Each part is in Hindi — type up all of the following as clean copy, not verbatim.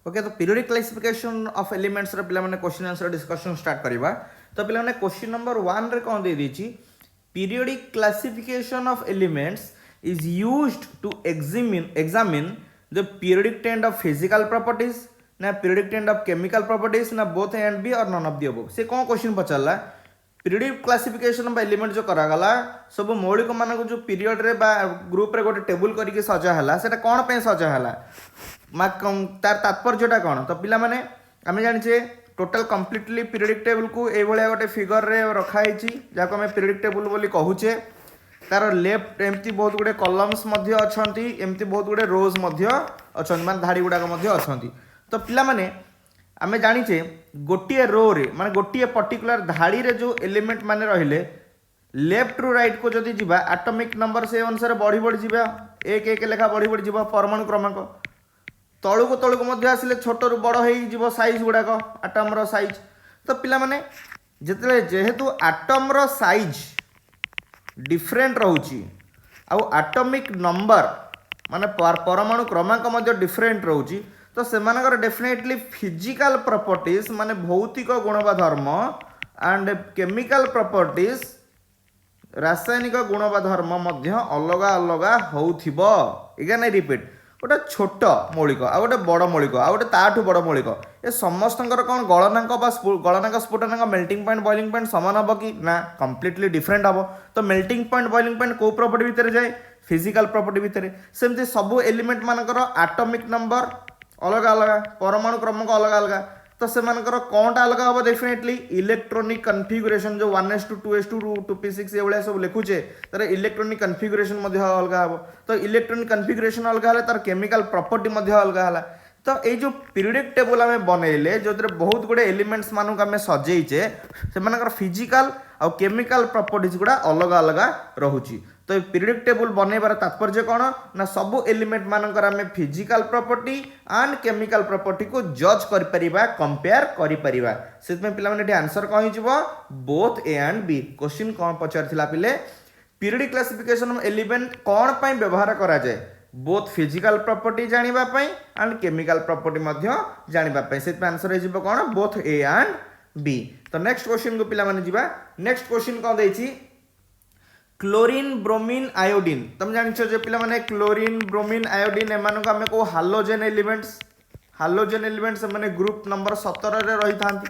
ओके तो पीरियोडिक क्लासिफिकेशन ऑफ एलिमेंट्स रे पिला माने क्वेश्चन आंसर डिस्कशन स्टार्ट करबा। तो पिला माने क्वेश्चन नंबर 1 रे कोन दे देछि periodic classification of elements is used to examine the periodic trend of physical properties ना periodic trend of chemical properties ना both A and B or none of the above. से कोन क्वेश्चन पचरला पीरियोडिक क्लासिफिकेशन ऑफ एलिमेंट जो करागला सब मौलिक मान जो पीरियड रे बा ग्रुप रे गोटे टेबल करके सजा हला सेटा कोन पे सजा हला तार तात्पर्यटा कौन। तो पिला माने आम जाने टोटल कम्प्लीटली पीरियोडिक टेबल को ये गोटे फिगर रे रखाई जहाँ आम पीरियोडिक टेबल बोली कहूचे। तार लेफ्ट एमती बहुत गुड़े कलम्स एमती बहुत गुड़े रोज मान धाड़ी गुड़ाक अच्छा। तो पिला माने आम जाने गोटे रो रे माने गोटे पर्टिकुलर धाड़ी रे जो एलिमेंट माने रहिले लेफ्ट रु राइट को जदि जीवा एटॉमिक नंबर से अनुसार बढ़ी बढ़ी जीवा एक एक लेखा बढ़ी बढ़ी जीवा परमाणु क्रमांक तलू आसिले छोट रु बड़ हो साइज गुड़ाक आटम साइज। तो पिला माने जिते जेहेतु आटम साइज डिफरेंट रोची आटमिक नंबर माने परमाणु क्रमांक डिफरेंट रोची। तो सेमानकर डेफिनेटली फिजिकल प्रॉपर्टीज माने भौतिक गुण बा धर्म एंड केमिकल प्रॉपर्टीज रासायनिक गुण बा धर्म अलग अलग होउथिबो। एगा नै रिपीट गोटे छोट मौलिक आ गोटे बड़ मौलिक आ गोटे ताठू बड़ मौलिक ए समस्तंकर कौन गलनांक स्फुटनांक मेल्टिंग पॉइंट बॉइलिंग पॉइंट सामान हम कि ना कंप्लीटली डिफरेंट हम। तो मेल्टिंग पॉइंट बॉइलिंग पॉइंट को प्रॉपर्टी भितर जाए फिजिकल प्रॉपर्टी भितर सेमती सब एलिमेंट मानकर आटमिक नंबर अलग अलग परमाणु क्रमांक अलग अलग। तो से कौनटा अलग हम डेफिनेटली इलेक्ट्रोनिक कन्फिगुरेशन जो 1s2 2s2 2p6 ये भाया सब लिखुचे तार इलेक्ट्रोनिक कन्फिगुरेशन अलग हम। तो इलेक्ट्रोनिक कन्फिगुरेशन अलग है तार केमिकल प्रॉपर्टी अलग है। तो ये जो पीरियोडिक टेबल आम बनइले जो बहुत गुड़े एलिमेंट्स मानक आम सजेचे से फिजिकल आ केमिकल प्रॉपर्टीज गुड़ा अलग अलग रोचे। तो पीरियोडिक टेबल बनइबार तात्पर्य कौन ना सब एलिमेंट मानकर आम physical property and chemical property को जज कर परिबा कंपेयर करि परिबा। सेतमे पिला माने आंसर कहि जिवो both A and B. Question कौन पचारथिला पिले पीरियोडिक क्लासिफिकेशन ऑफ एलिमेंट कौन पई व्यवहार करा जाय बोथ फिजिकल प्रॉपर्टी जानिबा पई एंड केमिकल प्रॉपर्टी मध्य जानिबा पई। सेतमे आंसर हे जिवो कौन बोथ ए एंड बी। तो नेक्स्ट क्वेश्चन को पिला माने जिबा। नेक्स्ट क्वेश्चन कौन देछि क्लोरीन ब्रोमीन आयोडीन। तुम जानिछ जे पिला माने क्लोरीन ब्रोमीन आयोडीन एमान को हमें को हालोजेन एलिमेंट्स माने ग्रुप नंबर 17 रे रही थांती।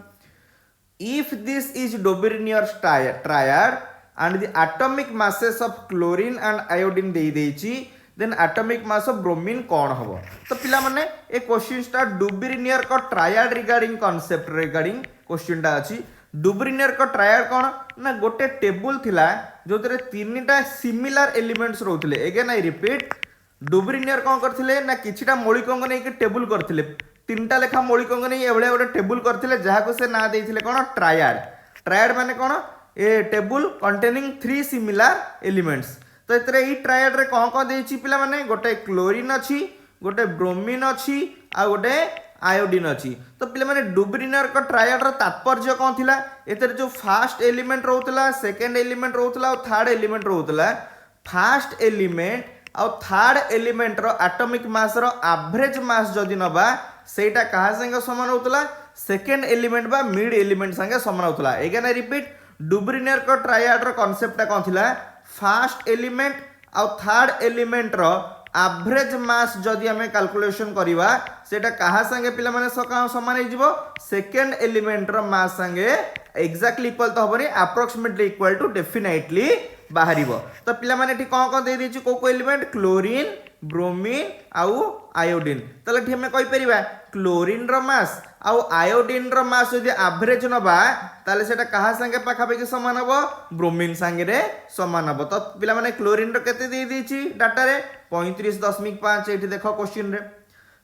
If this is Dobereiner triad and the atomic masses of chlorine and iodine दे देछि then atomic mass of bromine कौन हबो। तो पिला माने ए क्वेश्चन स्टार्ट डोबेरिनियर को triad regarding concept regarding question टा अछि। डुब्रिनियर को ट्रायड कौन ना गोटे टेबुल थिला जो तीनटा सिमिलर एलिमेंट्स रोथले। अगेन आई रिपीट डुब्रिनियर कौन करथिले ना किछिटा मौलिकों को नहीं टेबुल करथिले तीनटा लेखा मौलिकों को नहीं एभले गोटे टेबुल करथिले जहा को से ना देथिले कौन ट्रायड। ट्रायड माने कौन ए टेबुल कंटेनिंग 3 सिमिलर एलिमेंट्स। तो एतरे ई ट्रायड रे कौन कौन देछि पिला माने गोटे क्लोरीन अछि गोटे ब्रोमीन अछि आ गोटे आयोडीन अच्छी। तो पिले माने डुब्रिनियर का ट्रायड रो तात्पर्य कौन थिला एतर जो फर्स्ट एलिमेंट रोतला सेकंड एलिमेंट रोतला और थर्ड एलिमेंट रोतला। फर्स्ट एलिमेंट और थर्ड एलिमेंट रो एटॉमिक मास रो एवरेज मास जदि नबा सेटा कहा संगे समान होतला सेकंड एलिमेंट बा मिड एलिमेंट संगे समान होतला। अगेन आई रिपीट डुब्रिनियर का ट्रायड रो कांसेप्ट कौन थिला फर्स्ट एलिमेंट और थर्ड एलिमेंट रो एवरेज मास जदि आम कैलकुलेशन करवा सेटा कहा संगे पिला माने समान हो सेकेंड एलिमेंट रो मास संगे एक्जाक्टली इक्वल तो हबनी अप्रोक्सीमेटली इक्वल टू डेफिनेटली बाहर। तो पिला माने कौन कौन दे देछि को एलिमेंट क्लोरीन ब्रोमीन आउ आयोडीन। तले ठीक हमें कहि परिबा क्लोरीन रो मास आउ आयोडीन रो मास यदि एवरेज नबा ताले सेटा कहा संगे पाखापाखि समान हबो ब्रोमीन संगे रे समान हबो। तो पिला माने क्लोरीन रो केते दे देछि डाटा रे 35.5 एठी देखो क्वेश्चन रे।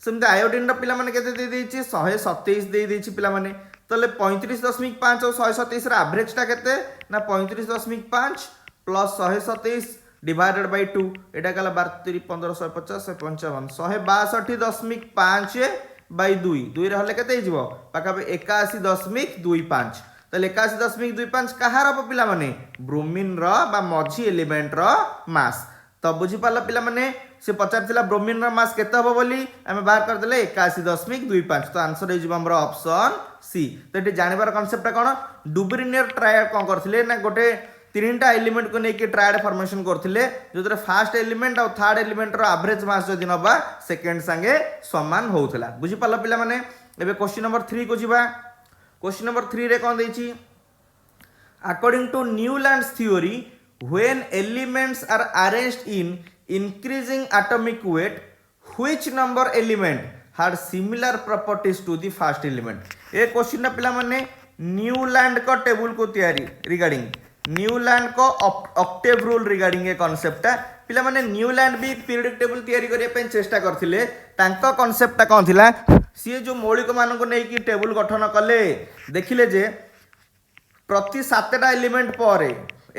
सेमते आयोडीन रो पिला माने केते दे देछि 127 दे देछि पिला माने। तले 35.5 और 127 रा एवरेज टा केते ना 35.5 प्लस 127 डिवाइडेड बाय 2 एटा कला 12 15 150 155 162.5 बाय 2 2 रे हले केते हिजबो पाका 81.25। तले 81.25 कहार पिला माने ब्रोमीन रो बा मझी एलिमेंट रो मास। तो बुझीपार पिला माने से पचार ब्रोमीन मास केते हम बोली आम बाहर करदे 81.25 तो आंसर हो ऑप्शन सी। तो ये जानवर कनसेप्ट कौन डुब्रिनियर ट्रायड कौन करथिले ना गोटे 3टा एलिमेंट को लेकिन ट्रायड फॉर्मेशन करथिले जो फर्स्ट एलिमेंट और थर्ड एलिमेंट रो एवरेज मास जदि नबा सेकंड संगे समान होउथला। बुझी पाला पिला माने एबे क्वेश्चन नंबर 3 को जिबा। क्वेश्चन नंबर 3 रे कोन देछि according to Newlands theory when elements are arranged in increasing atomic weight which number element had similar properties to the first element। ए क्वेश्चन ना पिला माने न्यूलैंड को टेबल को तैयारी रिगार्डिंग न्यूलैंड को octave rule regarding a concept पिला माने न्यूलैंड भी पीरियडिक टेबल तैयारी करिया पे चेष्टा करथिले तांको कांसेप्ट कोन थिला सी जो मौलिक मान को नै कि टेबल गठन कले देखिले जे प्रति 7टा एलिमेंट पर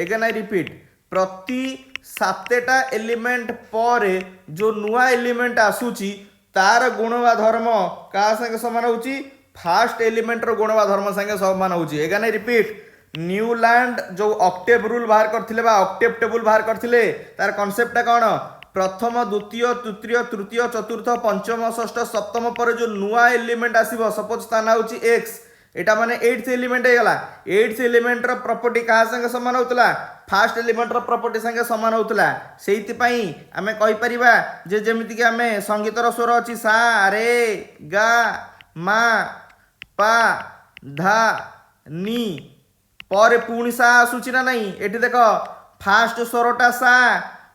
अगेन आई रिपीट प्रति 7टा एलिमेंट पर जो नुआ एलिमेंट आसुची तार गुण वा धर्म का संगे समान होची फर्स्ट एलिमेंट रो गुण वा धर्म संगे समान होची। अगेन आई रिपीट न्यूलैंड जो ऑक्टेव रूल बाहर करथिले बा ऑक्टेव टेबल बाहर करथिले तार कांसेप्ट कोन प्रथम द्वितीय तृतीय तृतीय चतुर्थ पंचम षष्ठ सप्तम पर जो नुआ एलिमेंट आसीबो सपोज ताना होची x एटा माने 8th एलिमेंट हे गला 8th एलिमेंट रो प्रॉपर्टी का संगे समान होतला फर्स्ट एलिमेंट रो प्रॉपर्टी संगे समान होतला सेहिति पई हमें कहि परिबा जे जेमिति कि हमें संगीत रो स्वर अछि सा रे गा मा पा धा नी पर पुणी सा आसुची ना नहीं एठी देखो फास्ट स्वरटा सा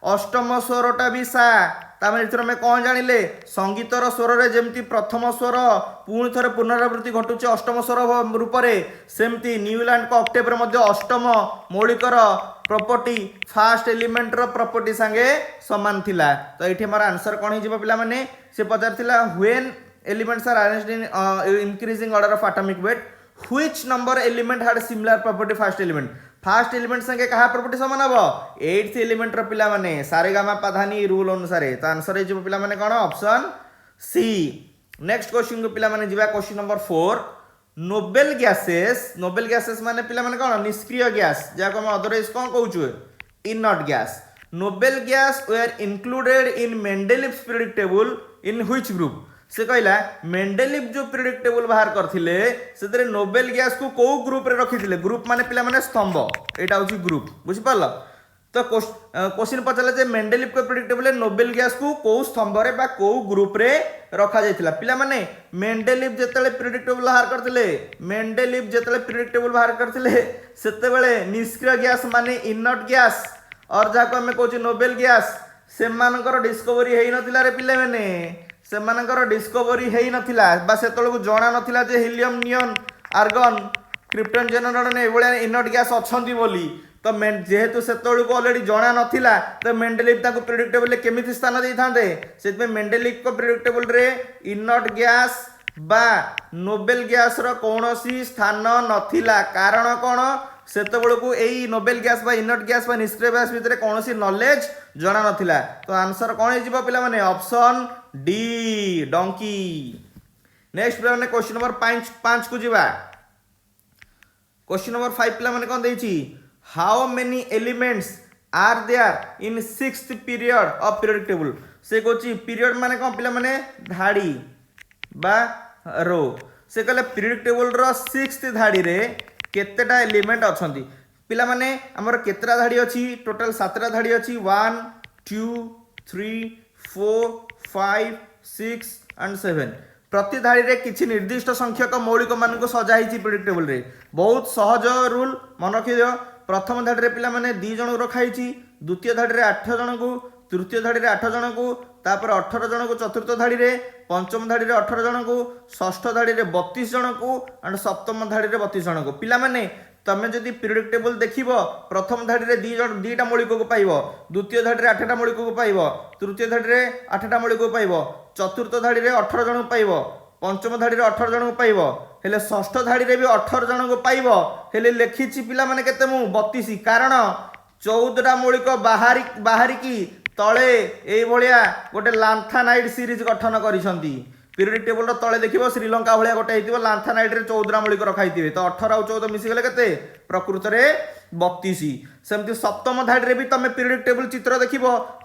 अष्टम स्वरटा भी सा तामे इथर में कौन जानिले संगीतर स्वर रे जेमती प्रथम स्वर पुणी थरे पुनरावृत्ति घटुचे अष्टम स्वर रूप रे सेमती न्यूलैंड को ऑक्टेव रे मध्ये अष्टम मौलिकर प्रॉपर्टी फर्स्ट एलिमेंट रो प्रॉपर्टी संगे समान थिला। तो एठी हमारा आंसर कोन हे जिवो पिला माने से पचारथिला when elements are arranged in increasing order of atomic weight which number element had similar property first element संगे कहा प्रॉपर्टी समान हबो 8th एलिमेंट रो पिला माने सारेगामा पाधानी रूल अनुसार तो आंसर हे जिवो पिला माने कोन ऑप्शन सी। नेक्स्ट क्वेश्चन को पिला माने जिबा क्वेश्चन नंबर 4 नोबेल गैसेस माने पिला माने कोन निष्क्रिय गैस जाको हम अदरवाइज कोन कहउछु inert gas noble gas were included in Mendeleev's periodic table in which group से कहला मेंडेलिव जो पीरियडिक टेबल बाहर करथिले सेतरे नोबेल गैस को को ग्रुप रे रखिथिले ग्रुप माने पिला माने स्तंभ एटा होची ग्रुप बुझि पारला। तो क्वेश्चन पचला जे मेंडेलिव को पीरियडिक टेबल नोबेल गैस को स्तंभ रे बा को ग्रुप रे रखा जायतिला पिला माने मेंडेलिव जेतले पीरियडिक टेबल बाहर करथिले सेतेबेले निष्क्रिय गैस माने इनर्ट गैस और जाको हमें कहूची नोबेल गैस से मानकर डिस्कवरी हेई नथिला रे पिले माने से मानकर डिस्कवरी हेई नथिला बा सेतळ को जणा नथिला जे हीलियम नियन आर्गन क्रिप्टन जेनरन ने एबोलिया इनर्ट गैस अछंती बोली तो जेहेतु सेतळ को ऑलरेडी जणा नथिला तो मेंडेलिव ताको पीरियडिक टेबल रे केमिति स्थान देई थांदे सेतमे मेंडेलिव को पीरियडिक टेबल रे इनर्ट गैस बा नोबेल गैस रो कोनोसी स्थान नथिला कारण कोन सेतबेल को एई नोबेल गैस बा इनर्ट गैस बा निष्क्रिय गैस भितर कोनोसी नॉलेज जणा नथिला तो आंसर कोन हे जिवो पिला माने ऑप्शन डी डोंकी। नेक्स्ट पिला माने क्वेश्चन नंबर 5 को जिबा क्वेश्चन नंबर 5 पिला माने कोन देछि how many elements are there in 6th period of periodic table से कोची पीरियड माने कोन पिला माने धाड़ी बा रो से कहले पीरियडिक टेबल रो 6th धाड़ी रे केतेटा एलिमेंट अछंती पिला माने हमर केतेटा धाड़ी अछि टोटल 7टा धाड़ी अछि 1 2 3 4 5 6 एंड 7 प्रति धाड़ी रे किछि निर्दिष्ट संख्यक मौलिक मान को सजा हिची पीरियडिक टेबल रे बहुत सहज रूल मन रखि दियो प्रथम धाड़ी रे पिला माने 2 जण रखा हिची द्वितीय धाड़ी रे 8 जण को तृतीय धाड़ी रे 8 जण को तापर 18 जण को चतुर्थ धाड़ी रे पंचम धाड़ी रे 18 जण को षष्ठ धाड़ी रे 32 जण को एंड सप्तम धाड़ी रे 32 जण को पिला माने तमे जदि पीरियडिक टेबल देखिबो प्रथम धाड़ी रे 2टा मौलिक को पाइबो द्वितीय धाड़ी रे 8टा मौलिक को पाइबो तृतीय धाड़ी रे 8टा मौलिक को पाइबो चतुर्थ धाड़ी रे 18 जण को पाइबो पंचम धाड़ी रे 18 जण को पाइबो हेले षष्ठ धाड़ी रे भी 18 जण को पाइबो हेले लेखिछि पिला माने केते मु 32 कारण 14टा मौलिक बाहरी की तळे एई भलिया गोटे लांथानाइड सीरीज गठन करिसंती पीरियडिक टेबल तले देखिबो श्रीलंका भलिया गोटे हेतिबो लांथानाइड रे 14 मौलिक रखाइतिबे तो 18 और 14 मिसी गले केते प्रकृत रे 32 सेमती सप्तम धाड़ी भी तुम पीरियडिक टेबल चित्र देख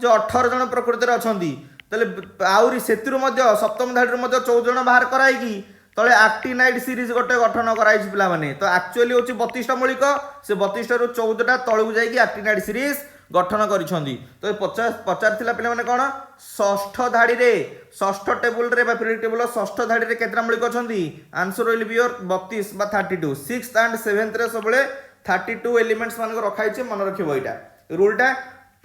जो 18 जन प्रकृति में अच्छा आउरी से सप्तम धाड़ी 14 जन बाहर कराई तले एक्टिनाइड सीरीज गोटे गठन कराई पे तो एक्चुअली हूँ 32टा मौलिक से 32 रु 14टा तलू जाकि एक्टिनाइड सीरीज गठन करिसेंती तो पचार पे कौन षष्ठ धाड़ी रे षष्ठ टेबुल रे पीरियडिक टेबुल षष्ठ धाड़ी रे केतना मौलिक अछंती आंसर विल बी योर 32 बा 32 सिक्स्थ एंड सेवेंथ रे सबले 32 एलिमेंट्स मान रखाई मन रखिबो एटा रूलटा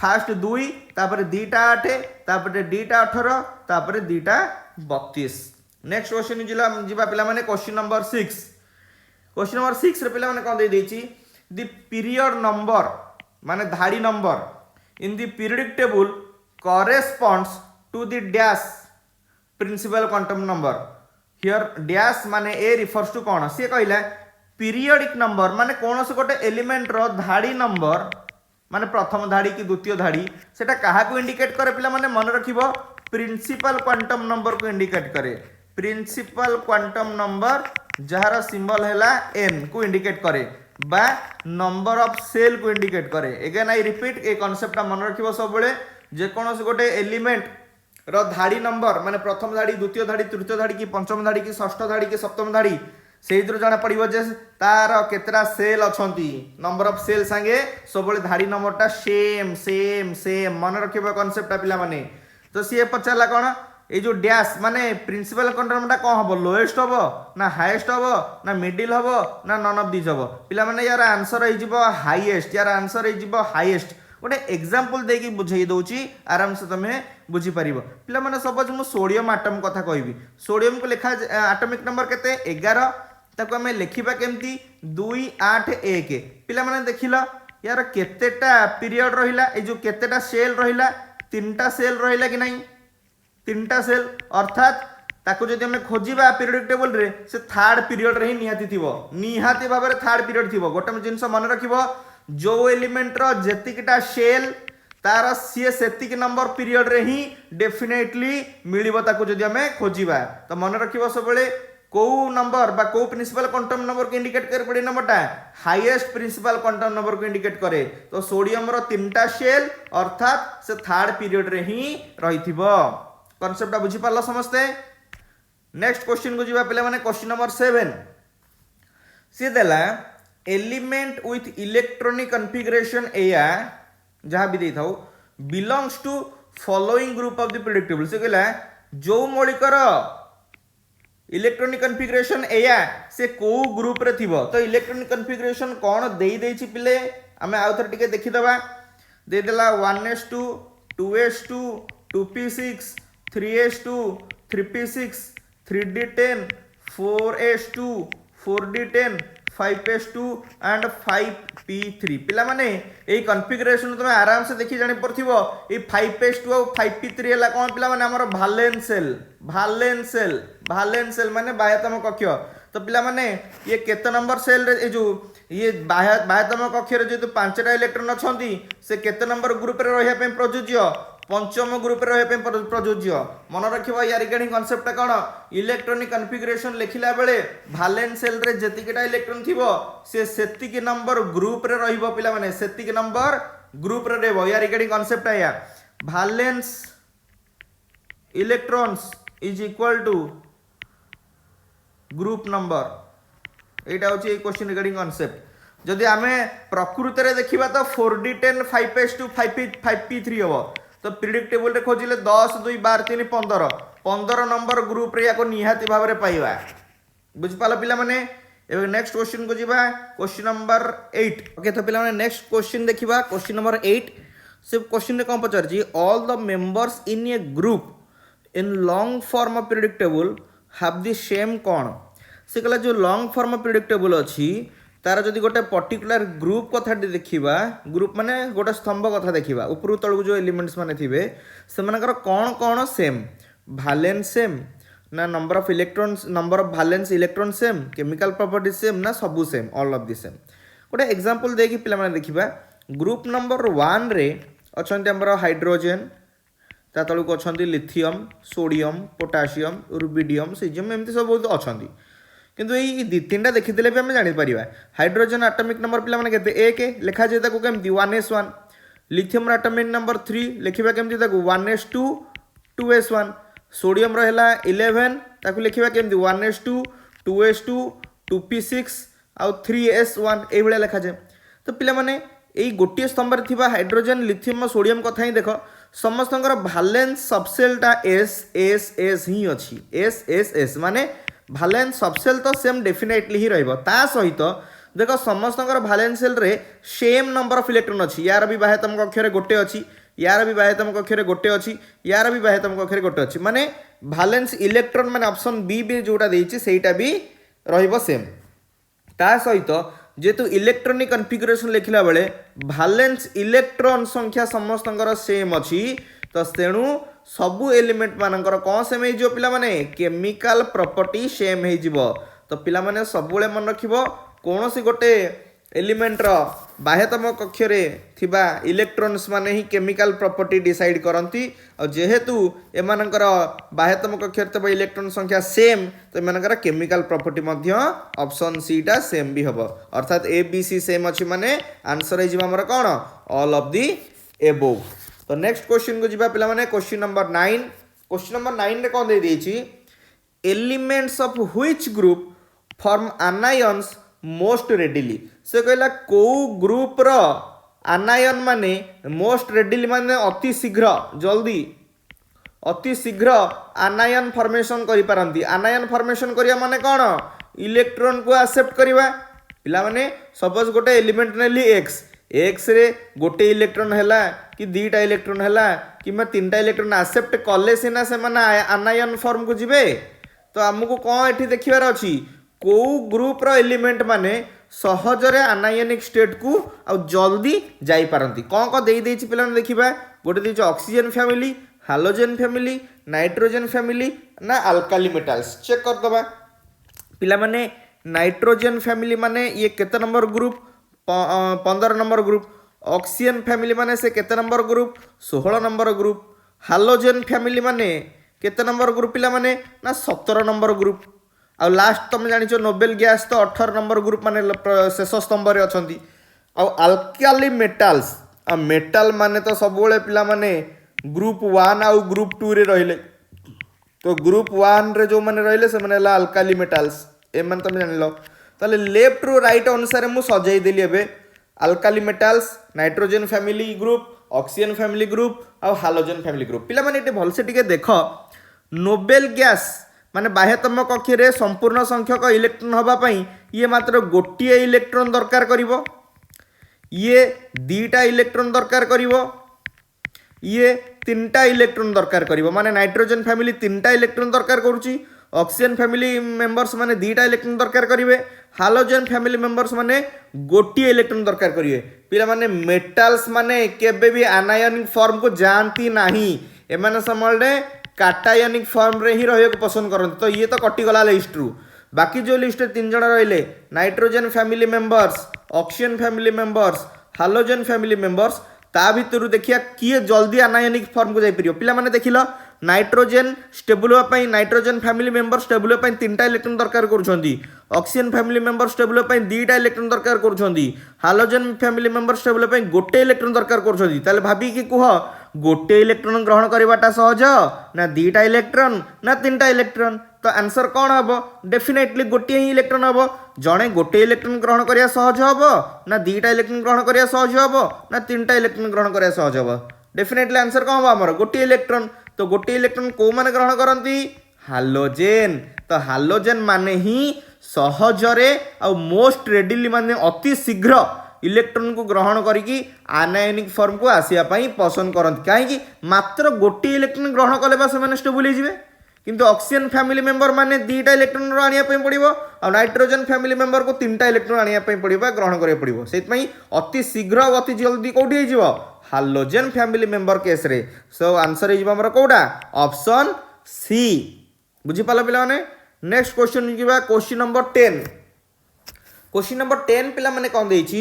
फास्ट 2 तापर 2टा 8 तापर 2टा 18 तापर 2टा 32 नेक्स्ट क्वेश्चन जिबा पिला माने क्वेश्चन नंबर 6 क्वेश्चन नंबर 6 रे पिला माने कोन दे देछि द पीरियड नंबर माने धाड़ी number in the periodic table corresponds to the dash principal quantum number here dash माने ए रिफर्स टू कौन सी कहला पीरियडिक नंबर माने कौन से गोटे एलिमेंट रो धाड़ी नंबर माने प्रथम धाड़ी की द्वितीय धाड़ी सेटा काहा को इंडिकेट करे पिला माने मन रखिबो प्रिंसिपल क्वांटम नंबर को इंडिकेट करे प्रिंसिपल क्वांटम नंबर जहार सिंबल हैला n को इंडिकेट करे बा नंबर ऑफ सेल को इंडिकेट करे again I repeat A concept मन रखिबो सब बेले जे कोनोस गोटे एलिमेंट रो धाड़ी नंबर माने प्रथम धाड़ी द्वितीय धाड़ी तृतीय धाड़ी की पंचम धाड़ी की षष्ठ धाड़ी की सप्तम धाड़ी से जाना पड़िबो जे तार केतरा सेल अछंती नंबर ऑफ सेल संगे सब बेले धाड़ी नंबरटा सेम सेम सेम मन रखिबो कांसेप्ट पिला माने तो सी पचारला कोन ये जो डैश माने प्रिंसिपल क्वांटम कौन हम लोएस्ट हम ना हाईएस्ट हम ना मिडिल हम ना नन ऑफ दिस हम पिला माने यार आंसर हो हाईएस्ट यार आंसर हो हाईएस्ट गोटे एग्जांपल देकी बुझाई दउची आराम से तमे बुझी परिबो पिला माने सपोज मु सोडियम एटम कथा कहबी सोडियम को लिखा एटॉमिक नंबर केते 11 ताको हमें लिखिबा केमती 2 8 1 पिला माने देखिलो यार केतेटा पीरियड रहिला ए जो केतेटा सेल रहिला तीनटा सेल रहिला कि नहीं तीनटा सेल अर्थात ताको जदि हमें खोजिबा पीरियडिक टेबल रे से थर्ड पीरियड रे ही निहाती थिबो निहाती भाबरे थर्ड पीरियड थिबो गोटे जिंस मन रखिबो जो एलिमेंट रो जेतिकटा सेल तार सी सेतिक नंबर पीरियड रे ही डेफिनेटली मिलिबो ताको जदि हमें खोजिबा तो मन रखिबो सब बेले को नंबर बा को प्रिंसिपल क्वांटम नंबर को इंडिकेट कर पड़े नंबरटा हाईएस्ट प्रिंसिपल क्वांटम नंबर को इंडिकेट करे तो सोडियम रो तीनटा सेल अर्थात से थर्ड पीरियड रे ही रहिथिबो कॉन्सेप्ट बुझी पारला समझते नेक्स्ट क्वेश्चन को जीवा पहले माने क्वेश्चन नंबर 7 सी देला एलिमेंट विथ इलेक्ट्रॉनिक कॉन्फ़िगरेशन एया जहां भी देथाउ belongs to following group of the periodic table से कहला जो मौलिकर इलेक्ट्रॉनिक कॉन्फ़िगरेशन एया से को ग्रुप रे थिबो तो इलेक्ट्रॉनिक कॉन्फ़िगरेशन कोन देई देछि पिले हमें आउथर टिके देखि दबा दे देला 1s2 2s2 2p6 3s2 3p6 3d10 4s2 4d10 5s2 and 5p3 पिला माने एई कॉन्फ़िगरेशन तुम आराम से देखि जानि परथिबो ए 5s2 और 5p3 हला कोन पिला माने हमर भालेंस सेल माने बाह्यतम कक्ष तो पिला माने ये केते नंबर सेल रे ए जो ये बाह्यतम कक्ष रे जो 5टा इलेक्ट्रॉन अछंती से केते नंबर ग्रुप रे रहिया पे प्रयोज्य पंचम ग्रुप रे रहिया पे प्रयोज्य मन रखिबो या रिगार्डिंग कांसेप्ट कोन इलेक्ट्रॉनिक कॉन्फ़िगरेशन लिखिला बेले भालेंस सेल रे जेतिकटा इलेक्ट्रॉन थिबो से सेतिकी नंबर ग्रुप रे रहिबो पिला माने सेतिकी नंबर ग्रुप रे रहबो या रिगार्डिंग कांसेप्ट आया valence electrons is equal to group number एटा होची क्वेश्चन रिगार्डिंग कांसेप्ट जदि आमे प्रकृति रे देखिबा तो 4d10 5s2 5p3 हो तो पीरियडिक टेबल रे खोजिले 10 2 12 3 15 15 नंबर ग्रुप रे याको निहाती भाव रे पाइबा बुझ पालो पिला माने एबे नेक्स्ट क्वेश्चन को जिबा क्वेश्चन नंबर 8 ओके तो पिला माने नेक्स्ट क्वेश्चन देखिबा क्वेश्चन नंबर 8 से क्वेश्चन रे कोन पचार जी all the members in a group in long form of periodic table have the same कोन से कहला जो long form of periodic table अछि तार जदि गोटे पर्टिकुलर ग्रुप कथा देखिबा ग्रुप माने गोटे स्तंभ कथा देखिबा ऊपर तळु जो एलिमेंट्स माने थिबे से मानकर कोन कोन सेम भालेंस सेम ना number of electrons number of valence electron same chemical property same ना सबु same all of the same गोटे एग्जांपल देकी पिला माने देखिबा ग्रुप नंबर 1 रे अछंती हमर हाइड्रोजन ता तळु को अछंती lithium sodium potassium rubidium caesium एमती सब बहुत अछंती किंतु यही दी तीन देखीदे भी आम जापर हाइड्रोजन आटमिक नंबर पे केते एक लिखा जाए केमती 1s1 लिथियम आटमिक नंबर 3 लिखा केमती 1s2 2s1 सोडियम रहा 11 ताकू लिखा केमती 1s2 2s2 2p6 आउ 3s1 ये लिखा जाए। तो पिला माने यही गोटे स्तंभ थी हाइड्रोजन लिथियम सोडियम कथा ही देख समस्त भालेंस सबसेलटा एस एस एस ही अच्छी एस एस एस माने भालेंस सबसेल तो सेम डेफिनेटली ही रहा सहित देख समस्त भालेंस सेल रे सेम नंबर ऑफ इलेक्ट्रॉन अच्छी यार भी बाह्यतम कक्षर गोटे अच्छी यार भी बाह्यतम कक्षर गोटे अच्छी यार भी बाह्यतम कक्षर गोटे अच्छी माने भालेंस इलेक्ट्रॉन माने ऑप्शन बी भी जोटा देइछि सेटा भी रहिबो सेम ता सहित जेतु इलेक्ट्रॉनिक कन्फिगरेशन लिखला बेले भालेंस इलेक्ट्रॉन संख्या समस्त सेम अच्छी तो तेणु सबू एलिमेंट मानकर कौन सेम हो पिला माने केमिकल प्रॉपर्टी सेम हो तो पिला माने सबुले मन रखिबो कौन सी गोटे एलिमेंट रो बाह्यतम कक्षरे थिबा इलेक्ट्रॉन्स माने ही केमिकल प्रॉपर्टी डिसाइड करंती और जेहेतु एमानकर बाह्यतम कक्षरे तब इलेक्ट्रॉन संख्या सेम तो एमानकर केमिकल प्रॉपर्टी मध्य ऑप्शन सी टा सेम भी हबो अर्थात ए बी सी सेम अछि माने आंसर हे जिबा हमर कोन ऑल ऑफ द एबोव। तो नेक्स्ट क्वेश्चन को जिबा पिला माने क्वेश्चन नंबर 9 रे कोन दे देछि elements of which group form anions most readily से कहला को ग्रुप रो आनायन माने मोस्ट रेडिली माने अति शीघ्र आनायन फॉर्मेशन करि पारंती आनायन फॉर्मेशन करिया माने कोन इलेक्ट्रॉन को एक्सेप्ट करिवा पिला माने सपोज गोटे एलिमेंट नेली एक्स रे गोटे इलेक्ट्रॉन हैला कि दीटा इलेक्ट्रॉन हैला कि तीनटा इलेक्ट्रॉन एक्सेप्ट कले सिना से माने आनायन फॉर्म को जिवे तो हमको कौन एठी देखिबार अछि को ग्रुप रो एलिमेंट माने सहजरे आनायनिक स्टेट को आ जल्दी जाई पारंती कौन दे देछि पिला देखिबा गोटे देछि oxygen family halogen family nitrogen family ना अल्काली मेटल्स चेक कर दबा पिला माने नाइट्रोजन फैमिली माने ये केते number group 15 number group oxygen family माने से केते number group 16 number group halogen family माने केते नंबर ग्रुप पिला माने ना 17 नंबर ग्रुप आ लास्ट तुम जानिछ नोबेल गैस तो 18 नंबर ग्रुप माने शेष स्तंभ रे अछंती आ अल्काली मेटल्स आ मेटल माने तो सबोले पिला माने ग्रुप 1 आ ग्रुप 2 रे रहिले तो ग्रुप 1 रे जो माने रहिले से माने अल्काली मेटल्स ए माने तुम जानिलो ताले लेफ्ट रु राइट अनुसार मु सजाई देली एबे alkali metals nitrogen family group oxygen family group आ हालोजन फैमिली ग्रुप पिला माने एटे भल से टिके देखो नोबेल गैस माने बाह्यतम कक्षरे संपूर्ण संख्यक इलेक्ट्रॉन हवा पई ये मात्र गोटिए इलेक्ट्रॉन दरकार करिवो ये दीटा इलेक्ट्रॉन दरकार करिवो ये तीनटा इलेक्ट्रॉन दरकार करिवो माने नाइट्रोजन फैमिली तीनटा इलेक्ट्रॉन दरकार करूची ऑक्सीजन फैमिली मेंबर्स माने दीटा इलेक्ट्रॉन दरकार करिवे हालोजन फैमिली मेंबर्स माने गोटिए इलेक्ट्रॉन दरकार करिवे पिला माने मेटल्स माने केबे भी आनायनिक फॉर्म को जानती नाही एमाने समले काटायनिक फॉर्म रे ही रहियो पसंद करते तो ये तो कटिगला लिस्ट रु बाकी जो लिस्ट 3 जण रहिले nitrogen family members oxygen family members halogen family members ता भितर देखिया किए जल्दी आनायनिक फॉर्म को जाई परियो पिला माने देखिलो नाइट्रोजन स्टेबल होआ पई नाइट्रोजन फैमिली मेंबर स्टेबल होआ पई 3टा इलेक्ट्रॉन दरकार करूछंदी ऑक्सीजन फैमिली मेंबर स्टेबल होआ पई 2टा इलेक्ट्रॉन दरकार करूछंदी हालोजन फैमिली मेंबर स्टेबल होआ पई गोटे इलेक्ट्रॉन दरकार करूछंदी ताले भाबी कि कुह गोटे इलेक्ट्रॉन ग्रहण करवाटा सहज ना 2टा इलेक्ट्रॉन ना 3टा इलेक्ट्रॉन तो आंसर कौन हम डेफिनेटली गोटे ही इलेक्ट्रॉन हम जड़े गोटे इलेक्ट्रॉन ग्रहण करिया सहज हम ना 2टा इलेक्ट्रॉन ग्रहण करिया सहज हम ना 3टा इलेक्ट्रॉन ग्रहण करिया सहज हम डेफिनेटली आंसर कौन हम हमर गोटे इलेक्ट्रॉन तो गोटे इलेक्ट्रॉन को माने ग्रहण करंती हालोजेन तो हालोजेन माने ही सहजरे आ मोस्ट रेडिली माने अति शीघ्र इलेक्ट्रॉन को ग्रहण करिकी आनायनिक फॉर्म को आसिया पई पसंद करंती काहे मात्र गोटे इलेक्ट्रॉन ग्रहण कले बा से माने स्टेबल हो जिवे किंतु ऑक्सीजन फैमिली मेंबर माने 2टा इलेक्ट्रॉन रो आनिया पई पड़िबो और नाइट्रोजन फैमिली मेंबर को 3टा इलेक्ट्रॉन आनिया पई पड़िबो ग्रहण करिया पड़िबो सेत पई अति शीघ्र और अति जल्दी कोठी हो जिवो हालोजन फैमिली मेंबर केस रे सो आंसर हो हमर कोडा ऑप्शन सी बुझी पालो पिला माने नेक्स्ट क्वेश्चन जिबा क्वेश्चन नंबर 10 पिला माने कोन देछि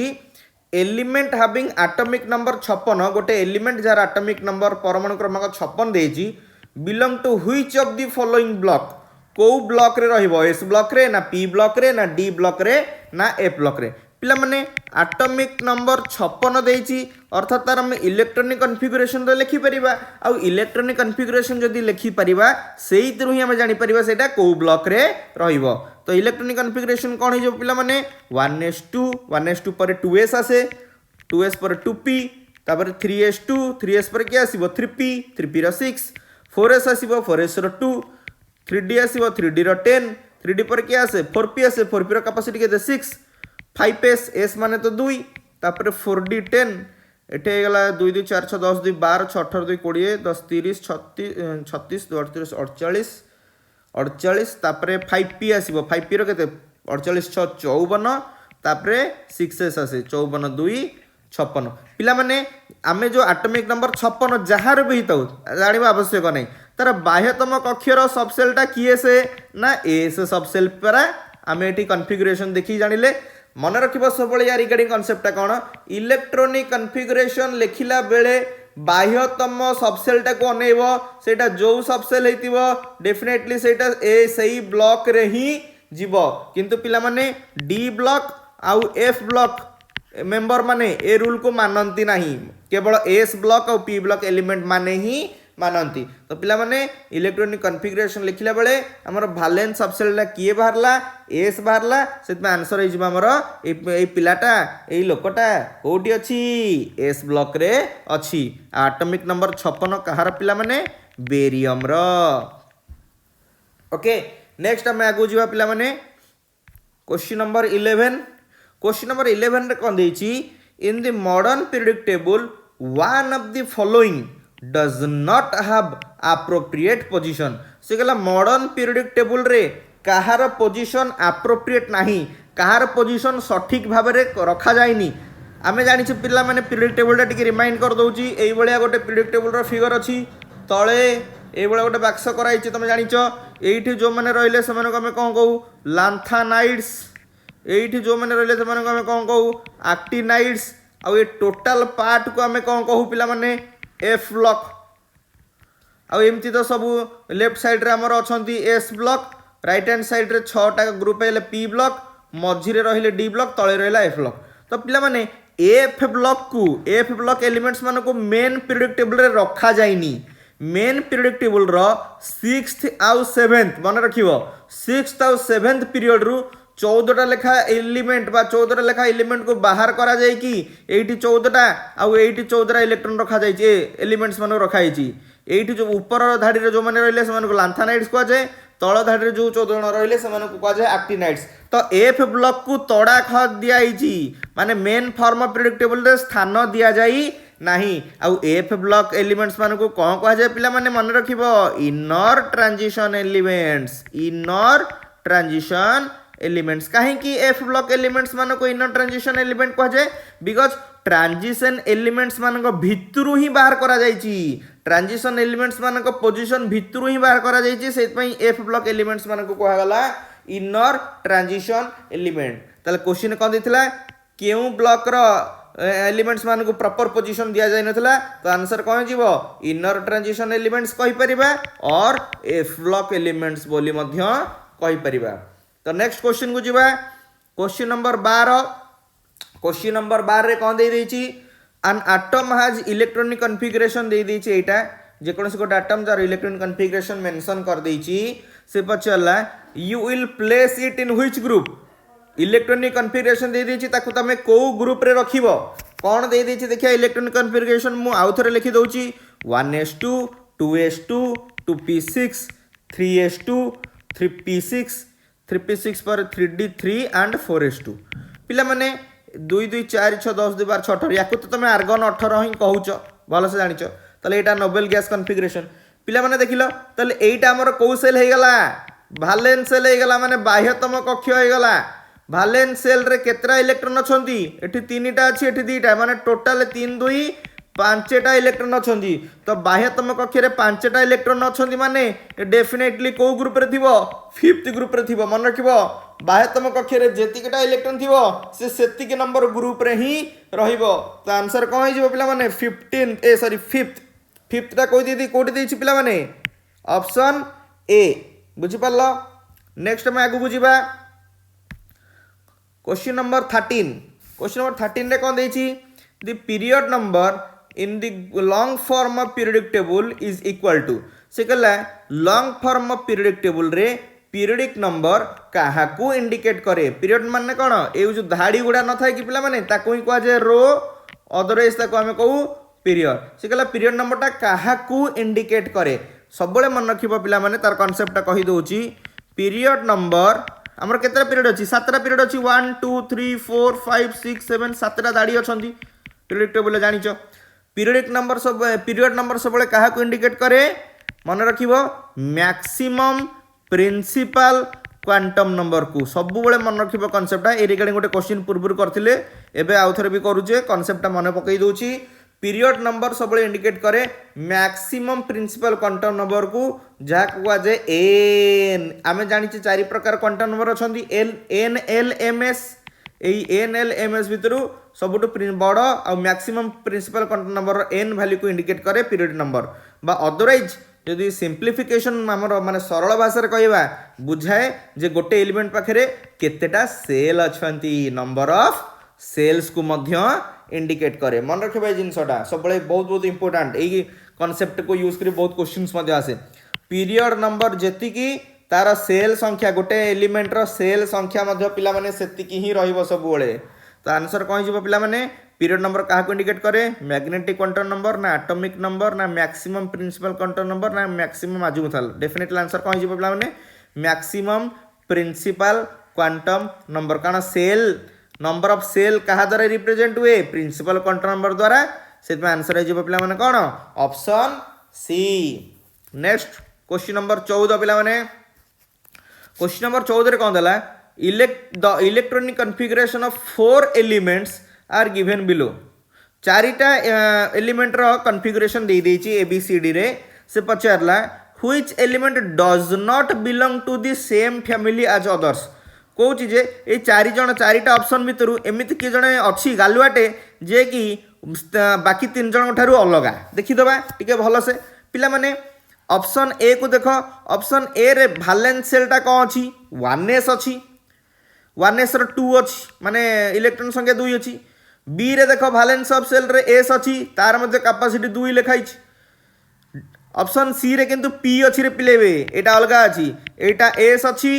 एलिमेंट हैविंग एटॉमिक नंबर 56 गोटे एलिमेंट जार एटॉमिक नंबर परमाणु क्रमांक 56 देछि belong to which of the following block को ब्लॉक रे रहिबो एस ब्लॉक रे ना पी ब्लॉक रे ना डी ब्लॉक रे ना एफ ब्लॉक रे पिला माने एटॉमिक नंबर 56 देइची अर्थात तार हम इलेक्ट्रॉनिक कॉन्फ़िगरेशन रे लिखि परिबा आ इलेक्ट्रॉनिक कॉन्फ़िगरेशन जदी लिखि परिबा सेहितरु ही हम जानि परिबा सेटा को ब्लॉक रे रहिबो तो इलेक्ट्रॉनिक कॉन्फ़िगरेशन कोन हे जो पिला माने 1s2 पर 2s आसे 2s पर 2p तापर 3s2 3s पर के आसीबो 3p 3p रो 6 4s आसीबो 4s रो 2 3d आसीबो 3d रो 10 3d पर के आसे 4p आसे 4p रो कैपेसिटी के 6 5s s माने तो 2 तापर 4d 10 एठे गला 2 2 4 6 10 2 12 6 18 2 20 10 30 36 36 38 48 48 तापर 5p आसीबो 5p रो केते 48 6 54 तापर 6s आसे 54 2 56 पिला माने आमे जो एटॉमिक नंबर 56 जहार भी हिताउ जानिबा आवश्यक नै तार बाह्यतम कक्षर सबसेलटा किए से ना एस सबसेल पर आमे एठी कॉन्फ़िगरेशन देखि जानिले मन रखिबो सब या रिगार्डिंग कांसेप्ट कौन इलेक्ट्रॉनिक कॉन्फ़िगरेशन लिखिला बेले बाह्यतम सबसेलटा को अनेइबो सेटा जो सबसेल हेतिबो डेफिनेटली सेटा ए सही ब्लॉक रे ही जीवो किंतु पिला माने डी ब्लॉक आउ एफ ब्लॉक मेंबर माने ए रूल को मानंती नाही केवल एस ब्लॉक और पी ब्लॉक एलिमेंट माने ही मानंती तो पिला माने इलेक्ट्रॉनिक कॉन्फ़िगरेशन लिखिला बेले हमर वैलेंस सबसेलटा किए बाहरला एस बाहरला सेत में आंसर हे जिबा हमर ए पिलाटा ए लोकटा कोठी अछि एस ब्लॉक रे अछि एटॉमिक नंबर 56 कहार पिला माने बेरियम रो ओके नेक्स्ट हम आगु जिबा पिला माने क्वेश्चन नंबर 11 क्वेश्चन नंबर 11 रे कोन देछि in the modern periodic table one of the following does not have appropriate position से गला मॉडर्न पीरियडिक टेबल रे कहार पोजीशन एप्रोप्रिएट नाही कहार पोजीशन सठिक भाव रे रखा जायनी आमे जानि छ पिला माने पीरियडिक टेबल टा टिके रिमाइंड कर दोउची एई बळिया गोटे पीरियडिक टेबल रो फिगर अछि तळे एई बळिया गोटे बक्स कराई छ तमे जानि छ एइठी जो माने रहले से माने हम कोन कहू लांथानाइड्स एइठी जो माने रहले से माने हम कोन कहू एक्टिनाइड्स आ ए टोटल पार्ट को हमें कोन कहू पिला माने एफ ब्लॉक आ एमती तो सब लेफ्ट साइड रे हमर अछंती S block right hand side रे 6 टा ग्रुप हेले पी ब्लॉक मझी रे रहिले डी ब्लॉक तळे रहला एफ ब्लॉक तो पिला माने एफ ब्लॉक एलिमेंट्स मान को मेन पीरियडिक टेबल रे रखा जाइनी मेन पीरियडिक टेबल रो 6th आउ 7th मन रखिबो 6th आउ 7th पीरियड रु 14टा लेखा एलिमेंट बा 14टा लेखा एलिमेंट को बाहर करा जाय कि एठी 14टा आउ एठी 14टा इलेक्ट्रॉन रखा जाय जे एलिमेंट्स मानो रखा जाय छि एठी जो ऊपर धाडी रे जो माने रहले से माने को लांथानाइड्स को जाय तळ धाडी रे जो 14 जण रहले से माने को को जाय एक्टिनाइड्स तो एफ ब्लॉक को तोड़ा ख दिया छि माने main form of periodic table रे स्थान दिया जाई नाही आउ एफ ब्लॉक एलिमेंट्स मान को कोन को जाय पिला माने मन रखिबो इनर ट्रांजिशन एलिमेंट्स कहीं कि एफ ब्लॉक एलिमेंट्स मान को इनर ट्रांजिशन एलिमेंट कह जाए बिकॉज ट्रांजिशन एलिमेंट्स मान को भितरु ही बाहर करा जाय छि ट्रांजिशन एलिमेंट्स मान को पोजीशन भितरु ही बाहर करा जाय छि सेत पई एफ ब्लॉक एलिमेंट्स मान को कहा गला इनर ट्रांजिशन एलिमेंट ताले क्वेश्चन कोन दिथिला केउ ब्लॉक रो एलिमेंट्स मान को प्रॉपर पोजीशन दिया जाय नथला तो आंसर कोन जीवो इनर ट्रांजिशन एलिमेंट्स कहि परिबा और एफ ब्लॉक एलिमेंट्स बोली मध्य कहि परिबा तो नेक्स्ट क्वेश्चन को जीवा क्वेश्चन नंबर 12 रे कोन दे देछि an atom has electronic configuration दे देछि एटा जे कोनसे गोटे एटम जार इलेक्ट्रॉनिक कॉन्फ़िगरेशन मेंशन कर देछि से पचला you will place it in which group electronic configuration दे देछि ताकू तमे को ग्रुप रे रखिबो कोन दे देछि देखिया इलेक्ट्रॉनिक कॉन्फ़िगरेशन मु आउथरे लिखि दउछि 1s2 2s2 2p6 3s2 3p6 3p6 पर 3d3 एंड 4s2 पिला माने 2 2 4 6 10 2 12 18 याकु तो तुम आर्गन 18 ही कहूच भल से जानिच तले एटा नोबेल गैस कॉन्फ़िगरेशन पिला माने देखिलो तले एटा हमर को सेल हे गला वैलेंस सेल हे गला माने बाह्यतम कक्ष हे गला वैलेंस सेल रे केतरा इलेक्ट्रॉन अछंती एठी 3टा अछि एठी 2टा माने टोटल 3 2 5टा इलेक्ट्रॉन अछंती तो बाह्यतम कक्ष रे 5टा इलेक्ट्रॉन अछंती माने डेफिनेटली को ग्रुप रे थिबो 5th ग्रुप रे थिबो मन रखिबो बाह्यतम कक्ष रे जेतिकटा इलेक्ट्रॉन थिबो से सेतिक नंबर ग्रुप रे ही रहिबो तो आंसर कोन हो जिवो पिला माने 5th टा कोइ देदी कोठी देछि पिला माने ऑप्शन ए बुझिपार नेक्स्ट आम आगू बुझा क्वेश्चन नंबर 13 क्वेश्चन नंबर 13 रे कौन देछि the period number in the long form of periodic table is equal to से कहला long form of periodic table रे पीरियडिक नंबर काहाकू इंडिकेट करे पीरियड माने कौन ये जो धाड़ी गुड़ा न थाए कि पिला माने ताको ही कह जाए रो अदरवाइज ताको आमे कहू पीरियड से कहला पीरियड नंबरटा काहाकू इंडिकेट करे सबले मन रखिबो पिला माने तार कांसेप्टटा कहि दोउची पीरियड नंबर हमर केतरा पीरियड अछि सातटा पीरियड अछि 1 2 3 4 5 6 7 सातटा दाड़ी अछंती पीरियडिक टेबल जानिचो पीरियडिक नंबर सब पीरियड नंबर सबले काहाकू इंडिकेट करे मन रखिबो मैक्सिमम प्रिंसिपल क्वांटम नंबर को सब बेले मन रखिबो कांसेप्टटा ए रिगार्डिंग गोटे क्वेश्चन पूर्व करथिले एबे आउथरे भी करूचे कांसेप्टटा मन पकई दोची पीरियड नंबर सब इंडिकेट करे मैक्सिमम प्रिंसिपल क्वांटम नंबर को जहाँ कह जाए एन आम जानी चारि प्रकार क्वांटम नंबर अच्छा l n l m s n l m s भितर सबुठ बड़ आ maximum principal quantum number n value को इंडिकेट करे पीरियड नंबर बा अदरवाइज यदि सिंप्लिफिकेशन आमर माने सरल भाषा कहवा बुझाए जे गोटे एलिमेंट पाखे केतेटा सेल अच्छा नंबर ऑफ सेल्स को मध्य इंडिकेट करे मन रखिबा जिनसटा सब बहुत बहुत इंपोर्टेंट यही कॉन्सेप्ट को यूज करी बहुत क्वेश्चंस मध्य आसे पीरियड नंबर जेति की तार सेल संख्या गोटे एलिमेंट रो सेल संख्या मध्य पिला माने सेतिकी ही रहिबो सब बेले तो आंसर कहि जिवो पिला माने पीरियड नंबर काहा को इंडिकेट करे मैग्नेटिक क्वांटम नंबर ना एटॉमिक नंबर ना मैक्सिमम प्रिंसिपल क्वांटम नंबर ना मैक्सिमम अजीमुथल डेफिनेटली आंसर कहि जिवो पिला माने मैक्सिमम प्रिंसिपल क्वांटम नंबर कारण सेल नंबर ऑफ सेल कहा द्वारा रिप्रेजेंट हुए प्रिंसिपल क्वांटम नंबर द्वारा से आंसर हो पिला माने कौन option C next question number 14 पिला माने क्वेश्चन नंबर 14 रे कौन देला the electronic configuration of 4 elements are given below चारिटा एलिमेंट रो कॉन्फ़िगरेशन दे देछि एबीसीडी रे से पचारला which element does not belong to the same family as others कौच जे ये चारिटा ऑप्शन भितर एमती किए जड़े अच्छी गालुआटे जे कि बाकी 3 जन ठारू अलग देखीदबा टिके भल से पिला माने ऑप्शन ए को देख ऑप्शन ए रे वैलेंस सेलटा कौन अच्छी 1s अच्छी 1s रो 2 अच्छी माने इलेक्ट्रॉन संख्या 2 अच्छी बी रे देख वैलेंस ऑफ सेल रे s अच्छी तार मध्य कैपेसिटी 2 लिखाई ऑप्शन सी रे किंतु पी अच्छी रे पिलेबे एटा अलग अच्छी एटा एस अच्छी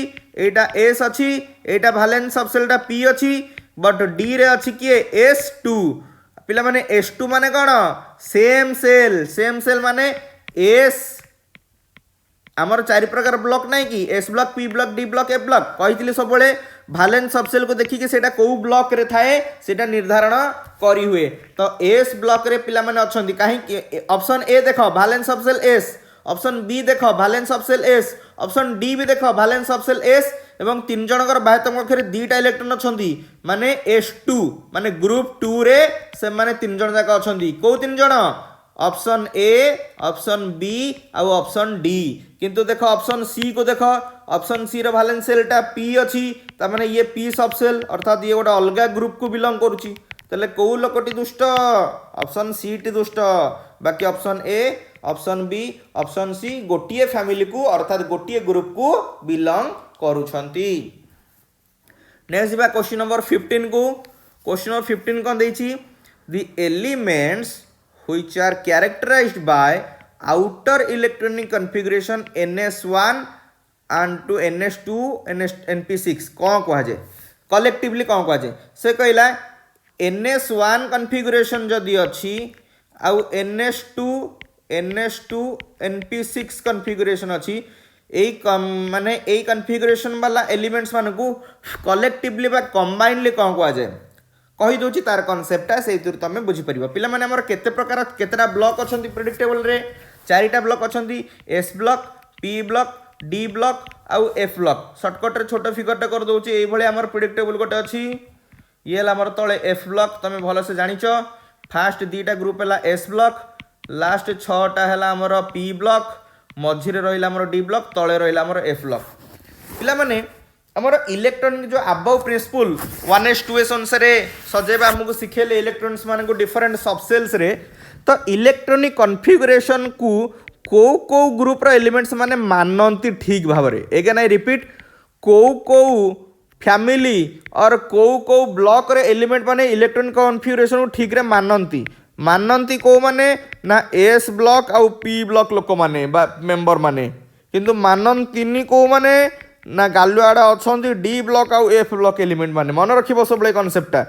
एटा एस अच्छी एटा वैलेंस ऑफ सेलटा पी अच्छी बट डी रे अच्छी किए S2 पिला माने S2 माने कौन सेम सेल माने एस आमर 4 प्रकार ब्लॉक नहीं कि S block P block D block A block कही सब वैलेंस ऑफ सेल को देखिए सेटा को ब्लॉक रे थाए सेटा निर्धारण करी हुए तो एस ब्लॉक रे पिला माने अछंती काहे ऑप्शन ए देखो valence of shell S option B देखो valence of shell S option D भी देखो वैलेंस ऑफ सेल एस एवं 3 जनकर बाह्यतम कक्षरे 2टा इलेक्ट्रॉन अछंती माने S2 माने ग्रुप 2 रे से माने 3 जन जाक अछंती को 3 जन ऑप्शन ए ऑप्शन बी और ऑप्शन डी किंतु देखो ऑप्शन सी को देखो ऑप्शन सी रो वैलेंस सेलटा पी अछि त माने ये पी सब सेल अर्थात ये गोटा अलगा ग्रुप को बिलोंग करूची तले को लोकटी दुष्ट ऑप्शन सी टी दुष्ट बाकी option A option B option C गोटिए फैमिली को अर्थात गोटिए ग्रुप को बिलोंग करूछंती नेक्स्ट बा क्वेश्चन नंबर 15 को क्वेश्चन नंबर 15 कोन देछि the elements which are characterized by outer electronic configuration ns1 and to ns2 np6 कौन कह जाए कलेक्टिवली कौन कह जाए से कहला ns1 कन्फिगरेशन जदि अच्छी आउ ns2 np6 कन्फिगरेशन अच्छी माने यही कन्फिगरेशन वाला एलिमेंट्स मान को कलेक्टिवली बा कंबाइनली कौन कह जाए कही दूची तार कॉन्सेप्टा से तुम बुझीपर पिला माने हमर केते प्रकार केतेटा ब्लॉक अछंती प्रेडिक्टेबल रे 4टा ब्लॉक अछंती S block P block D block आउ एफ ब्लॉक शॉर्टकट रे छोट फिगरटा कर दोची एई भले हमर प्रेडिक्टेबल गोटे अछि ये हमर तळे एफ ब्लॉक तमे भलो से जानिचो फास्ट 2टा ग्रुप हला एस ब्लॉक लास्ट 6टा हला हमर पी ब्लॉक मझी रे रहिला हमर डी ब्लॉक तळे रहिला हमर एफ ब्लॉक पिला माने हमर इलेक्ट्रॉनिक जो अबव प्रिंसिपल 1s 2s अनुसार सजेबा हमको सिखेले इलेक्ट्रॉन्स मान को डिफरेंट सबसेल्स रे तो इलेक्ट्रॉनिक कॉन्फ़िगरेशन को को ग्रुप रो एलिमेंट्स माने मानती ठीक भाव में। एगेन आई रिपीट, को फैमिली और को ब्लॉक रे एलिमेंट माने इलेक्ट्रॉनिक कॉन्फ़िगरेशन को ठीक रे मानती को माने ना एस ब्लॉक आउ पी ब्लॉक लोक माने बा मेंबर माने, किंतु मानती को माने ना गालु आड़ा अच्छा डी ब्लॉक आउ एफ ब्लॉक एलिमेंट माने। मन रखिबो सबले कॉन्सेप्टटा।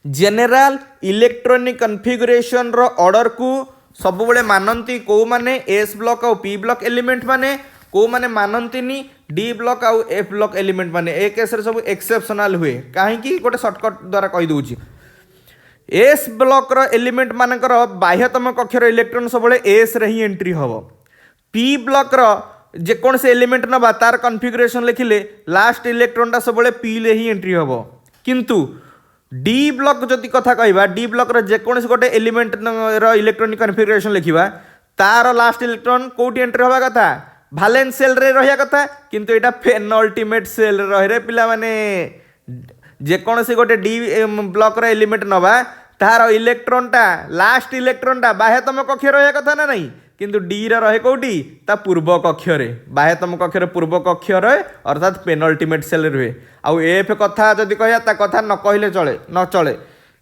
जेनेराल इलेक्ट्रॉनिक कॉन्फ़िगरेशन रो ऑर्डर को सब बड़े मानती को माने एस ब्लॉक आउ पी ब्लॉक एलिमेंट माने, को माने मानतीनी डी ब्लॉक आउ एफ ब्लॉक एलिमेंट माने। ए केस रे सब एक्सेप्शनल हुए कहीं गोटे शॉर्टकट द्वारा कहि दूची। एस ब्लॉक रो एलिमेंट मानकर बाह्यतम कक्षर इलेक्ट्रॉन सब एस रे ही एंट्री हबो। पी ब्लॉक रो जेकोन से एलिमेंट नबा तार कॉन्फ़िगरेशन लिखिले लास्ट इलेक्ट्रॉनटा सब पी ले ही एंट्री हबो। किंतु डी ब्लॉक जदि कथा कहबा, डी ब्लॉक रो जेकोन से गोटे एलिमेंट रो इलेक्ट्रॉनिक कॉन्फ़िगरेशन लिखिबा तार लास्ट इलेक्ट्रॉन कोठी एंट्री होबा कथा वैलेंस सेल रे रहिया कथा, किंतु एटा पेनल्टीमेट सेल रहे रे पिला माने। जेकोन से गोटे डी ब्लॉक रो एलिमेंट नबा तार इलेक्ट्रॉनटा लास्ट इलेक्ट्रॉनटा बाह्यतम कक्ष रहिया कथा ना नहीं, किंतु डी रहे कौटी ता पूर्व कक्षरे बाह्यतम कक्षर पूर्व कक्ष रहे अर्थात पेनल्टीमेट सेल रुहे। आउ एफ कथा जदि कहया ता कथा न कहले चले न चले।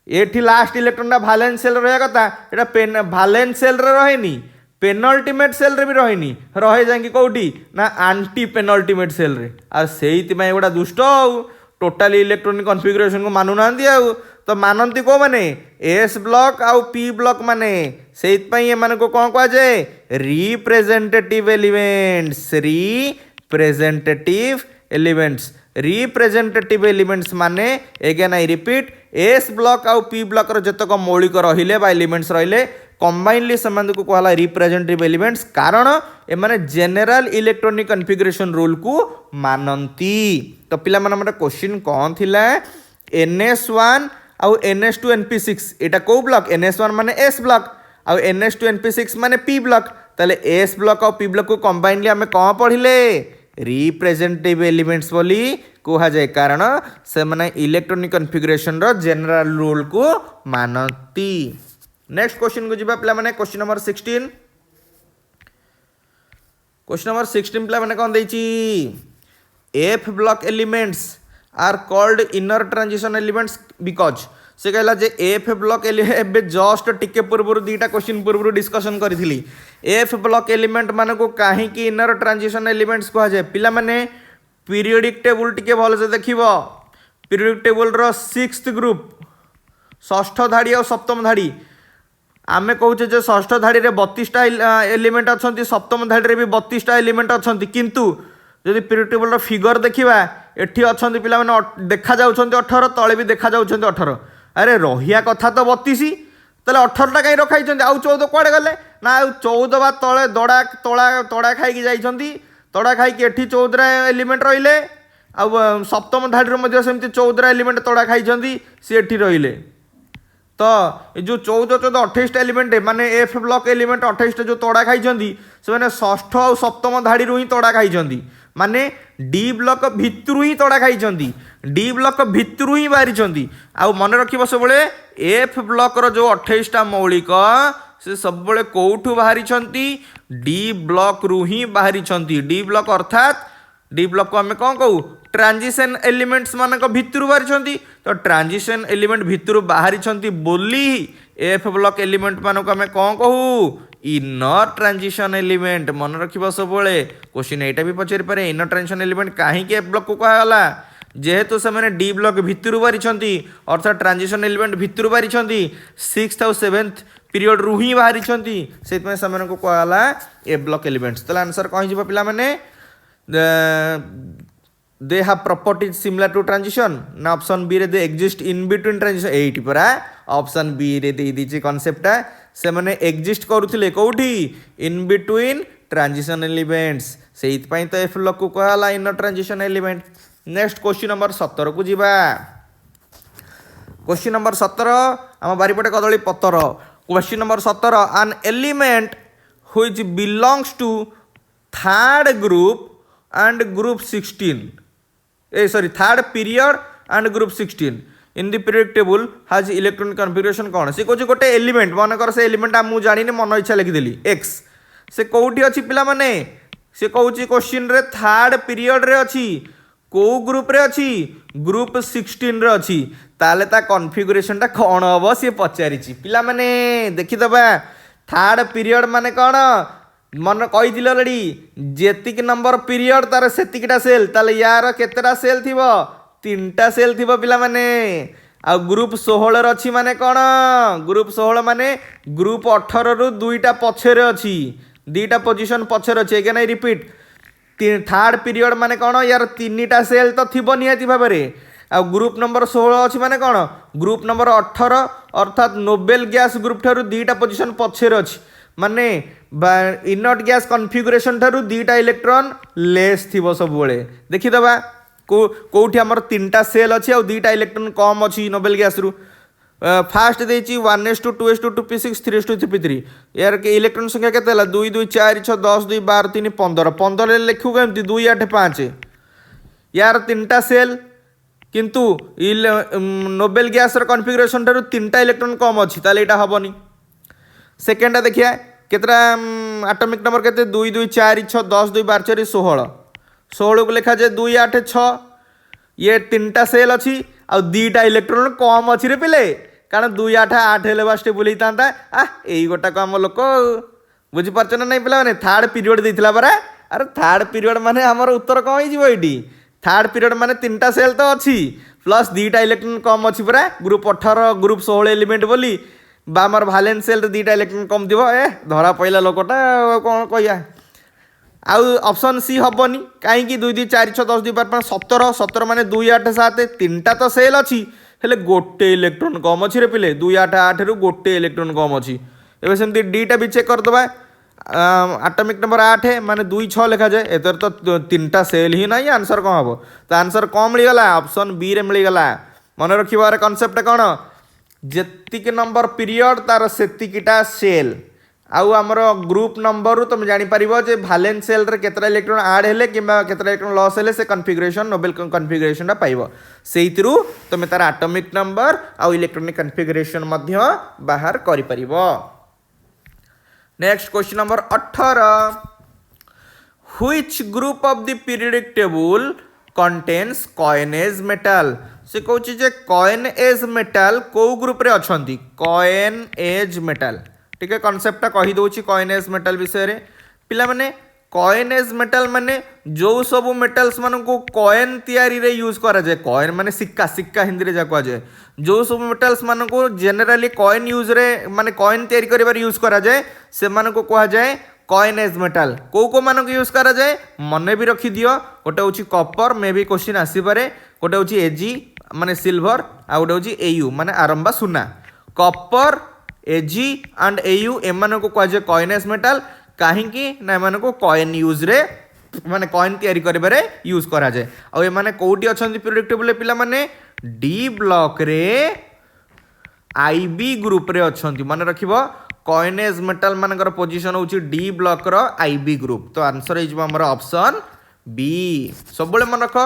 एठी लास्ट इलेक्ट्रॉनटा वैलेंस सेल रहिया कथा, एटा पेन वैलेंस सेल रे रहेनी, पेनल्टीमेट सेल रे भी रहेनी, रहे जांकी कौटी ना एंटी पेनल्टीमेट सेल रे। आ सेहिति मै एगुडा दुष्ट आउ टोटाली इलेक्ट्रॉनिक कॉन्फ़िगरेशन को मानु नांदी आउ तो मानती को माने एस ब्लॉक आउ पी ब्लॉक माने। सेहित पई ए माने को कोन कह जाय रिप्रेजेंटेटिव एलिमेंट्स। रिप्रेजेंटेटिव एलिमेंट्स माने again I repeat, S block आउ पी ब्लॉक रो जतक मौलिक रहिले बा एलिमेंट्स रहिले कंबाइनली समान को कहला रिप्रेजेंटेटिव एलिमेंट्स, कारण ए माने जनरल इलेक्ट्रॉनिक कॉन्फ़िगरेशन रूल को मानती। तो पिला मन हमर क्वेश्चन कोन थिला NS1 आउ NS2 NP6 एटा को ब्लॉक NS1 माने S ब्लॉक आउ NS2 NP6 माने P ब्लॉक। ताले S ब्लॉक और P ब्लॉक को कंबाइनली हमें कौन पढ़िले रिप्रेजेंटेटिव एलिमेंट्स बोली कहा जाए, कारण से माने इलेक्ट्रॉनिक कॉन्फ़िगरेशन रो जनरल रूल को मानती। नेक्स्ट क्वेश्चन को जिबा पिला माने क्वेश्चन नंबर 16। क्वेश्चन नंबर 16 पिला माने कोन देछि F block elements are called inner transition elements because से कहला जे एफ ब्लॉक एबे जस्ट टिके पूर्व दुईटा क्वेश्चन पूर्व डिस्कशन करी। एफ ब्लॉक एलिमेंट मान को कहीं इनर ट्रांजिशन एलिमेंट्स कह जाए। पिला माने पीरियोडिक टेबल टिके भल से देखिबो, पीरियोडिक टेबल रो 6th ग्रुप षष्ठ धाड़ी और सप्तम धाड़ी आमे कहूचे जे षष्ठ धाड़ी रे 32टा एलिमेंट अछंती, सप्तम धाड़ी रे भी 32टा एलिमेंट अछंती, किंतु जदि पीरियोडिक टेबल रो फिगर देखिबा एठी अछंती पिला माने देखा जाउछंती 18, तळे भी देखा जाउछंती 18। अरे रहिया कथा तो 32, ताले 18टा कहीं रखाइछंती, आउ 14 कुआडे गले ना, आउ 14 बा तळे दड़ा तड़ा खाइकी जाइछंती, तड़ा खाइकी एठी 14 एलिमेंट रहिले, आउ सप्तम धाड़ी रो मध्ये सेमती 14 एलिमेंट तड़ा खाइछंती, से एठी रहिले। तो ये जो 14 14 28 एलिमेंट माने एफ ब्लॉक एलिमेंट 28 जो तड़ा खाइछंती से माने षष्ठ और सप्तम धाड़ी रो ही तड़ा खाइछंती, माने डी ब्लॉक भितरु ही तड़ा खाइछंती, डी ब्लॉक भितरु ही बाहरी। आउ मन रखिबो सबले एफ ब्लॉक रो जो 28टा मौलिक से सब बळे कोठु बाहरी डी ब्लॉक रु ही बाहरी। डी ब्लॉक अर्थात डी ब्लॉक को हमें कौन कहू ट्रांजिशन एलिमेंट्स मानक भितरु बाहरी। तो ट्रांजिशन एलिमेंट भितरु बाहरी बोली एफ ब्लॉक एलिमेंट मानक हमें कौन कहू इनर ट्रांजिशन एलिमेंट। मन रखिबो सबले क्वेश्चन एटा भी पचारि पारे इनर ट्रांजिशन एलिमेंट काहे के एफ ब्लॉक को कहला, जेहेतु से माने डी ब्लॉक भितरु बाहरी अर्थात ट्रांजिशन एलिमेंट भितरु बाहरी 6th और 7th पीरियड रु ही बाहरी से समान को कहला ए ब्लॉक एलिमेंट्स। तो आंसर कहीं जीव पिला माने they have properties similar to transition ना ऑप्शन बी रे they exist in between transition. एठी परा ऑप्शन बी रे दे दीची कांसेप्ट से माने एग्जिस्ट करूथिले कोठी इन बिटवीन ट्रांजिशन एलिमेंट्स, सेहित पई तो एफ ब्लॉक को कहला inner transition element. Next question number 17 को जीवा। क्वेश्चन नंबर 17 आम बारीपटे कदली पतर। Question number 17 an element which belongs to third group and group 16 third period and group 16 in the period table has electronic configuration कौन सी कौन गोटे एलिमेंट मन कर से एलिमेंट मुझे जानी मन इच्छा लिखिदेली एक्स से कौटी अच्छी पिला माने से कहूँ क्वेश्चन रे थर्ड पीरियड रे अच्छी को ग्रुप रे अच्छी ग्रुप 16 रे अच्छी ताले ता कॉन्फ़िगरेशन टा कौन हम सी पचारि पिला माने देखीदबा थर्ड पीरियड माने कौन मन कही ऑलरेडी जेतिक नंबर पीरियड तार सेतिकटा सेल ताले यार केतेटा सेल थिबो 3टा सेल थिबो पिला माने आ ग्रुप 16 अच्छी माने कौन ग्रुप 16 माने ग्रुप 18 रु 2टा पछरे अच्छी 2टा पोजीशन पछरे अच्छी एगे नहीं रिपीट थर्ड पीरियड माने कौन यार 3टा सेल तो थिबो नियति भाबरे आ ग्रुप नंबर 16 अच्छी माने कौन ग्रुप नंबर 18 अर्थात नोबेल गैस ग्रुप ठारू 2टा पोजीशन पछरे अच्छी माने इनट गैस कॉन्फ़िगरेशन ठारू 2टा इलेक्ट्रॉन लेस थिबो सब बेले देखिदबा कोठी हमर 3टा सेल अच्छी आ 2टा इलेक्ट्रॉन कम अच्छी नोबेल गैस रु फास्ट देछि 1s2 2s2 2p6 3s2 3p3 यार के इलेक्ट्रॉन संख्या केते हला 2 2 4 6 10 2 12 3 15 15 लिखु केमति 2 8 5 यार 3टा सेल किंतु नोबेल गैस र कॉन्फ़िगरेशन ठारू 3टा इलेक्ट्रॉन कम अच्छी ताले एटा हबनी सेकेंडा देखिए केतरा एटॉमिक नंबर केते 2 2 4 6 10 2 12 4 16 16 को लिखा जाए 2 8 6 ये 3टा सेल अच्छी आ 2टा इलेक्ट्रॉन कम अच्छी रे पिले कारण 2 8 8 हेले बा स्टेबल होता एई गोटा को आम लोक बुझी पारछ ना नहीं पिला माने थर्ड पीरियड देथिला परा अरे थर्ड पीरियड माने हमर उत्तर कौन हो ये थर्ड पीरियड माने 3टा सेल तो अच्छी प्लस 2टा इलेक्ट्रॉन कम अच्छी परा ग्रुप 18 ग्रुप 16 एलिमेंट बोली बामर भालेंस सेल 2टा इलेक्ट्रॉन कम दिव धरा पहला लोकटा कौन कहिया आउ ऑप्शन सी हबनी कहीं 2 2 4 6 10 2 12 17 17 माने 2 8 7 3टा तो सेल अच्छी हेले गोटे इलेक्ट्रॉन कम अच्छी रे पिले 2 8 8 रु गोटे इलेक्ट्रॉन कम अच्छी एबे सेमती डीटा भी चेक करदबा एटॉमिक नंबर 8 माने 2 6 लिखा जाए एतर तो 3टा सेल ही नहीं आंसर कौन हम तो आंसर कौन मिलगला ऑप्शन बी रे मिलगला मन रखिबार कांसेप्ट कौन जेतिक नंबर पीरियड तार सेतिकटा सेल आउ आमर ग्रुप नंबर रु तुम जानी परिबो जे भालेंस सेल रे केतरा इलेक्ट्रॉन ऐड हेले किबा केतरा इलेक्ट्रॉन लॉस हेले से कॉन्फ़िगरेशन नोबेल कॉन्फ़िगरेशन टा पाइबो सेइतिरु तुम तार एटॉमिक नंबर आउ इलेक्ट्रॉनिक कॉन्फ़िगरेशन मध्य बाहर करि परिबो next question number 18 which group of the periodic table contains coinage metal से कहूँ जे कॉइन एज मेटल को ग्रुप रे अछंती कॉइन एज मेटल ठीक है कॉन्सेप्ट कही दूची कॉइन एज मेटल विषय रे पिला माने कॉइन एज मेटल माने जो सब मेटल्स मान को कॉइन तैयारी रे यूज करा जाए कॉइन माने सिक्का सिक्का हिंदी रे जा कहा जाए जो सब मेटल्स मान को जनरली कॉइन यूज रे माने कॉइन तैयारी करिबार यूज करा जाए से मान को कहा जाए कॉइन एज मेटल को मान को यूज करा जाए मने भी रखी दियो गोटे होची कॉपर मे भी क्वेश्चन आसी पारे गोटे होची एजी माने सिल्वर आ गोटे होची एयू माने आरंबा सुना कॉपर एजी एंड एयू एमान को कहा जाए कॉइन एज मेटल कहीं ना एमान को कॉइन यूज रे माने कॉइन तैयारी करिबारे यूज करा जाए आ एमाने कोठी अछंती पीरियोडिक टेबल पिला माने डी ब्लॉक रे आईबी ग्रुप रे अछंती माने रखिबो कॉइन एज मेटल मानकर पोजीशन होची डी ब्लॉक रो आईबी ग्रुप तो आंसर इज हमर ऑप्शन बी सब बळे मन रख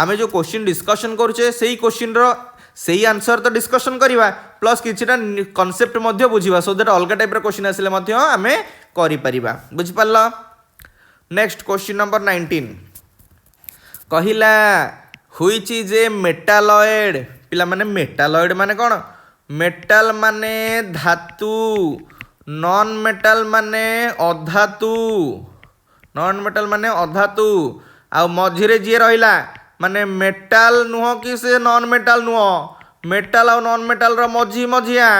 आमे जो क्वेश्चन डिस्कशन करूचे सेही क्वेश्चन रो सेही आंसर तो डिस्कशन करिवा प्लस किछटा कांसेप्ट मध्य बुझिबा सो दैट अलगा टाइप रो क्वेश्चन आसिले मध्य आमे करि परिबा बुझि पाल्ला नेक्स्ट क्वेश्चन नंबर 19 कहिला व्हिच इज ए मेटालॉइड पिला माने मेटालॉइड माने कोन मेटल माने धातु नॉन मेटल माने अधातु नॉन मेटल माने अधातु आ मझिरे जे रहिला माने मेटल नुह कि से नॉन मेटल नुह मेटल और नॉन मेटल रो मझी मझिया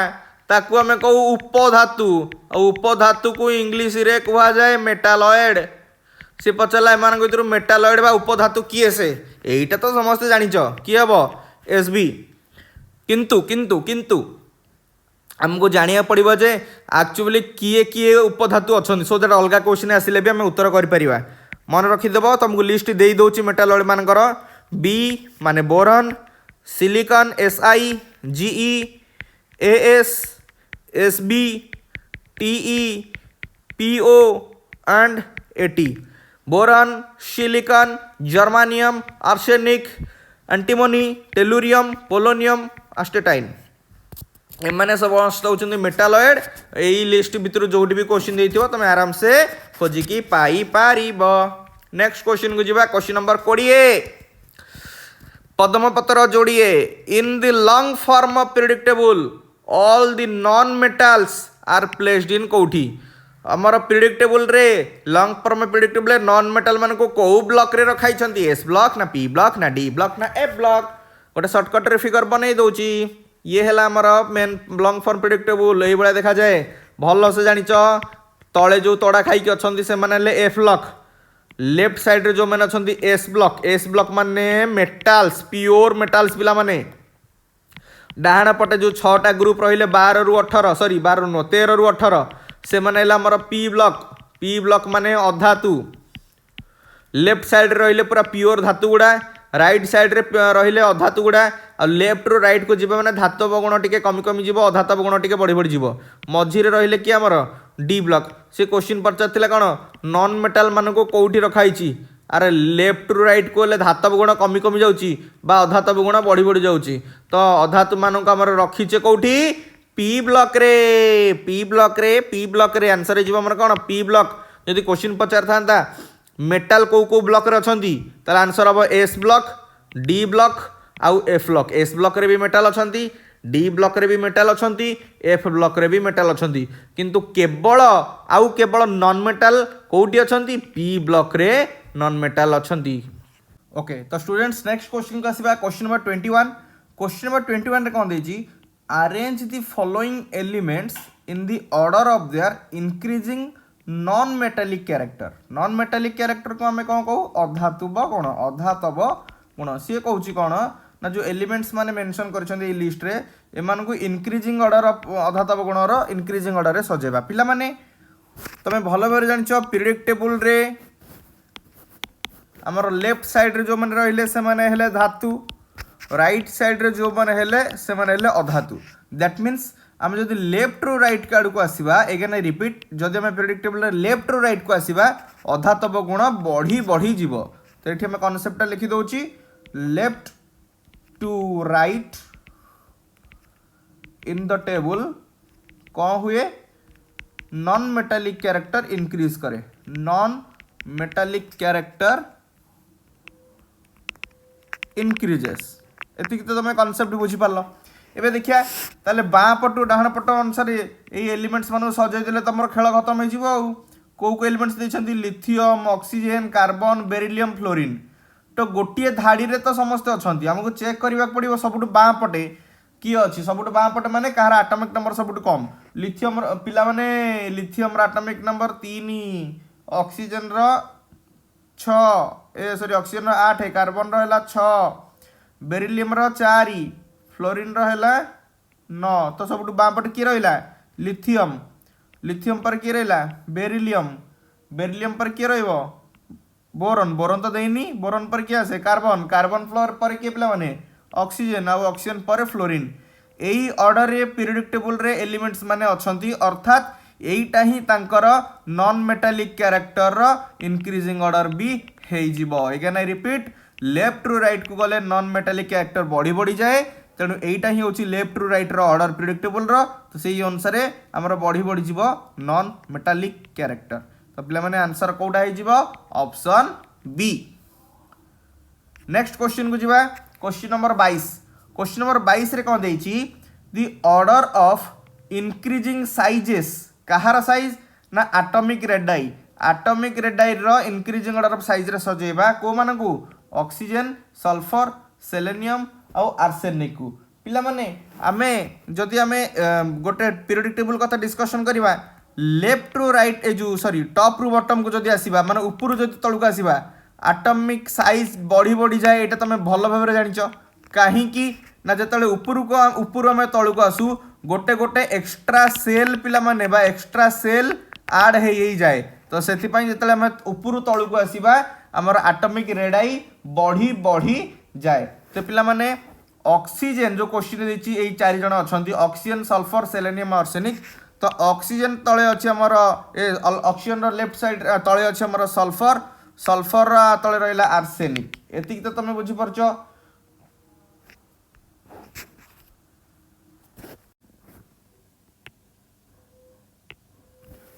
ताकू आमे कहू उपधातु और उपधातु को इंग्लिश रे कहा जाए मेटालॉइड से पचला एमान भितर मेटालॉइड बा उपधातु किए से एटा तो समस्त जानिच कि हबो एसबी किंतु किंतु किंतु हमको जानिया पड़िबो जे एक्चुअली किए किए उपधातु अछन सो दैट अलगा क्वेश्चन आसिले भी हम उत्तर करि परिबा मन रखी देबो तुमको लिस्ट दे दोची मेटालॉइड मानकर बी माने boron silicon SI GE AS SB TE PO and AT boron silicon germanium arsenic antimony tellurium polonium astatine एमाने सब होउछन्ती मेटालॉइड एई लिस्ट भितर जोटी भी क्वेश्चन देइथिबो तमे आराम से खोजिकी पाई पारिबो। नेक्स्ट क्वेश्चन को जीवा क्वेश्चन नंबर 20 पद्मपत्र जोड़िए in the long form of periodic table all the non metals are placed in कोठी हमर पीरियडिक टेबल रे long form of periodic table non metal मान को को ब्लॉक रे रखाई छंती एस ब्लॉक ना पी ब्लॉक ना डी ब्लॉक ना एफ ब्लॉक गोटे शॉर्टकट रे फिगर बनै दउची ये है आमर main long form periodic table यही भाया देखा जाए भल से जानिच तले जो तड़ा खाई अच्छा से माने एफ ब्लॉक लेफ्ट साइड रे जो मैंने अच्छा एस ब्लॉक माने मेटाल्स प्योर मेटाल्स पिला माने डाहाण पटे जो 6टा ग्रुप रहिले 12 रु 18 सॉरी 12 नु 13 रु 18 से माने हमर पी ब्लॉक माने अधातु लेफ्ट साइड रे रहिले पूरा प्योर धातु गुडा राइट साइड रे रहिले अधातु गुडा आ लेफ्ट रु राइट को जीव माने धातव गुण टिके कमी कमी जीव अधातव गुण टिके बढ़ी बढ़ी जीव मझी रे रहिले कि हमर डी ब्लॉक से क्वेश्चन पचार कौन नॉन मेटाल मान को कौटी रखाई अरे लेफ्ट रु राइट को धातव गुण कमी कमी जाऊँगी अधातव गुण बढ़ी बढ़ी जाऊँगी तो अधातु मान रखीचे कौटी पी ब्लॉक रे आंसर हो कौन पी ब्लॉक जदि क्वेश्चन पचार था मेटाल को ब्लॉक रे अछंती ताले आंसर हम एस ब्लॉक डी ब्लॉक आउ एफ ब्लॉक एस ब्लॉक रे भी मेटाल अछंती डी ब्लॉक रे भी मेटाल अछंती एफ ब्लॉक रे भी मेटाल अछंती किंतु केवल नॉन मेटाल कोठी अछंती पी ब्लॉक रे नॉन मेटाल अछंती। ओके तो स्टूडेंट्स नेक्स्ट क्वेश्चन को आसीबा क्वेश्चन नंबर 21 रे कोन देजी arrange the following elements in the order of their increasing non metallic character को आम कौन कहू अधातुब गुण सी कहूँ कौन ना जो एलिमेंट्स माने मेंशन कर लिस्ट रे एमान को इंक्रीजिंग ऑर्डर ऑफ अधातव गुणर इंक्रीजिंग ऑर्डर रे सजेबा पिला माने तमे भलो भाबरे जानिछ पीरियडिक टेबल रे हमर लेफ्ट साइड रे जो माने रहिले से माने हेले धातु राइट साइड रे जो माने हेले से माने हेले अधातु दैट मींस आम जदि लेफ्ट रु राइट कार्ड को आसीबा एगेन रिपीट जदि आम पीरियडिक टेबल रे लेफ्ट रु राइट को आसीबा अधातव गुण बढ़ी बढ़ी जीवो तो एठी हम कांसेप्ट लिखि दउची left to right in the table कौन हुए नॉन मेटालिक कैरेक्टर इंक्रीज करे नॉन मेटालिक कैरेक्टर इंक्रीजेस एति तो तुम कांसेप्ट बुझी पारलो एबे देखिया ताले बाँ पटु डाहाण पट अनुसार ये एलिमेंट्स मानु सजाई देले तमर खेल खत्म हो जिवो को एलिमेंट्स देछंती lithium oxygen carbon beryllium fluorine तो गोटे धाड़ी रे तो समस्त अच्छी आमको चेक करने पड़ो सबुठ बाँ पटे किए अच्छी सबुठ बाँ पटे माने कहार आटमिक नंबर सबुठ कम लिथियम पिला माने लिथियम आटमिक नंबर 3 ऑक्सीजन रो 6 सॉरी ऑक्सीजन रो 8 कार्बन रो हला 6 बेरिलियम रो 4 फ्लोरीन रो हला 9 तो सबुठ बाँ पटे किए रहिला लिथियम पर किए रहिला बेरिलियम पर किए रहिबो बोरन तो देनी बोरन पर क्या से कार्बन फ्लोर पर किए पिला माने ऑक्सीजन आउ ऑक्सीजन पर फ्लोरीन यही ऑर्डर रे पीरियडिक टेबल रे एलिमेंट्स माने अछंती अर्थात एईटा ही तांकर नॉन मेटालिक कैरेक्टर रो इंक्रीजिंग ऑर्डर भी हेई जिवो again I repeat left to right को गले नॉन मेटालिक कैरेक्टर बढ़ी बढ़ी जाए तेणु एईटा ही होची लेफ्ट टू राइट रो ऑर्डर पीरियडिक टेबल रो तो सेही अनुसार हमर बढ़ी बढ़ी जिवो नॉन मेटालिक कैरेक्टर तो पिला माने आंसर कोडा हे जिवो ऑप्शन बी। नेक्स्ट क्वेश्चन को जीवा क्वेश्चन नंबर 22 रे कोन देछि the order of increasing sizes कहार साइज ना एटॉमिक रेडाई रो इंक्रीजिंग ऑर्डर ऑफ साइज रे सजेबा को मानकू ऑक्सीजन सल्फर सेलेनियम और आर्सेनिक को पिला माने आमे जदि आमे गोटे पीरियडिक टेबल कथा डिस्कशन करबा लेफ्ट टू राइट ए जो सॉरी टॉप रु बॉटम को जदि आसीबा माने ऊपर जदि तळु को आसीबा एटॉमिक साइज बढ़ी बढ़ी जाए एटा तमे भलो भाबरे जानिचो काहे कि ना जतले ऊपर आमे तळु को आसु गोटे गोटे एक्स्ट्रा सेल पिला माने बा एक्स्ट्रा सेल ऐड हे जाए तो सेति पई जतले आमे ऊपर तळु को आसीबा हमर एटॉमिक रेडाई बढ़ी बढ़ी जाए तो पिला माने ऑक्सीजन जो क्वेश्चन देछि एई चारि जण अछंती ऑक्सीजन सल्फर सेलेनियम आर्सेनिक तो ऑक्सीजन तले अच्छे आमर ऑक्सीजन लेफ्ट साइड तले अच्छे आमर सल्फर तले रहिला आर्सेनिक एतिक तो तुम बुझी परछ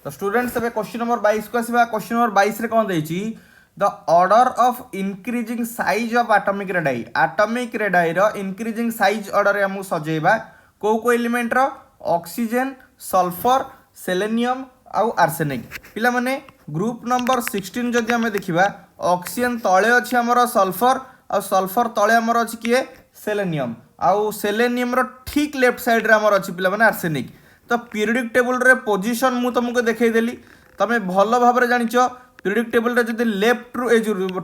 तो स्टूडेंट्स अब क्वेश्चन नंबर 22 को आसवा। क्वेश्चन नंबर 22 रे कौन देछि the order of increasing size of atomic radii. Atomic radii रो इंक्रीजिंग साइज ऑर्डर रे हमु सजेबा को एलिमेंट रो ऑक्सीजन सल्फर सेलेनियम आउ आर्सेनिक। पिला माने ग्रुप नंबर 16 जदि हमें देखिबा ऑक्सीजन तळे अछि हमर सल्फर आ सल्फर तळे हमर अछि किए सेलेनियम आउ सेलेनियम रो ठीक लेफ्ट साइड रे हमर अछि पिला माने आर्सेनिक। तो पीरियडिक टेबल रे पोजीशन मु तुमको देखै देली तमे भलो भाबरे जानिचो पीरियडिक टेबल रे जदि लेफ्ट रु ए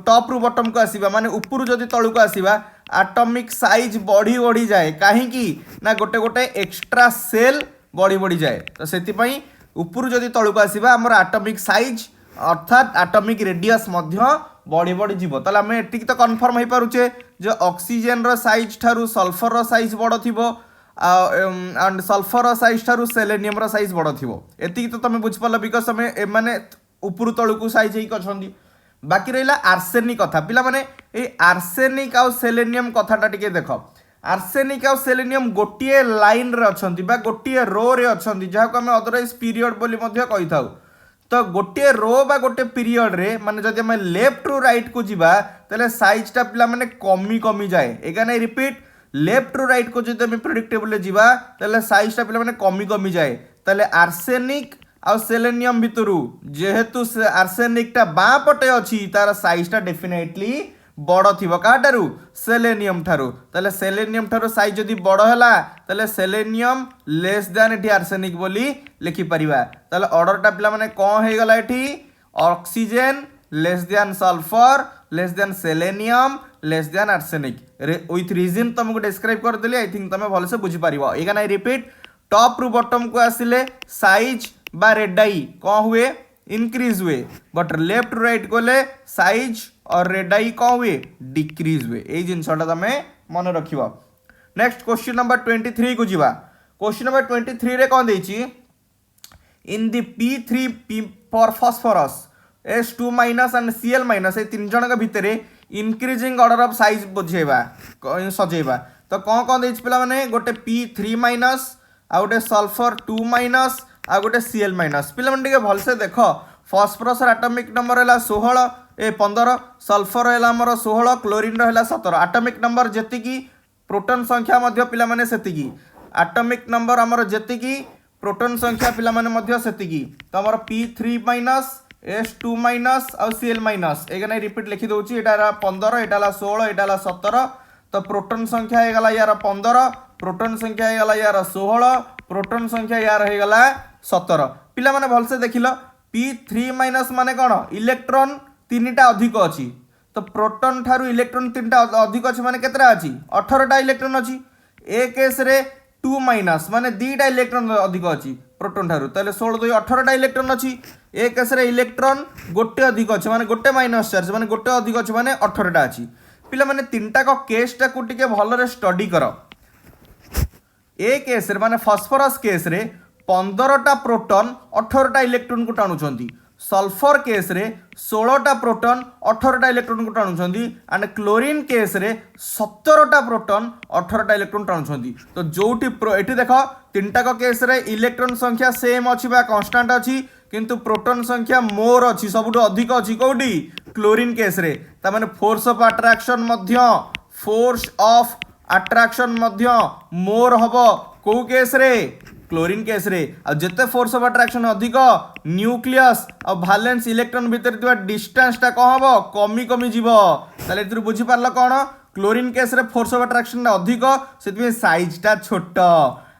टॉप रु बॉटम को आसीबा माने ऊपर जदि तळु को आसीबा एटॉमिक साइज बढ़ी बढ़ी जाए काहे की ना गोटे गोटे एक्स्ट्रा सेल बढ़ी बढ़ी जाए। तो सेति पई ऊपर जदि तळु को आसीबा हमर एटॉमिक साइज अर्थात एटॉमिक रेडियस मध्य बढ़ी बढ़ी जीवो। ताले हमें एटिक तो कन्फर्म हे पारुचे जे ऑक्सीजन रो साइज ठारू सल्फर रो साइज बड़ थिबो एंड सल्फर साइज ठारू सेलेनियम रो साइज बड़ थिबो। एतिक तो तमे बुझ पालो बिकॉज़ हमें माने ऊपर तळु को साइज हेक अछंदी। बाकी रहिला आर्सेनिक कथा पिला माने ए आर्सेनिक आ सेलेनियम कथाटा टिके देखो। आर्सेनिक आ सेलेनियम गोटिए लाइन रे अछंदी बा गोटिए रो रे अछंदी जहा को हमें अदरवाइज पीरियड बोली मध्य कहि थाउ। तो गोटे रो बा गोटे पीरियड रे माने जदि हमें लेफ्ट रु राइट को जीवा तले साइज टा पिला माने कमी कमी जाए। एगा नै रिपीट लेफ्ट रु राइट को जदि हमें प्रेडिक्टेबल रे जीवा तले साइज टा पिला माने कमी कमी जाए। तले आर्सेनिक आ सेलेनियम भितरु जेहेतु आर्सेनिक टा बाँ पटे अछि तार साइज टा डेफिनेटली बड़ थिबो काटारू सेलेनियम ठारू। तले सेलेनियम ठारू साइज जदि बड़ हैला तले सेलेनियम लेस देन एठी आर्सेनिक बोली लिखि परिबा। तले ऑर्डर टा पिला माने कोन हे गला एठी oxygen less than sulphur less than selenium less than arsenic with reason तुमको डिस्क्राइब कर देली। आई थिंक तमे भले से बुझी परिबो। एगा नै रिपीट टॉप रु बॉटम को आसिले साइज बा रेडाई कोन हुए इंक्रीज हुए बट लेफ्ट टू राइट गले साइज और रेडाई कौन हुए डिक्रीज हुए। यही जिनसटा तुम मन रख। नेक्स्ट क्वेश्चन नंबर 23 को जीवा। क्वेश्चन नंबर 23 रे कौन देछि in the P3 for phosphorus S2 minus and Cl minus ए तीन जन भितर इंक्रीजिंग ऑर्डर ऑफ साइज बुझेबा सजेबा। तो कौन कौन देछि पिला माने गोटे P3 माइनस आ गोटे सल्फर 2 माइनस आ गोटे Cl माइनस। पिला माने टिके भलसे देखो फास्फोरस एटॉमिक नंबर है 16 15 सल्फर है 16 क्लोरीन है 17 एटॉमिक नंबर जेतिकी प्रोटॉन संख्या मध्य पिला माने सेतिकी एटॉमिक नंबर हमर जेतिकी प्रोटॉन संख्या पिला माने मध्य सेतिकी। तो हमर P3 माइनस S2 माइनस और Cl माइनस एगा नै रिपीट लिखि दोछि एटा 15 एटा 16 एटा 17। तो प्रोटॉन संख्या हे गला यार 15 प्रोटॉन संख्या हे गला यार 16 प्रोटॉन संख्या यार हे गला 17। पिला माने भलसे देखिलो P3 माइनस माने कोन इलेक्ट्रॉन तीनटा अधिक अछि। तो प्रोटॉन ठारू इलेक्ट्रॉन तीनटा अधिक अछि माने केतरा अछि 18टा इलेक्ट्रॉन अछि। ए केस रे 2 माइनस माने 2टा इलेक्ट्रॉन अधिक अछि प्रोटॉन ठारू तले 16 2 18टा इलेक्ट्रॉन अछि। ए केस रे इलेक्ट्रॉन गोटे अधिक अछि माने गोटे माइनस चार्ज माने गोटे अधिक अछि माने 18टा अछि। पिला माने तीनटा को केस टा को टिके भलरे स्टडी करो। ए केस रे माने फास्फोरस केस रे 15टा प्रोटॉन 18टा इलेक्ट्रॉन को टाणुचंती। सल्फर केस रे 16टा प्रोटॉन 18टा इलेक्ट्रॉन को टाणुचंती एंड क्लोरीन केस रे 17टा प्रोटॉन 18टा इलेक्ट्रॉन टाणुचंती। तो जोटी एठी देखो तीनटा को केस रे इलेक्ट्रॉन संख्या सेम अछि बा कांस्टेंट अछि किंतु प्रोटॉन संख्या मोर अछि सबुठ अधिक अछि कोडी क्लोरीन केस रे। ता माने फोर्स ऑफ अट्रैक्शन मध्य मोर हबो को केस रे क्लोरीन केस रे। आ जते फोर्स ऑफ अट्रैक्शन अधिक न्यूक्लियस और वैलेंस इलेक्ट्रॉन भीतर थिबा डिस्टेंस टा कम हबो कमी कमी जीवो। ताले एतरु बुझी पारलो कोन क्लोरीन केस रे फोर्स ऑफ अट्रैक्शन अधिक सेति साइज टा छोट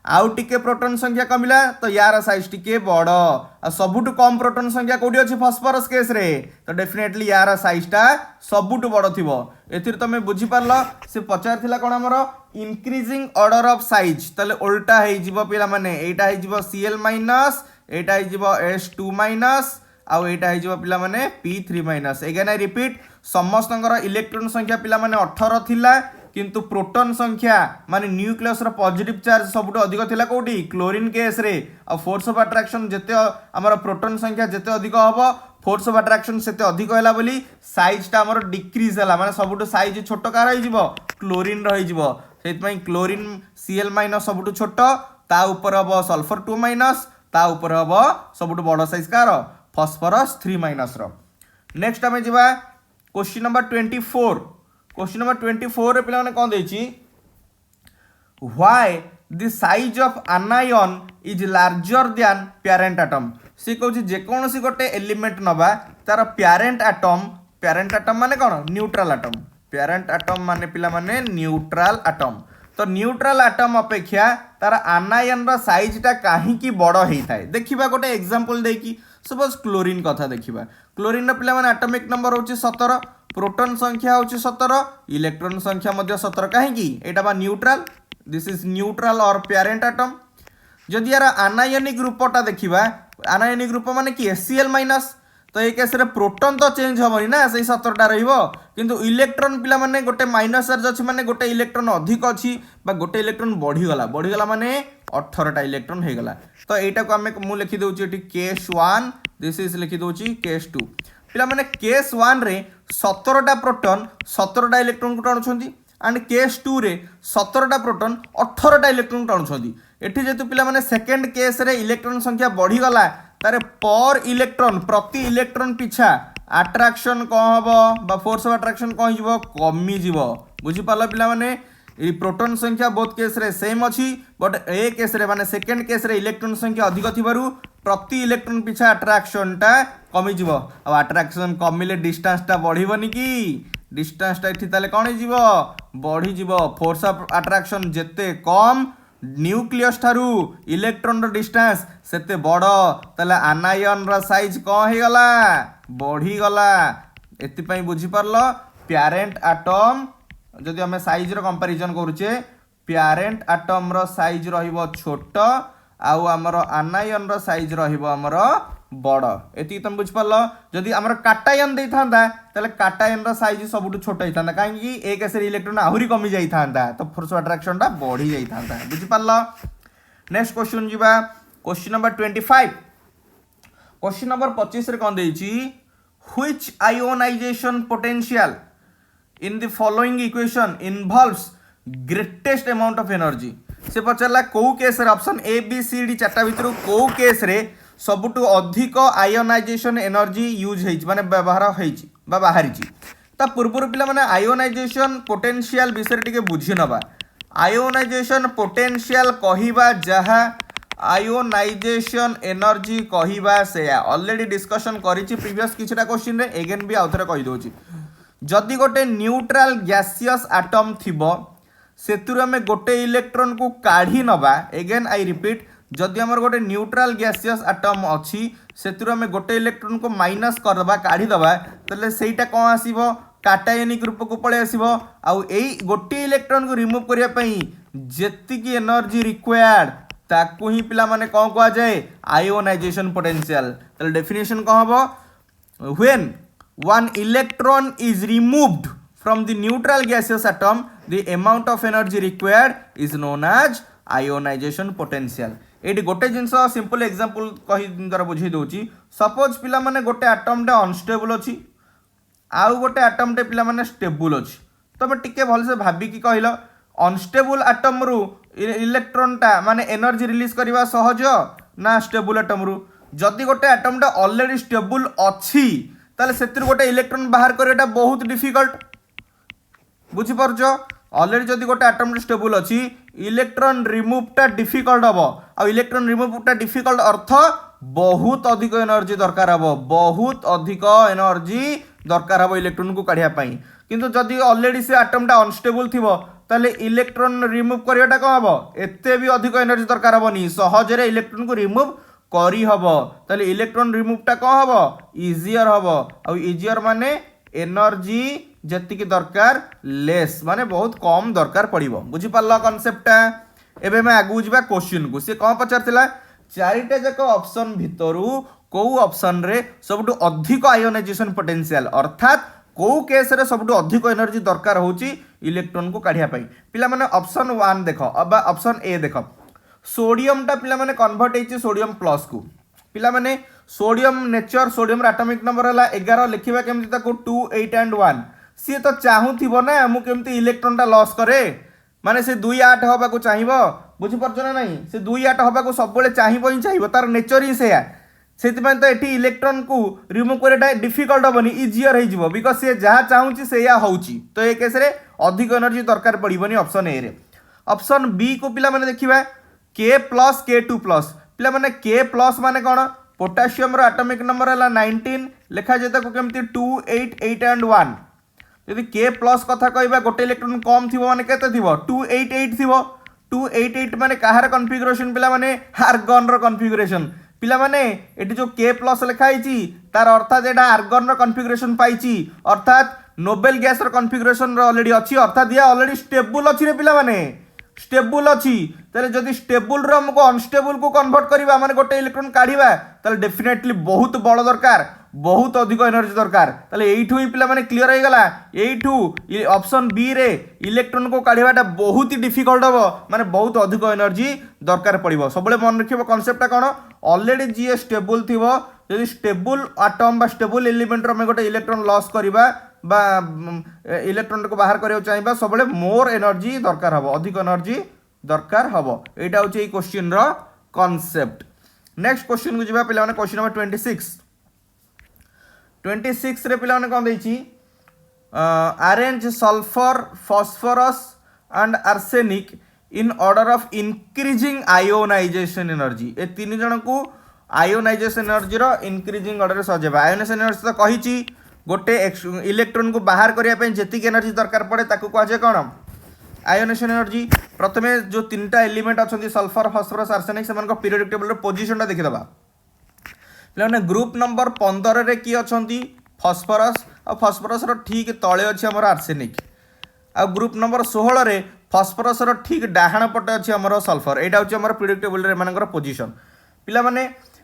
आउ टिके प्रोटॉन संख्या कमिला तो यार साइज टिके बड़ आ सबुठ कम प्रोटॉन संख्या कोडी अछि फास्फोरस केस रे। तो डेफिनेटली यार साइज टा सबुठ बड़ थिबो। एथिर तमे बुझी पारलो से पचार थिला कोन हमरो इंक्रीजिंग ऑर्डर ऑफ साइज तले उल्टा हे जीवो पिला माने एटा हे जीवो Cl माइनस एटा हे जीवो S2 माइनस आउ एटा हे जीवो पिला माने P3 minus. Again I repeat समस्तंकर इलेक्ट्रॉन संख्या पिला माने 18 थिला किंतु प्रोटॉन संख्या माने न्यूक्लियस रो पॉजिटिव चार्ज सबुठ अधिक थिला कोडी क्लोरीन केस रे। आ फोर्स ऑफ अट्रैक्शन जते हमर प्रोटॉन संख्या जते अधिक हबो फोर्स ऑफ अट्रैक्शन सेते अधिक होला बोली साइज टा हमर डिक्रीज होला माने सबुठ साइज छोट कार होई जिवो क्लोरीन रही जिवो। सेति पई क्लोरीन Cl माइनस सबुठ छोट ता ऊपर हबो सल्फर 2 माइनस ता ऊपर हम सबुठ बड़ साइज कार फस्फरस 3- रो। नेक्स्ट आम जा क्वेश्चन नंबर 24। क्वेश्चन नंबर 24 पे कौन देती why the size of anion is larger than parent atom. सी कहूँ जेकोसी गोटे एलिमेंट नवा तार प्यारेंट आटम माने कौन न्यूट्रल आटम। प्यारेंट आटम माने पिला माने न्यूट्रल आटम। तो न्यूट्रल आटम अपेक्षा तार आनायन रो साइज टा कहीं बड़ होता है। देखा गोटे एग्जांपल देकी सपोज क्लोरीन कथा देखा। क्लोरीन पिला माने एटॉमिक नंबर होची 17, प्रोटॉन संख्या होची 17, इलेक्ट्रॉन संख्या मध्य 17 कहीं एटा बा न्यूट्रल। दिस इज न्यूट्रल और प्यारेंट आटम। जदि यार आनायनिक रूपटा देखा आनायनिक रूप माने कि Cl-, तो ये केस रे प्रोटॉन तो चेंज हेनी ना से 17टा रहिबो किंतु इलेक्ट्रॉन पिला माने गोटे माइनस चार्ज अछि माने गोटे इलेक्ट्रॉन अधिक अछि बा गोटे इलेक्ट्रॉन बढ़ीगला माने 18टा इलेक्ट्रॉन हे गला। तो एटा को हमें मु लिखि दउची एटी केस 1 दिस इज लिखि दउची केस 2। पिला माने केस 1 रे 17टा प्रोटॉन 17टा इलेक्ट्रॉन को टाणुछंती एंड केस 2 रे 17टा प्रोटॉन 18टा इलेक्ट्रॉन को टाणुछंती। एठी जेतु पिला माने सेकंड केस रे इलेक्ट्रॉन संख्या बढ़ीगला तारे पर इलेक्ट्रॉन प्रति इलेक्ट्रॉन पिछा अट्रैक्शन कौन हम बा फोर्स ऑफ अट्रैक्शन कौन जीवो कमी जीवो। बुझी पाला पिला माने ये प्रोटॉन संख्या बोथ केस रे सेम अछि बट ए केस रे माने सेकंड केस रे इलेक्ट्रॉन संख्या अधिक थिबारु प्रति इलेक्ट्रॉन पिछा अट्रैक्शन टा कमी जीवो। अब अट्रैक्शन कमिले डिस्टेंस टा बढ़िबनी कि डिस्टेंस टा एठी ताले कोन जीवो बढ़ी जीवो। फोर्स ऑफ अट्रैक्शन जेते कम न्यूक्लियस ठारू इलेक्ट्रॉन रो डिस्टेंस सेते बड़ ताले आनायन रो साइज कौन हे गला बढ़ी गला। एति पई बुझी परलो प्यारेंट आटम जदि हमें साइज रो कंपैरिजन करूचे प्यारेंट आटम रो साइज रहिबो छोट आउ हमर आनायन रो साइज रहिबो हमर बड़। एति तुम बुझ परलो। जदि हमर काटायन देई थांदा तले काटायन रो साइज सबुठु छोट होई थांदा काहे कि एक केस रे इलेक्ट्रॉन आहुरी कमी जाई थांदा तो फोर्स ऑफ अट्रैक्शन टा बढ़ी जाई थांदा। बुझ परलो। नेक्स्ट क्वेश्चन जीवा क्वेश्चन नंबर 25। क्वेश्चन नंबर 25 रे कोन देइची which ionization potential in the following equation involves greatest amount of energy. से पचारला को केस रे option A B C D चारटा भितर को केस रे सबुठु अधिक आयोनाइजेशन एनर्जी यूज होइछ माने व्यवहार होइछ बा बाहरिछ। ता पूर्व पिला माने आयोनाइजेशन पोटेंशियल विषय टिके बुझी नबा। आयोनाइजेशन पोटेंशियल कहिबा जहा आयोनाइजेशन एनर्जी कहिबा से ऑलरेडी डिस्कशन करिछि प्रीवियस किछटा क्वेश्चन रे अगेन भी आउथरे कहि दोछि। जदि गोटे न्यूट्रल गैसियस एटम थिबो सेतुर हमें गोटे इलेक्ट्रॉन को काढ़ी नबा अगेन आई रिपीट जदि हमर गोटे न्यूट्रल गैसियस एटम अछि सेतुर हमें गोटे इलेक्ट्रॉन को माइनस करदबा काढ़ी दबा तले सेटा कोन आसीबो काटायनिक रूप को पळे आसीबो आउ एई गोटे इलेक्ट्रॉन को रिमूव करिया पई जेति की एनर्जी रिक्वायर्ड ताकू ही पिला माने कोन को आ जाए आयोनाइजेशन पोटेंशियल। तले डेफिनेशन कोन हबो when one electron is removed from the neutral gaseous atom the amount of energy required is known as ionization potential। Eighty गोटे जिनस सिंपल एग्जांपल कहि द्वारा बुझी दोची सपोज पिला माने गोटे एटम टे अनस्टेबल अछि आउ गोटे एटम टे पिला माने स्टेबल अछि। तमे टिके भल से भाबी कि कहिलो अनस्टेबल एटम रु इलेक्ट्रॉन टा माने एनर्जी रिलीज करबा सहज ना स्टेबल एटम रु। जदि गोटे एटम टा ऑलरेडी स्टेबल अछि ताले सेतिर गोटे इलेक्ट्रॉन बाहर करवाटा बहुत डिफिकल्ट। बुझी परछो ऑलरेडी जदि गोटे एटम स्टेबल अछि इलेक्ट्रॉन रिमूव टा डिफिकल्ट हबो आ इलेक्ट्रॉन रिमूव टा डिफिकल्ट अर्थ बहुत अधिक एनर्जी दरकार हबो बहुत अधिक एनर्जी दरकार हबो इलेक्ट्रॉन को काढिया पई। किंतु जदि ऑलरेडी से एटम टा अनस्टेबल थिबो ताले इलेक्ट्रॉन रिमूव करवाटा को हबो एते भी अधिक एनर्जी दरकार हबोनी सहज रे इलेक्ट्रॉन को रिमूव करी हबो। ताले इलेक्ट्रॉन रिमूव टा को हबो इजियर हबो आ इजियर माने एनर्जी जति की दरकार लेस माने बहुत कम दरकार पड़िबो। बुझी पारला कांसेप्ट। एबे मैं आगु जिबा क्वेश्चन को से कोन पचारथिला चारिटा जक ऑप्शन भितरु को ऑप्शन रे सबटु अधिक आयोनाइजेशन पोटेंशियल अर्थात को केस रे सबटु अधिक एनर्जी दरकार होची इलेक्ट्रॉन को काढिया पई। पिला माने ऑप्शन 1 देखो अब ऑप्शन ए देखो सोडियम टा पिला माने कन्वर्ट हेची सोडियम प्लस को। पिला माने sodium nature sodium atomic number हला 11 लिखिबा केमति ताको 2 8 एंड 1 सी तो चाहू थिबो ना मु केमति इलेक्ट्रॉन टा लॉस करे माने से 2 8 होबा को चाहिबो बुझीपार ना नहीं से 2 8 हवा सब चाहिए ही चाहिए तार नेचर ही से से तो ये इलेक्ट्रॉन को रिमूव करटा डिफिकल्ट हेनी इजियर हो बिकज सी जहाँ चाहूँगी से तो ये केस अधिक एनर्जी दरकार पड़ोनी ऑप्शन ए रे। ऑप्शन बी को पिला माने देखिबा के प्लस के टू प्लस पिला माने के प्लस माने कौन पोटासियम रो एटॉमिक नंबर है 19 लिखा जाए ताको केमती 2 8 8 एंड 1 यदि के प्लस कथा कहबा गोटे इलेक्ट्रॉन कम थी माने केते थी 288 थी 288 माने कहार कॉन्फ़िगरेशन पिला माने आर्गन रो कॉन्फ़िगरेशन पिला माने एटी जो के प्लस लिखाई तार अर्थात एटा आर्गन रो कॉन्फ़िगरेशन पाइची अर्थात नोबेल गैस रो कॉन्फ़िगरेशन रो ऑलरेडी अछि अर्थात या ऑलरेडी स्टेबल अछि रे पिला माने स्टेबल अच्छी तेरे जदि स्टेबल रो हमको अनस्टेबल को कन्वर्ट करबा माने गोटे इलेक्ट्रॉन काढिबा ताले डेफिनेटली बहुत बड़ दरकार बहुत अधिक एनर्जी दरकार ताले एइठू ही पिला माने क्लियर हो गला एइठू ऑप्शन बी रे इलेक्ट्रॉन को काढिबाटा बहुत ही डिफिकल्ट हो माने बहुत अधिक एनर्जी दरकार पड़िबो सबले मन रखिबो कांसेप्टटा कोन ऑलरेडी जी स्टेबल थिबो यदि स्टेबल एटम बा स्टेबल एलिमेंट रो में गोटे इलेक्ट्रॉन लॉस करबा बा इलेक्ट्रॉन को बाहर करियो चाहिबा सबले मोर एनर्जी दरकार हबो अधिक एनर्जी दरकार हबो एटा होची ए क्वेश्चन रो कांसेप्ट। नेक्स्ट क्वेश्चन को जिबा पिला माने क्वेश्चन नंबर 26 रे पिला माने कोन देछि arrange sulphur phosphorus and arsenic in order of increasing ionization energy ए तीन जन को आयोनाइजेशन एनर्जी रो इंक्रीजिंग ऑर्डर सजेबा आयोनाइजेशन एनर्जी तो कहिछि गोटे इलेक्ट्रॉन को बाहर करने जी एनर्जी दरकार पड़े ताकू कहुए कौन आयोनेशन एनर्जी प्रथमे जो 3टा एलिमेंट अच्छा सल्फर फास्फोरस आर्सेनिक से पीरियोडिक टेबल पोजिशन देखीदबा पे ग्रुप नंबर 15 रे किए अच्छा फस्फोरस और फस्फोरस ठीक तले अच्छे आमर आर्सेनिक आ ग्रुप नंबर 16 रे फस्फोरस ठीक डाहाण पटे अच्छे आमर सल्फर यहाँ हूँ आम पीरियोडिक टेबल रे पोजिशन पिला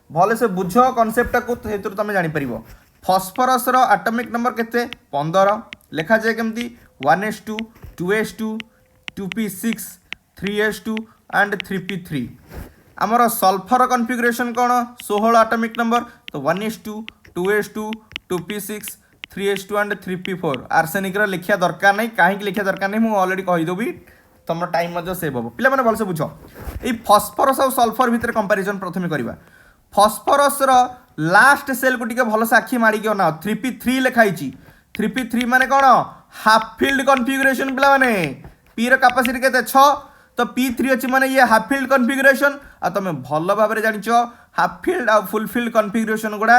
भले से बुझ कनसेप्टा को तुम जापर फस्फोरस एटॉमिक नंबर केते 15 लिखा जाए केमती 1s2 2s2 2p6 3s2 and 3p3 आमर सल्फर कॉन्फ़िगरेशन कौन 16 एटॉमिक नंबर तो 1s2 2s2 2p6 3s2 and 3p4 arsenic लिखा दरकार नहीं कहीं लिखा दरकार नहीं मुझे ऑलरेडी कहीदेवी तुम टाइम सेव हम पिला भल से बुझ ये फस्फोरस और सल्फर भितर कंपैरिजन प्रथम करवा फस्फोरस लास्ट सेल को टिके भल से आखि मारिक ना 3p3 लिखाई 3p3 माने कौन हाफ फील्ड कॉन्फ़िगरेशन पिला माने पी रो कैपेसिटी केते 6 तो p3 अच्छी माने ये हाफ फील्ड कॉन्फ़िगरेशन आ तुम भल भाव जान हाफ फील्ड आ फुल फील्ड कॉन्फ़िगरेशन गुड़ा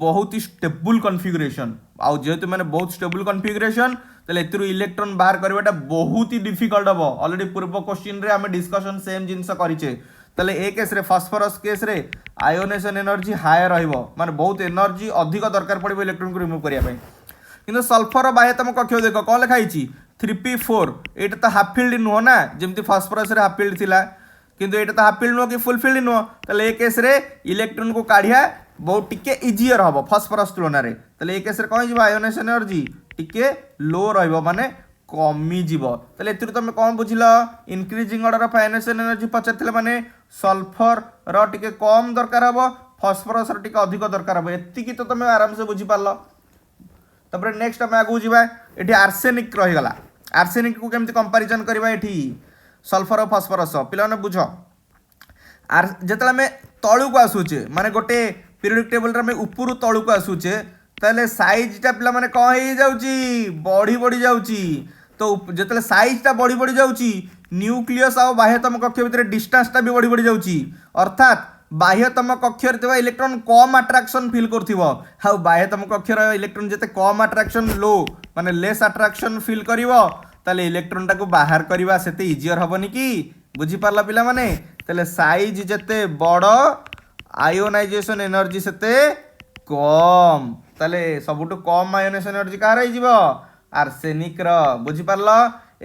बहुत ही स्टेबल कॉन्फ़िगरेशन आउ जेहेतु माने बहुत स्टेबल कॉन्फ़िगरेशन तेल एतिर इलेक्ट्रॉन बाहर करवाटा बहुत ही डिफिकल्ट हम ऑलरेडी पूर्व क्वेश्चन रे आम डिस्कशन सेम जिनस करिचे तेल ए केस रे फास्फोरस केस रे आयोनेशन एनर्जी हाई रहिबो माने बहुत एनर्जी अधिक दरकार पड़िबो इलेक्ट्रॉन को रिमूव करिया पई किंतु सल्फर बाह्यतम कक्ष देख कौन लिखाई 3p4 एटा तो हाफ फील्ड नुह ना जमती फास्फोरस रे हाफ फील्ड थिला किंतु एटा तो हाफ फील्ड नुह कि फुल फील्ड नुह तेल ए केस रे इलेक्ट्रॉन को काढ़िया बहुत टिके इजियर हम फास्फोरस तुलन में तेल ए केस रे कौन जी आयोनेशन एनर्जी टिके लो रहिबो माने कमी जीव तेल एतिर तुम कौन बुझिल increasing order of ionization energy पचार माने सल्फर टिके कम दरकार हम फस्फोरस टिके अधिक दरकार हम एतिकी तो तुम आराम से बुझी पार तपर नेक्स्ट आम आगू जावा ये आर्सेनिक रहीगला आर्सेनिक को केमती कंपैरिजन करबा एठी सल्फर और फस्फोरस पिलाने बुझ जिते आम तलू को आसूचे माने गोटे पीरियोडिक टेबल रे ऊपर तलू को आसूचे ताले साइजटा पिला माने कौन हो जाउची बढ़ी बढ़ी जाउची तो जिते साइजटा बढ़ी बढ़ी जाउची न्यूक्लियस और बाह्यतम कक्ष भितर डिस्टेंसटा भी बढ़ी बढ़ी जाउची अर्थात बाह्यतम कक्ष इलेक्ट्रॉन कम अट्राक्शन फील कर बाह्यतम कक्ष इलेक्ट्रॉन जिते कम अट्राक्शन लो माने लेस अट्राक्शन फील कर इलेक्ट्रॉन टाको बाहर करवा से इजियर हेनी कि बुझीपार पिला माने तेले साइज जिते बड़ आयोनाइजेशन एनर्जी सेते कम ताले सबुठु कम आयोनाइजेशन एनर्जी कहार आर्सेनिक बुझीपार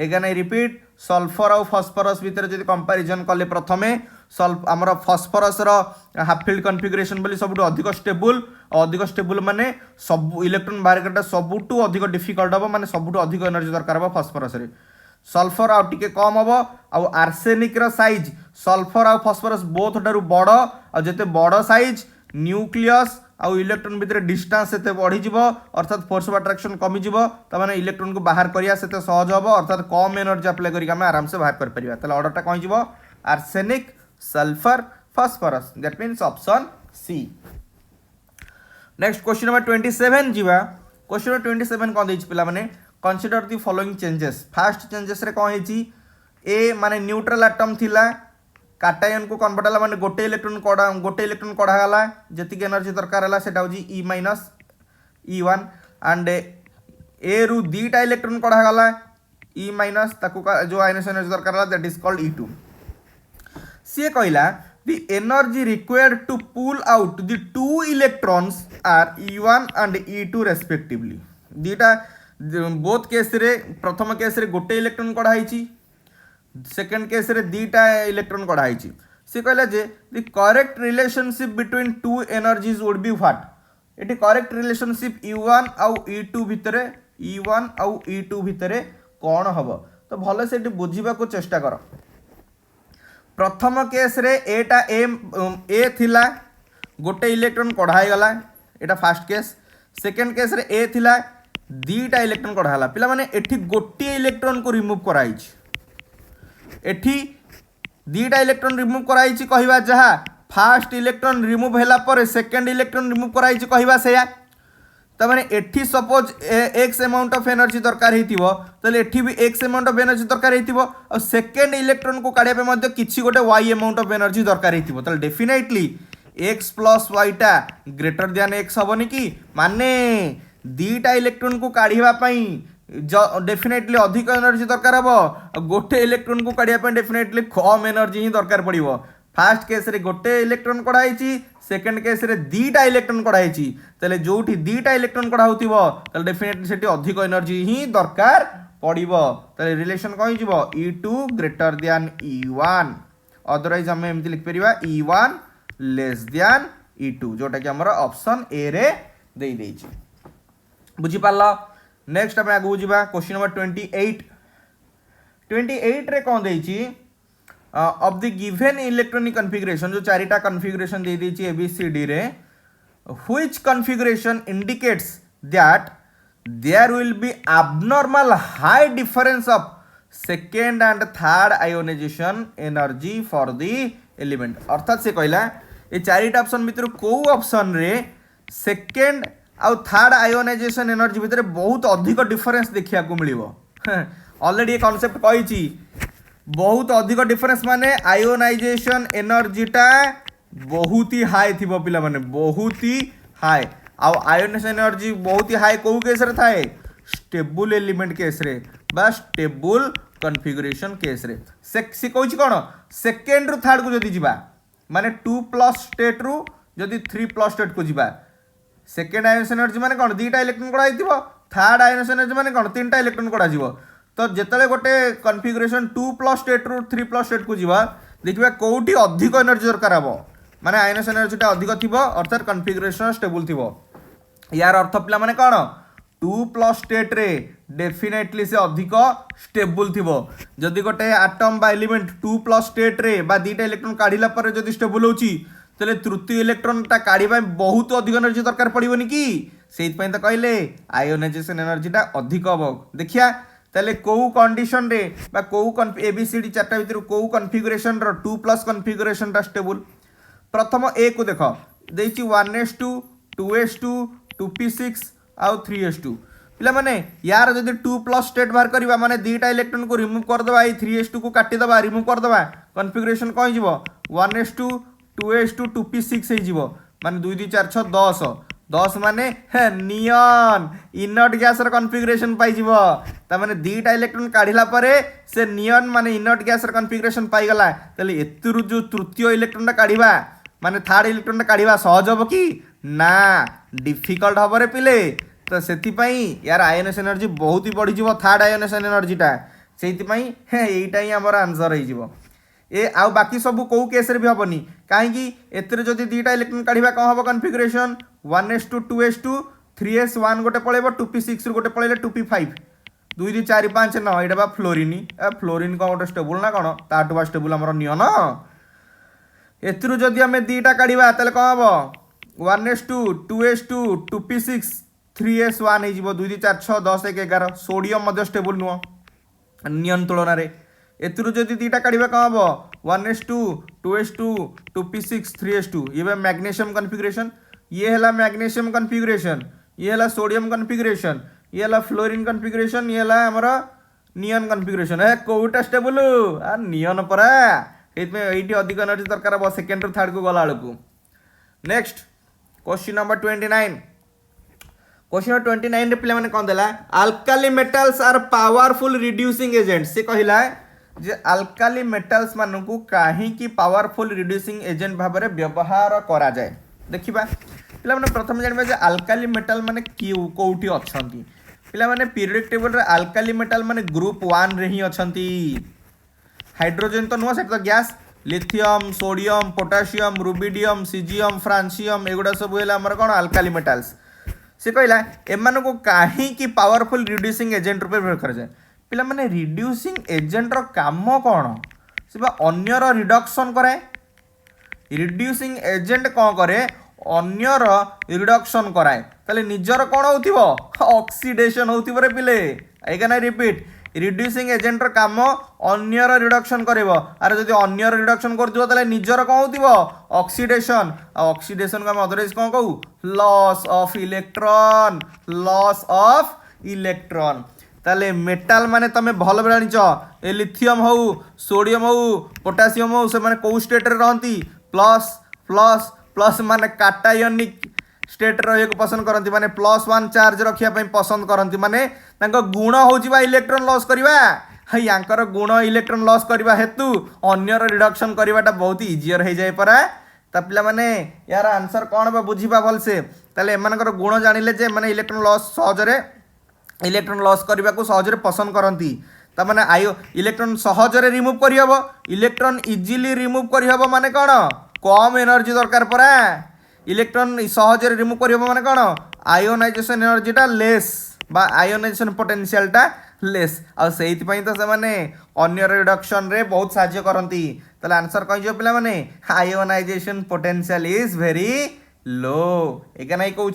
एगाने रिपीट सल्फर और फस्फोरस भितर जब कंपैरिजन कले प्रथमे आमर फस्फोरस हाफ फील्ड कॉन्फ़िगरेशन बोली सबुठु अधिक स्टेबल माने सब इलेक्ट्रॉन बाहर करटा सबुठु अधिक डिफिकल्ट हम माने सबुठु अधिक एनर्जी दरकार हम फस्फोरस रे सल्फर आउ टिके कम हम आउ आर्सेनिक साइज सल्फर आउ फस्फोरस बोथ ठारू बड़ आ जते बड़ साइज न्यूक्लियस आउ इलेक्ट्रॉन भितर डिस्टेंस से बढ़ी अर्थात फोर्स ऑफ अट्रैक्शन कमी तमाने इलेक्ट्रॉन को बाहर करिया से सहज हम अर्थात कम एनर्जी अप्लाई करके आम आराम से बाहर कर परिबा तले ऑर्डरटा कहीं arsenic sulphur phosphorus that means option C. Next question number 27 जीवा। क्वेश्चन नंबर 27 कौन देछि पिला माने consider the following changes. First changes रे कौन हेछि ए माने न्यूट्रल एटम थिला काटायन को कन्वर्ट होला माने गोटे इलेक्ट्रॉन कढ़ा गला जति एनर्जी दरकार होला सेटा होछि E माइनस E1 एंड ए रु दीटा इलेक्ट्रॉन कढ़ा गला E माइनस ताकू जो आयनस एनर्जी दरकार होला दैट इज कॉल्ड E2। सी कहला the energy required to pull out the two electrons are E1 and E2 respectively। दीटा बोथ केस रे प्रथम केस रे गोटे इलेक्ट्रॉन कढ़ा हिची सेकंड केस रे दीटा इलेक्ट्रॉन कढ़ा हिची। सी कहला जे the correct relationship between two energies would be what। Eighty correct relationship E1 आउ E2 भितरे E1 आउ E2 भितरे कौन हम तो भल से बुझा को चेष्टा कर। प्रथम केस रे एटा ए थिला गोटे इलेक्ट्रॉन कढ़ाई गला एटा फर्स्ट केस। सेकंड केस रे ए थिला दीटा इलेक्ट्रॉन कढ़ाला पिला माने एठी गोटे इलेक्ट्रॉन को रिमूव कराई एठी दीटा इलेक्ट्रॉन रिमूव कराई कहवा जहा फास्ट इलेक्ट्रॉन रिमूव हैला पर सेकंड इलेक्ट्रॉन रिमूव कराई कहवा सेया तो माने एठी suppose x amount of energy दरकार हेतिबो तले एठी भी एक्स अमाउंट ऑफ एनर्जी दरकार हेतिबो और सेकंड इलेक्ट्रॉन को काढिया पे मध्ये किछि गोटे वाई अमाउंट ऑफ एनर्जी दरकार हेतिबो तले डेफिनेटली एक्स प्लस वाई टा ग्रेटर देन एक्स हबनी कि माने दीटा इलेक्ट्रॉन को काढिबा पई डेफिनेटली अधिक एनर्जी दरकार हबो गोटे इलेक्ट्रॉन को काढिया पे डेफिनेटली कम एनर्जी ही दरकार पड़िबो। फास्ट केस रे गोटे इलेक्ट्रॉन कढ़ाई सेकंड केस रे दीटा इलेक्ट्रॉन कढ़ाई तले जोठी दीटा इलेक्ट्रॉन कढ़ाउथिबो तले डेफिनेटली सेठी अधिक एनर्जी ही दरकार पड़िबो तले रिलेशन कहि जिवो E2 greater than E1 otherwise हम एमति लिख परिबा E1 लेस देन E2 जोटा कि हमर ऑप्शन ए रे देई देछि बुझि पाला। नेक्स्ट हम आगु बुझिबा क्वेश्चन नंबर 28 रे कोन देछि of the given electronic configuration जो चारिटा configuration दे दीची ABCD रे which configuration indicates that there will be abnormal high difference of second and third ionization energy for the element। अर्थात से कहला ये चारिटा ऑप्शन भितर को ऑप्शन रे सेकेंड आउ थर्ड आयोनाइजेशन एनर्जी भितर बहुत अधिक डिफरेंस देखिया को मिलिबो। ऑलरेडी ये कांसेप्ट कहिची बहुत अधिक डिफरेंस माने आयोनाइजेशन एनर्जीटा बहुत ही हाई थी पिला माने बहुत ही हाई आउ आयोनाइजेशन एनर्जी बहुत ही हाई को केस रे थाए स्टेबल एलिमेंट केस रे बा स्टेबल कॉन्फ़िगरेशन केस रे से कहूची कोन सेकेंड रु थर्ड को जदी जिबा माने 2+ स्टेट रु जदी 3+ स्टेट को जिबा सेकेंड आयोनाइजेशन एनर्जी माने कोन दीटा इलेक्ट्रॉन कोडा हितिबो थर्ड आयोनाइजेशन एनर्जी माने कोन तीनटा इलेक्ट्रॉन कोडा जिवो तो जिते गोटे कॉन्फ़िगरेशन 2+ स्टेट रु 3+ स्टेट को जीवा देखिए कौटी अधिक एनर्जी दरकार हम माने आयोनाइजेशन एनर्जीटा अधिक थी अर्थात कॉन्फ़िगरेशन स्टेबल थी यार अर्थ पिला माने कौन 2+ स्टेट रे डेफिनेटली से अधिक स्टेबल थी जदि गोटे आटम बा एलिमेंट 2+ स्टेट रे बा दीटा इलेक्ट्रॉन काढ़िला पर जदि स्टेबल होची तले तृतीय इलेक्ट्रॉनटा काढ़िबा बहुत अधिक एनर्जी दरकार पड़िबोनी कि सेइत पई तो कहले आयोनाइजेशन एनर्जीटा अधिक हबो। देखिया ताले को कंडीशन रे बा को एबीसीडी चारटा भितर को कॉन्फ़िगरेशन रो 2+ कॉन्फ़िगरेशन रा स्टेबल प्रथम ए को देखो देछि 1s2 2s2 2p6 आउ 3s2 पिला माने यार जदि 2+ स्टेट बाहर करबा माने दीटा इलेक्ट्रॉन को रिमूव कर दबा ए 3s2 को काटी दबा रिमूव कर दबा कॉन्फ़िगरेशन कहि जिवो 1s2 2s2 2p6 हे जिवो माने 2 2 4 6 10 10 माने नियन इनर्ट गैस कॉन्फ़िगरेशन पाई जीवो ता माने दीटा इलेक्ट्रॉन काढिला परे से नियन माने इनर्ट गैस कॉन्फ़िगरेशन पाई गला तले एतुरु जो तृतीय इलेक्ट्रॉन काढिबा माने थर्ड इलेक्ट्रॉन काढिबा सहज हो कि ना डिफिकल्ट हबो रे पिले तो सेति पई यार आयोनाइजेशन एनर्जी बहुत ही बढ़ी जीवो थर्ड आयोनाइजेशन एनर्जीटा सेति पई एईटा ही हमर आंसर हे जीवो ए आउ बाकी सब को केस रे भी हबनी काहेकि एतरे जदि दीटा इलेक्ट्रॉन काढिबा कोन हबो कॉन्फ़िगरेशन 1s2 2s2 3s1 गोटे पळेबो 2p6 गोटे पळेले 2p5 2 2 4 5 9 एटा बा फ्लोरीन फ्लोरीन को गोटे स्टेबल ना कोन ताटु बा स्टेबल हमर नियन एतरु जदि हमें दीटा काढिबा तले कोन हबो 1s2 2s2 2p6 3s1 हे जिवो 2 2 4 6 10 1 11 सोडियम मध्ये स्टेबल नुओ नियन तुलना रे एतरु जदि दीटा काढिबा कोन हबो 1s2 2s2 2p6 3s2 ये मैग्नीशियम कॉन्फ़िगरेशन ये है मैग्नीशियम कॉन्फ़िगरेशन ये है सोडियम कॉन्फ़िगरेशन ये है फ्लोरीन कॉन्फ़िगरेशन ये है हमर नियन कॉन्फ़िगरेशन है कोटा स्टेबल आ नियन परा ये अधिक एनर्जी दरकार हम सेकेंड रु थर्ड को गला बेलू next question number 29 question number 29 पे मैंने कौन देला alkali metals are powerful reducing agent से कहला जे अल्काली मेटल्स मानू कहीं पावरफुल रिड्यूसिंग एजेंट भाव में व्यवहार करा जाए देखिबा पिला माने प्रथम जानबे जे अल्काली मेटल माने कोउठी अछंती पिला माने पीरियोडिक टेबल रे अल्काली मेटल माने ग्रुप 1 रे ही अछंती हाइड्रोजन तो नुआ सेट तो gas lithium sodium potassium rubidium caesium francium एगुड़ा सब है आमर कौन अल्काली मेटल्स से कहला एमान को कहीं पावरफुल रिड्यूसिंग एजेंट रूप व्यवहार कर जाए पिला माने रिड्यूसिंग एजेंट रो काम कौन से अन्यर रिडक्शन करे रिड्यूसिंग एजेंट कौन करे अन्यर रिडक्शन कराए ताले निजर कौन होतिबो ऑक्सीडेशन होतिबो रे पिले आइगा ना रिपीट रिड्यूसिंग एजेंट काम अन्यर रिडक्शन करिवो अरे जदि अन्यर रिडक्शन कर दियो ताले निजर कौन होतिबो ऑक्सीडेशन ऑक्सीडेशन का अदरवाइज कौन कहू लॉस ऑफ इलेक्ट्रॉन ताले मेटाल माने तमे भल जानिच ए लिथियम हो सोडियम हो पोटासियम हो से माने को स्टेट रे रहंती प्लस प्लस प्लस माने काटायनिक स्टेट रही पसंद करती माने +1 चार्ज रखिया पसंद करती माने तांको गुण होउची इलेक्ट्रॉन लॉस करवा यांकर गुण इलेक्ट्रॉन लॉस करवा हेतु अन्यर रिडक्शन करवाटा बहुत इजियर हो जाए परा ता पिला माने यार आंसर कौन बा बुझीबा भल से ताले एमानकर गुण जानिले जे माने इलेक्ट्रॉन लॉस सहजरे इलेक्ट्रॉन लॉस करने को सहजरे पसंद करती ताने आयो इलेक्ट्रॉन सहजरे रिमूव करहब इलेक्ट्रॉन इजिली रिमूव करहब माने कौन कम एनर्जी दरकार परा इलेक्ट्रॉन सहजरे रिमूव करहब माने कौन आयोनाइजेशन एनर्जीटा लेस बा आयोनाइजेशन पोटेंशियलटा लेस आ सेइथिपई तो से माने अन्य रिडक्शन रे बहुत साहाय्य करती ताले आंसर कहि जो पिला माने ionization potential is very low एका नहीं कहूँ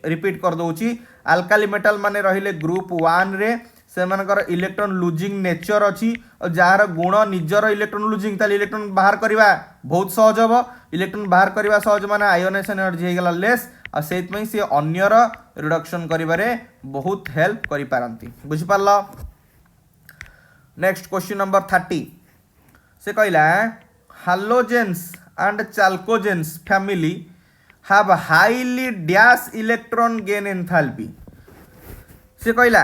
रिपीट कर दूची अल्काली मेटल माने रहिले ग्रुप 1 रे से मानकर इलेक्ट्रॉन लुजिंग नेचर अच्छी और जार गुण निजर इलेक्ट्रॉन लुजिंग ताले इलेक्ट्रॉन बाहर करवा बहुत सहज हम इलेक्ट्रॉन बाहर करवा सहज माने आयोनाइजेशन एनर्जी होगला लेस और से सी अन्यर रिडक्शन करिबारे बहुत हेल्प करि पारंती बुझि पारल नेक्स्ट क्वेश्चन नंबर 30 से कहला halogens and chalcogens family have highly dash electron gain enthalpy से कहला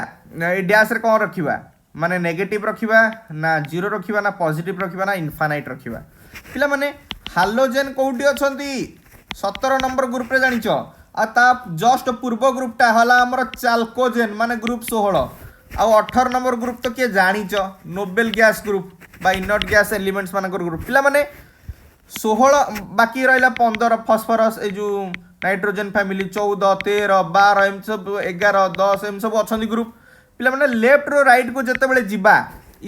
डैश रे कौन रखिबा माने नेगेटिव रखिबा ना जीरो रखिबा ना पॉजिटिव रखिबा ना इनफाइनाइट रखिबा पिला माने हालोजेन कोउटी अछंती 17 नंबर ग्रुप रे जानिच आ ता जस्ट पूर्व ग्रुपटा हला हमर चाल्कोजेन माने ग्रुप 16 आ 18 नंबर ग्रुप तो के जानिच नोबेल गैस ग्रुप बा इनर्ट गैस एलिमेंट्स मानकर ग्रुप पिला माने 16 बाकी रहा 15 फॉस्फोरस ए जो नाइट्रोजन फैमिली 14 13 12 एम सब 11 10 एम सब अच्छा ग्रुप पिला माने लेफ्ट रो राइट को जते बेले जिबा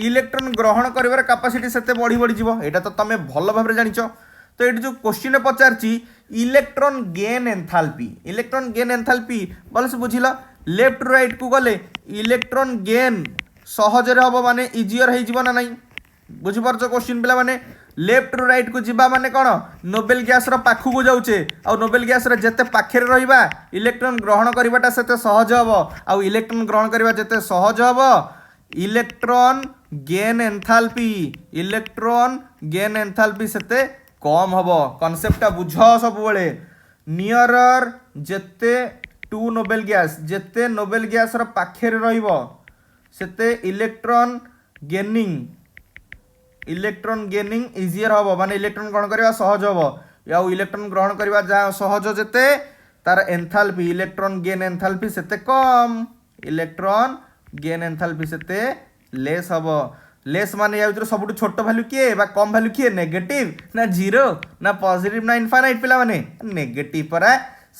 इलेक्ट्रॉन ग्रहण करिवार कैपेसिटी सेते बढ़ी बढ़ी जिवो एटा तो तमे भल भाबरे जानिचो तो एटी जो क्वेश्चन पचारची इलेक्ट्रॉन गेन एंथैल्पी भल से बुझिला लेफ्ट रो राइट को गले इलेक्ट्रॉन गेन सहजरे हबो माने इजियर हे जिवो ना नाही बुझि परछो क्वेश्चन पिला माने लेफ्ट रु राइट को जीवा माने कौन नोबेल गैस पाखु को जाऊे आ नोबेल गैस जिते पाखे रहा इलेक्ट्रॉन ग्रहण करवाटा सेते सहज हम आ इलेक्ट्रॉन ग्रहण करवा जिते सहज हम इलेक्ट्रॉन गेन एंथैल्पी सेते कम हम कॉन्सेप्टटा बुझ सब बेले नियरर जेते टू नोबेल गैस पाखे रहिबो सेते इलेक्ट्रॉन गेनिंग इजियर हम माने इलेक्ट्रॉन ग्रहण करवा सहज हम या इलेक्ट्रॉन ग्रहण करवा जहाँ सहज जेते तार एंथैल्पी इलेक्ट्रॉन गेन एंथैल्पी सेते कम इलेक्ट्रॉन गेन एंथैल्पी सेते लेस हम लेस माने या भीतर सबुठ छोट वैल्यू किए बा कम वैल्यू किए नेगेटिव ना जीरो ना पॉजिटिव ना इनफाइनाइट पिला माने नेगेटिव परा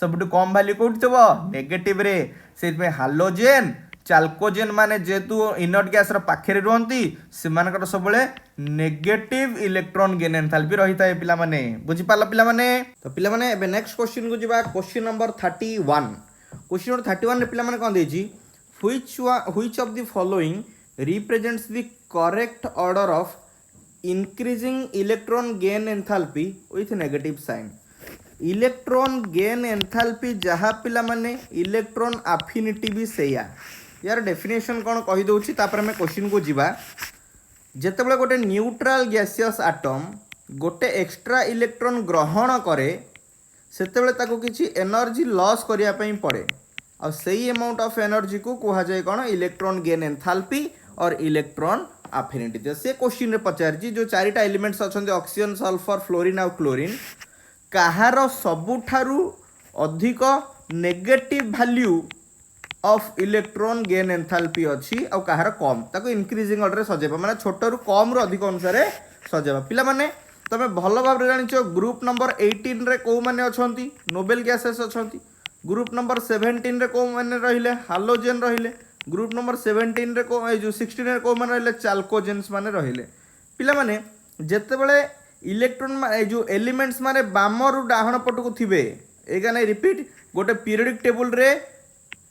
सबुठ कम वैल्यू कोठी थबो नेगेटिव रे सेत हालोजेन चाल्कोजेन माने जेतु इनर्ट गैस पाखे रुहंती से मानकर सब नेगेटिव इलेक्ट्रॉन गेन एंथैल्पी रही था पिला माने बुझि पारला पिला माने तो पिला माने एबे नेक्स्ट क्वेश्चन को जिबा क्वेश्चन नंबर 31 क्वेश्चन नंबर 31 रे पिला माने कोन देछि which of the following represents the correct order of increasing electron gain enthalpy with negative sign. Electron gain enthalpy जहाँ पिला माने इलेक्ट्रॉन अफिनिटी भी सेया यार डेफिनेशन कौन कही दउछि तापर हमें क्वेश्चन को जीवा जेतेबेले गोटे न्यूट्रल गैसियस आटम गोटे एक्स्ट्रा इलेक्ट्रॉन ग्रहण करे सेतेबेले ताको किछि एनर्जी लॉस करिया पई पड़े और सही अमाउंट ऑफ एनर्जी को कहा जाए कौन इलेक्ट्रॉन गेन एंथैल्पी और इलेक्ट्रॉन अफिनिटी। तो से क्वेश्चन रे पचारछि जो चारिटा एलिमेंट्स अछन्ते ऑक्सीजन सल्फर फ्लोरीन और क्लोरीन कहार सबुठारु अधिक negative value of electron gain enthalpy अच्छी और कहार कम ताको इंक्रीजिंग ऑर्डर सजेबा माने छोट रु कम रु अधिक अनुसार सजेबा। पिला माने तमे भल भाव जानिछो ग्रुप नंबर 18 रे को माने अछंती नोबेल गैसेस अछंती ग्रुप नंबर 17 रे को माने रहिले हालोजेन रहिले ग्रुप नंबर 17 रे को ए जो 16 रे को माने रहिले चाल्कोजेन्स माने रहिले। पिला माने जेतेबेले इलेक्ट्रॉन जो एलिमेंट्स माने बाम रु डाहण पटको थिबे एगा नै रिपीट गोटे पीरियडिक टेबल रे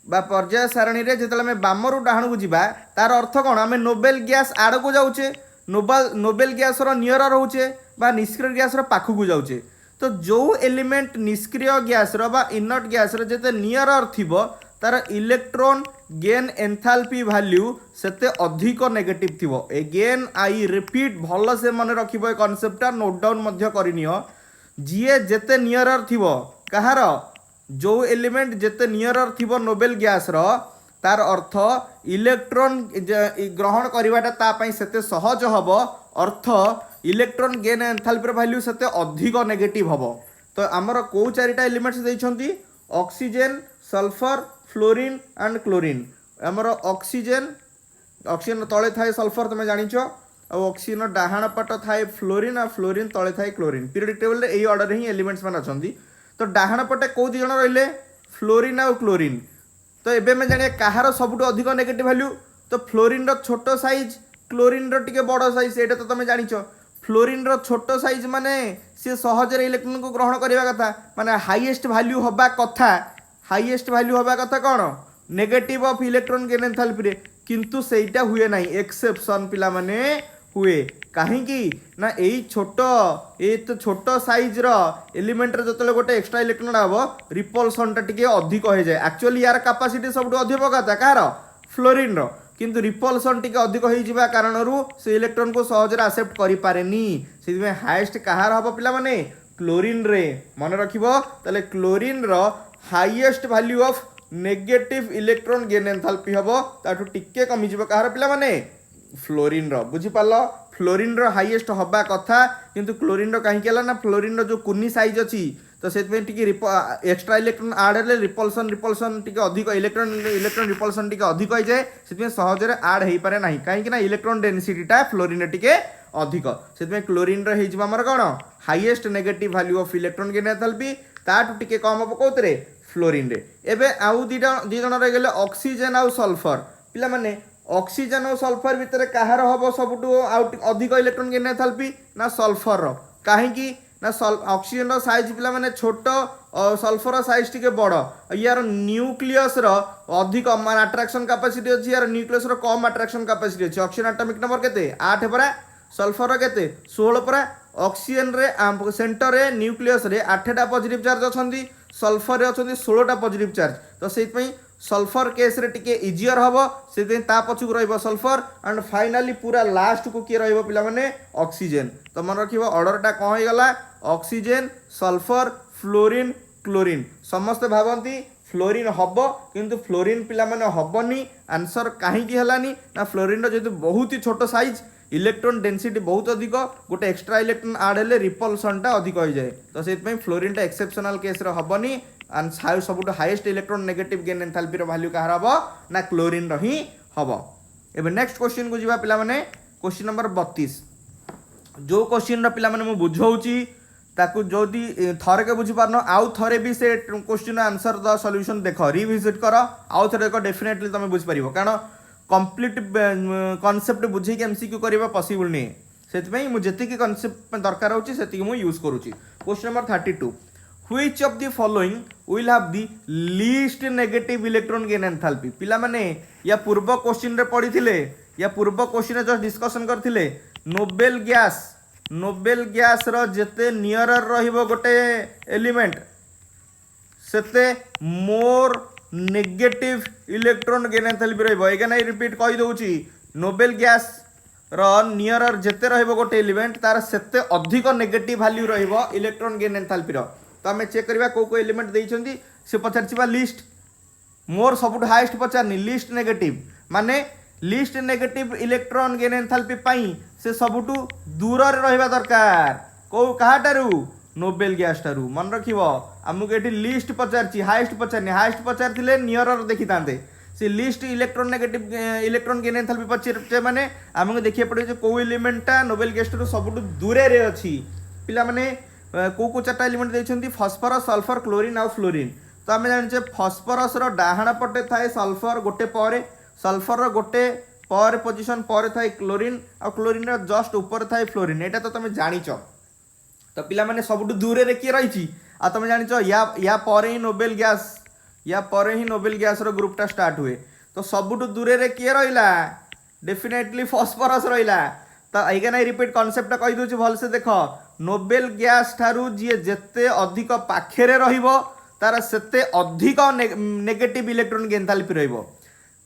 बा पर्याय सारणी रे जेतले हम बाम रु डाहण को जीवा तार अर्थ कोन हमें नोबेल गैस आड़ को जाउचे नोबेल गैस रो नियर रहउचे बा निष्क्रिय गैस रो पाखु को जाउचे। तो जो एलिमेंट निष्क्रिय गैस रो बा इनर्ट गैस रो जेते नियर थिबो तार इलेक्ट्रॉन गेन एंथैल्पी वैल्यू सेते अधिक नेगेटिव थिबो। अगेन आई रिपीट भल से मन रखिबो ए कांसेप्टटा नोट डाउन मध्य करिनियो जीए जेते नियर थिबो कहार जो एलिमेंट जेते नियर थिबो नोबेल गैस रो तार अर्थ इलेक्ट्रॉन ग्रहण करिवाटा ता पई सेते सहज हबो अर्थ इलेक्ट्रॉन गेन एंथैल्पी वैल्यू सेते अधिक नेगेटिव हबो। तो हमर को चारिटा एलिमेंट्स दैछंती oxygen sulphur fluorine and chlorine आमर ऑक्सीजन तले थाए सल्फर तुम जानिछ और ऑक्सीजन डाहाण पट थाए फ्लोरीन और फ्लोरीन तले थाए क्लोरीन पीरियडिक टेबल रे एई ऑर्डर ही एलिमेंट्स मान अछंती। तो डाहाण पटे को दी जण रहिले फ्लोरीन और क्लोरीन। तो एबे मैं जानिए कहार सबुठु अधिक नेगेटिव वैल्यू तो फ्लोरीन रो छोट साइज क्लोरीन रो टिके बड़ साइज एटा तो तुम जानिछ फ्लोरीन रो छोट साइज माने से सहज रे इलेक्ट्रॉन को ग्रहण करबा कथा माने हाईएस्ट वैल्यू होबा कथा हाईएस्ट वैल्यू होबा कथा कौन negative of electron gain enthalpy रे किंतु सेटा हुए नाही एक्सेप्शन पिला माने हुए कहीं ना यही छोट ये तो छोट साइज रो एलिमेंट रे जतले गोटे एक्स्ट्रा इलेक्ट्रॉन आबो रिपल्सन टा टिके अधिक हो जाए एक्चुअली यार कैपेसिटी सबटु अधिक पकाता कहार फ्लोरीन रो किंतु रिपल्सन टिके अधिक हो जिबा कारणरू से इलेक्ट्रॉन को सहज रे एक्सेप्ट करि पारेनी सेति में हाईएस्ट कहार हबो पिला माने क्लोरीन रे मन रखिबो तले क्लोरीन रो highest value of negative electron gain enthalpy हबो ताठु टिके कमी जिवो कहार पिला माने फ्लोरीन रो बुझी पालो फ्लोरीन रो हाईएस्ट हबा कथा किंतु क्लोरीन रो काहे केला ना फ्लोरीन रो जो कुनी साइज अछि तो सेत में टिके एक्स्ट्रा इलेक्ट्रॉन ऐड हेले रिपल्सन टिके अधिक इलेक्ट्रॉन रिपल्सन टिके अधिक हो जाए सेत में सहज रे ऐड हेई पारे नाही काहे कि ना इलेक्ट्रॉन डेंसिटी टा फ्लोरीन रे टिके अधिक सेत में क्लोरीन रे हेई जिबा हमर कोन highest negative value of electron gain enthalpy ताठु टिके कम हबो कोतरे फ्लोरीन रे। एबे आउ दी जण रह गेले ऑक्सीजन और सल्फर पिला माने ऑक्सीजन और सल्फर भितर कहार हबो सबटु अधिक इलेक्ट्रॉन गेन एंथैल्पी ना सल्फर रो काहे कि ना ऑक्सीजन रो साइज पिला माने छोट और सल्फर साइज टिके बड़ यार न्यूक्लियस रो अधिक मान अट्रैक्शन कैपेसिटी अछि यार न्यूक्लियस रो कम अट्रैक्शन कैपेसिटी अछि ऑक्सीजन एटॉमिक नंबर केते 8 परा सल्फर रो केते 16 परा ऑक्सीजन रे सेंटर रे न्यूक्लियस रे 8टा पॉजिटिव चार्ज अछंती सल्फर रे अछंती 16टा पॉजिटिव चार्ज तो सेत पई सल्फर केस रे टिके इजियर हबो सेते ता पछु रहइबो सल्फर एंड फाइनली पूरा लास्ट को के रहइबो पिला माने ऑक्सीजन। तो मन रखिबो ऑर्डर टा कोन होई गला ऑक्सीजन सल्फर फ्लोरीन क्लोरीन समस्त भाबंती फ्लोरीन हबो किंतु फ्लोरीन पिला माने हबनी आंसर काहे की हलानी ना फ्लोरीन रो जेतु बहुत ही छोट साइज इलेक्ट्रॉन डेंसिटी बहुत अधिक गोटे एक्स्ट्रा इलेक्ट्रॉन ऐड हेले रिपल्सन टा अधिक हो जाए तो सेत फ्लोरीन टा एक्सेप्शनल केस रे हबनी एंड सबुठ highest electron negative gain enthalpy रो वैल्यू कहार हबो ना क्लोरीन रो ही हबो। एबे नेक्स्ट क्वेश्चन को जिबा पिला माने क्वेश्चन नंबर 32 जो क्वेश्चन रो पिला माने मु बुझौची ताकू जोदी थरे के बुझी पारनो आउ थरे भी से क्वेश्चन आंसर द सॉल्यूशन देखो रिविजिट करो आउ थरे को डेफिनेटली तमे बुझ परिबो कारण कंप्लीट कांसेप्ट बुझे के एमसीक्यू करबा पॉसिबल नहीं सेति पई मु जति के कांसेप्ट दरकार होची सेति मु यूज करूची। Question number 32 which of the following will have the least negative electron gain enthalpy पिला माने या पूर्व क्वेश्चन रे पड़ी थिले या पूर्व क्वेश्चन जस्ट डिस्कशन करथिले नोबेल गैस रो जेते नियरर रहिबो गोटे एलिमेंट सेते more negative electron gain enthalpy रहिबो। एगे नै रिपीट कहि दउची नोबेल गैस रो नियरर जेते रहिबो गोटे एलिमेंट तार सेते अधिक नेगेटिव वैल्यू रहिबो इलेक्ट्रॉन गेन एंथैल्पी रो। तो आमे चेक करबा को एलिमेंट देइछंती से पचारचिबा लिस्ट मोर सबुठ हाईएस्ट पचारनी लिस्ट नेगेटिव माने least negative electron gain enthalpy पाई से सबुठ दूर रे रहिबा दरकार को कहाटारू नोबेल गैस टारू मन रखिबो। आमको एठी लिस्ट पचारची हाईएस्ट पचारथिले नियरर देखि तांते से least electron negative electron gain enthalpy पचारचे माने आमको देखिए पड़े जे को एलिमेंटटा नोबेल गैस टारू सबुठ दूरे रे अछि। पिला माने को चारटा एलिमेंट देइछंती फास्फोरस सल्फर क्लोरीन आ फ्लोरीन। तो आम जाने फस्फरस डाहाण पटे थाए सल्फर गोटे पर सल्फर गोटे पर पोजिशन पर थाए क्लोरीन आ क्लोरीन जस्ट ऊपर थाए फ्लोरीन। एटा तो तुम जानिच तो पिला माने सबुठ दूर रे किए रही आ तुम जानिच या पर ही नोबेल गैस रो ग्रुपटा स्टार्ट हुए। तो सबुठ दूर रे किए रहिला डेफिनेटली फस्फरस रहिला। तो एगे नै रिपीट कॉन्सेप्ट कहि दोची भल से देख नोबेल गैस ठारू जी जेते अधिक पाखेरे रहिबो तार सेते अधिक नेगेटिव इलेक्ट्रॉन एंथैल्पी रहिबो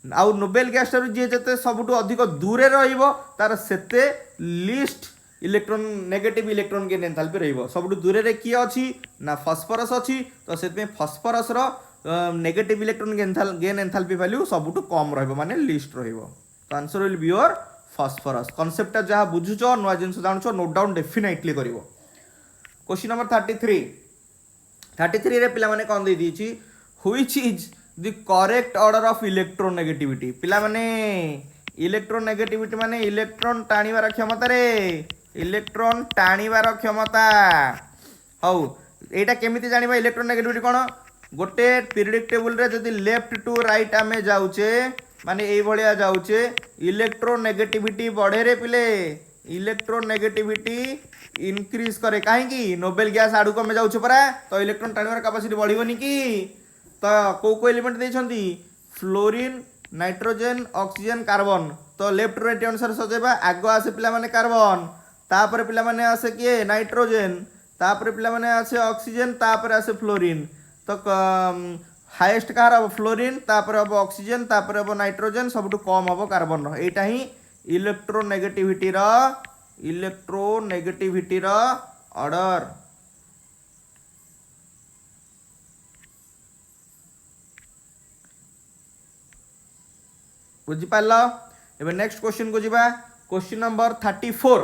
आउ नोबेल गैस ठारू जी जेते सबुठ अधिक दूरे रहिबो तार सेते list electron negative electron gain enthalpy रहिबो। सबुठ दूरे रे की अछि ना फास्फोरस अछि तो सेते फास्फोरस रो negative electron gain enthalpy value सबुठ कम रहिबो माने लिस्ट रहिबो। तो answer will be your phosphorus. Concept जहा बुझुचो नुआ जिंस जानछो नोट डाउन डेफिनेटली करिवो। क्वेश्चन नंबर 33 रे पिला माने कोन दे दीची which is the correct order of electronegativity. पिला माने इलेक्ट्रोनेगेटिविटी माने इलेक्ट्रॉन टाणीबार क्षमता रे इलेक्ट्रॉन टाणीबार क्षमता हौ एटा केमिति जानिबा इलेक्ट्रोनेगेटिविटी कोन गोटे पीरियडिक टेबल रे जदि लेफ्ट टू राइट आमे जाउचे माने एई भलिया जाउचे इलेक्ट्रोनेगेटिविटी बढ़े रे पिले इलेक्ट्रोनेगेटिविटी इनक्रीज करे कहीं नोबेल गैस आड़ू कमे जाउछ परा तो इलेक्ट्रॉन टाणिबार कैपेसिटी बढ़िबोनी कि तो को एलिमेंट देइछंती फ्लोरीन नाइट्रोजन ऑक्सीजन कार्बन। तो लेफ्ट राइट अनुसार सजेबा आग आसे पिला माने कार्बन तापर पिला माने आसे किए नाइट्रोजन तापर पिला माने आसे ऑक्सीजन तापर आसे फ्लोरीन। तो हाईएस्ट कार हम फ्लोरीन तापर हम ऑक्सीजन तापर हम नाइट्रोजन सबुठ कम हम कार्बन एटा ही इलेक्ट्रोनेगेटिविटी ऑर्डर। बुझी पाल एबे नेक्स्ट क्वेश्चन को जीवा क्वेश्चन नंबर 34।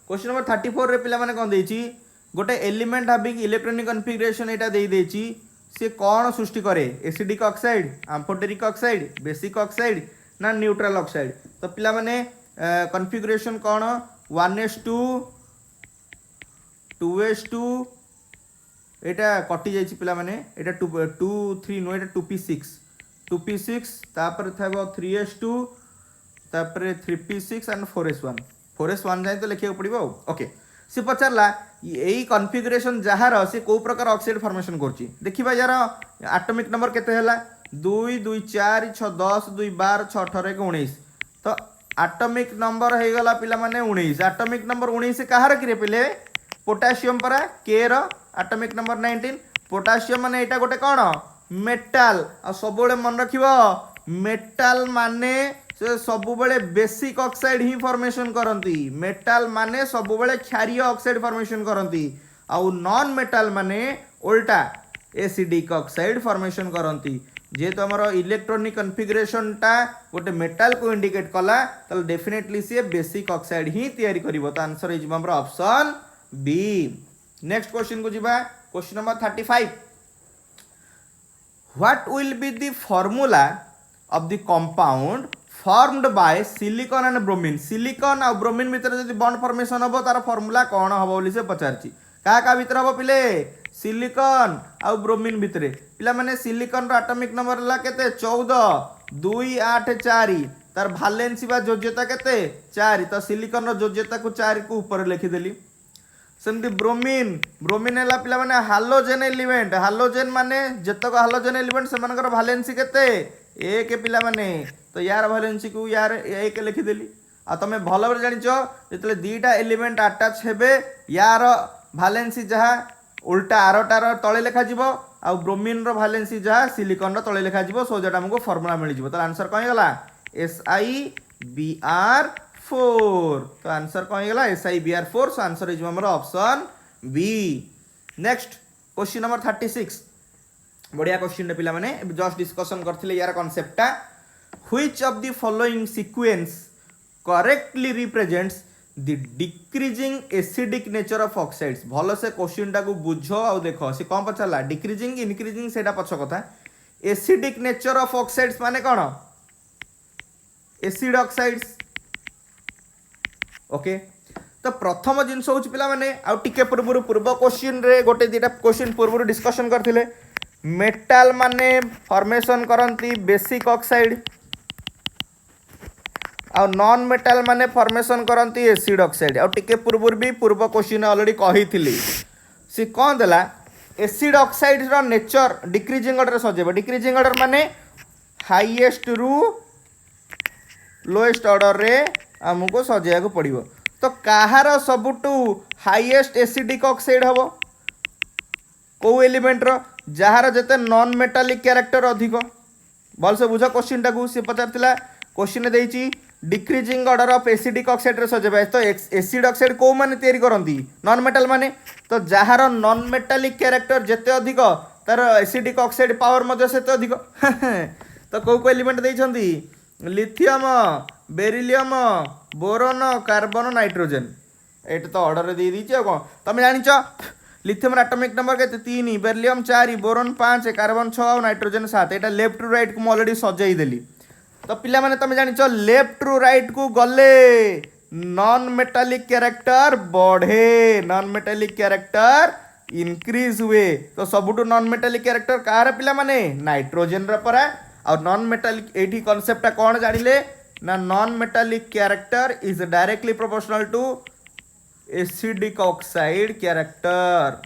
क्वेश्चन नंबर 34 रे पिला माने कोन देछि गोटे एलिमेंट हैविंग इलेक्ट्रॉनिक कॉन्फ़िगरेशन एटा देई देछि से कौन सृष्टि करे acidic oxide amphoteric oxide basic oxide ना न्यूट्रल ऑक्साइड। तो पिला माने कॉन्फ़िगरेशन कौन 1s2 2s2 एटा कटि जाइछि पिला माने एटा 2 3 नो एटा 2p6 तापर थाबो 3s2 तापर 3p6 एंड 4s1 जाय तो लिखियो पड़िबो। ओके से पचारला यही कॉन्फ़िगरेशन जहार से को प्रकार ऑक्साइड फॉर्मेशन करछि देखिबा यार एटॉमिक नंबर केते हैला 2 2 4 6 10 2 12 6 18 19। तो एटॉमिक नंबर हे गला पिला माने 19 एटॉमिक नंबर 19 कहार कि रे पिले पोटेशियम परा के रो एटॉमिक नंबर 19 पोटेशियम माने एटा गोटे कोन मेटल आ सबले मन रखिबो मेटल माने से सबुबले बेसिक ऑक्साइड ही फॉर्मेशन करंती मेटल माने सबुबले क्षारीय ऑक्साइड फॉर्मेशन करंती आउ नॉन मेटल माने उल्टा एसिडिक ऑक्साइड फॉर्मेशन करंती। जेहेतु आमर इलेक्ट्रॉनिक कॉन्फ़िगरेशन टा गोटे मेटल को इंडिकेट कला तो डेफिनेटली सी बेसिक ऑक्साइड ही तैयारी करिवो। तो आंसर इज हमर ऑप्शन बी। नेक्स्ट क्वेश्चन को जीवा question number 35 what will be the formula of the compound formed by silicon and bromine. Silicon और ब्रोमीन भितर जदि बॉन्ड फॉर्मेशन हबो तार फार्मूला कोन हबो बोली से पचारची का भितर हबो पिले सिलिकॉन और ब्रोमीन भितर पिला माने सिलिकॉन रो एटॉमिक नंबर ला केते 14 2 8 4 तार वैलेंसी बा योज्यता केते 4 तो सिलिकॉन रो योज्यता को 4 को ऊपर लिखि देली। सेमती ब्रोमीन है पिला माने हालोजेन एलिमेंट हालोजेन माने जतक हालोजेन एलिमेंट से वैलेंसी केते एक पिला माने तो यार वैलेंसी को यार एक लिखिदेली आ तुम भल भाव जान जो दुईटा एलिमेंट आटाच हेबे यार भालेंसी जहाँ उल्टा आरटार तले लिखा आ ब्रोमीन भालेंसी जहाँ सिलिकन तले लिखा सो जो आमको फर्मुला मिल तो आंसर कौन गला SiBr4 तो आंसर कौन गला SiBr4 सो आंसर हो हमर option B. Next question number 36 बढ़िया क्वेश्चन पिला माने जस्ट डिस्कशन करथिले यार कांसेप्टटा which of the following sequence correctly represents the decreasing acidic nature of oxides भल से क्वेश्चन टा को बुझो आ देखो से कौन पचाला डिक्रीजिंग इनक्रीजिंग सेटा पछ कथा एसिडिक नेचर ऑफ ऑक्साइड्स माने कौन एसिड ऑक्साइड्स ओके तो प्रथम जिनस हूँ पिला माने आउ टिके पूर्व क्वेश्चन रे गोटे दुटा क्वेश्चन पूर्व डिस्कशन करथिले मेटाल माने फॉर्मेशन करंती बेसिक ऑक्साइड आ नॉन मेटाल माने फॉर्मेशन करंती एसिड ऑक्साइड आ टिके पूर्व भी पूर्व क्वेश्चन ऑलरेडी कही सी कौन देला एसिड ऑक्साइड रो नेचर डिक्रीजिंग ऑर्डर सजेबो डिक्रीजिंग ऑर्डर माने हाईएस्ट रु लोएस्ट ऑर्डर रे हमको सजेया को पड़िबो तो कहार सबुटू हाईएस्ट एसिडिक ऑक्साइड हबो को एलिमेंट रो जहार जते नॉन मेटालिक कैरेक्टर अधिक भल से बुझ क्वेश्चन टाकू से पचारतिला क्वेश्चन देइची decreasing order of acidic oxide रे सजेबा तो एसिड ऑक्साइड को माने तैयारी करंती नॉन मेटल माने तो जहार नॉन मेटालिक कैरेक्टर जते अधिक तार एसिडिक ऑक्साइड पावर मध्य सेते अधिक तो को एलिमेंट देइछंती lithium beryllium boron carbon nitrogen एट तो ऑर्डर दे दीची कौन तुम जानिच लिथियम एटॉमिक नंबर के 3 बेरिलियम 4 बोरोन 5 कार्बन 6 और nitrogen 7 Etah left to right को ऑलरेडी सजाई देली तो पिला माने तुम जानिच लेफ्ट टू राइट को गले नॉन मेटालिक कैरेक्टर बढ़े नॉन मेटालिक कैरेक्टर इंक्रीज हुए तो सबुठु नॉन मेटालिक कैरेक्टर कार पिला माने नाइट्रोजन रा परा और नॉन मेटालिक एठी कांसेप्ट कौन जानिले ना non metallic character is directly proportional to acidic oxide character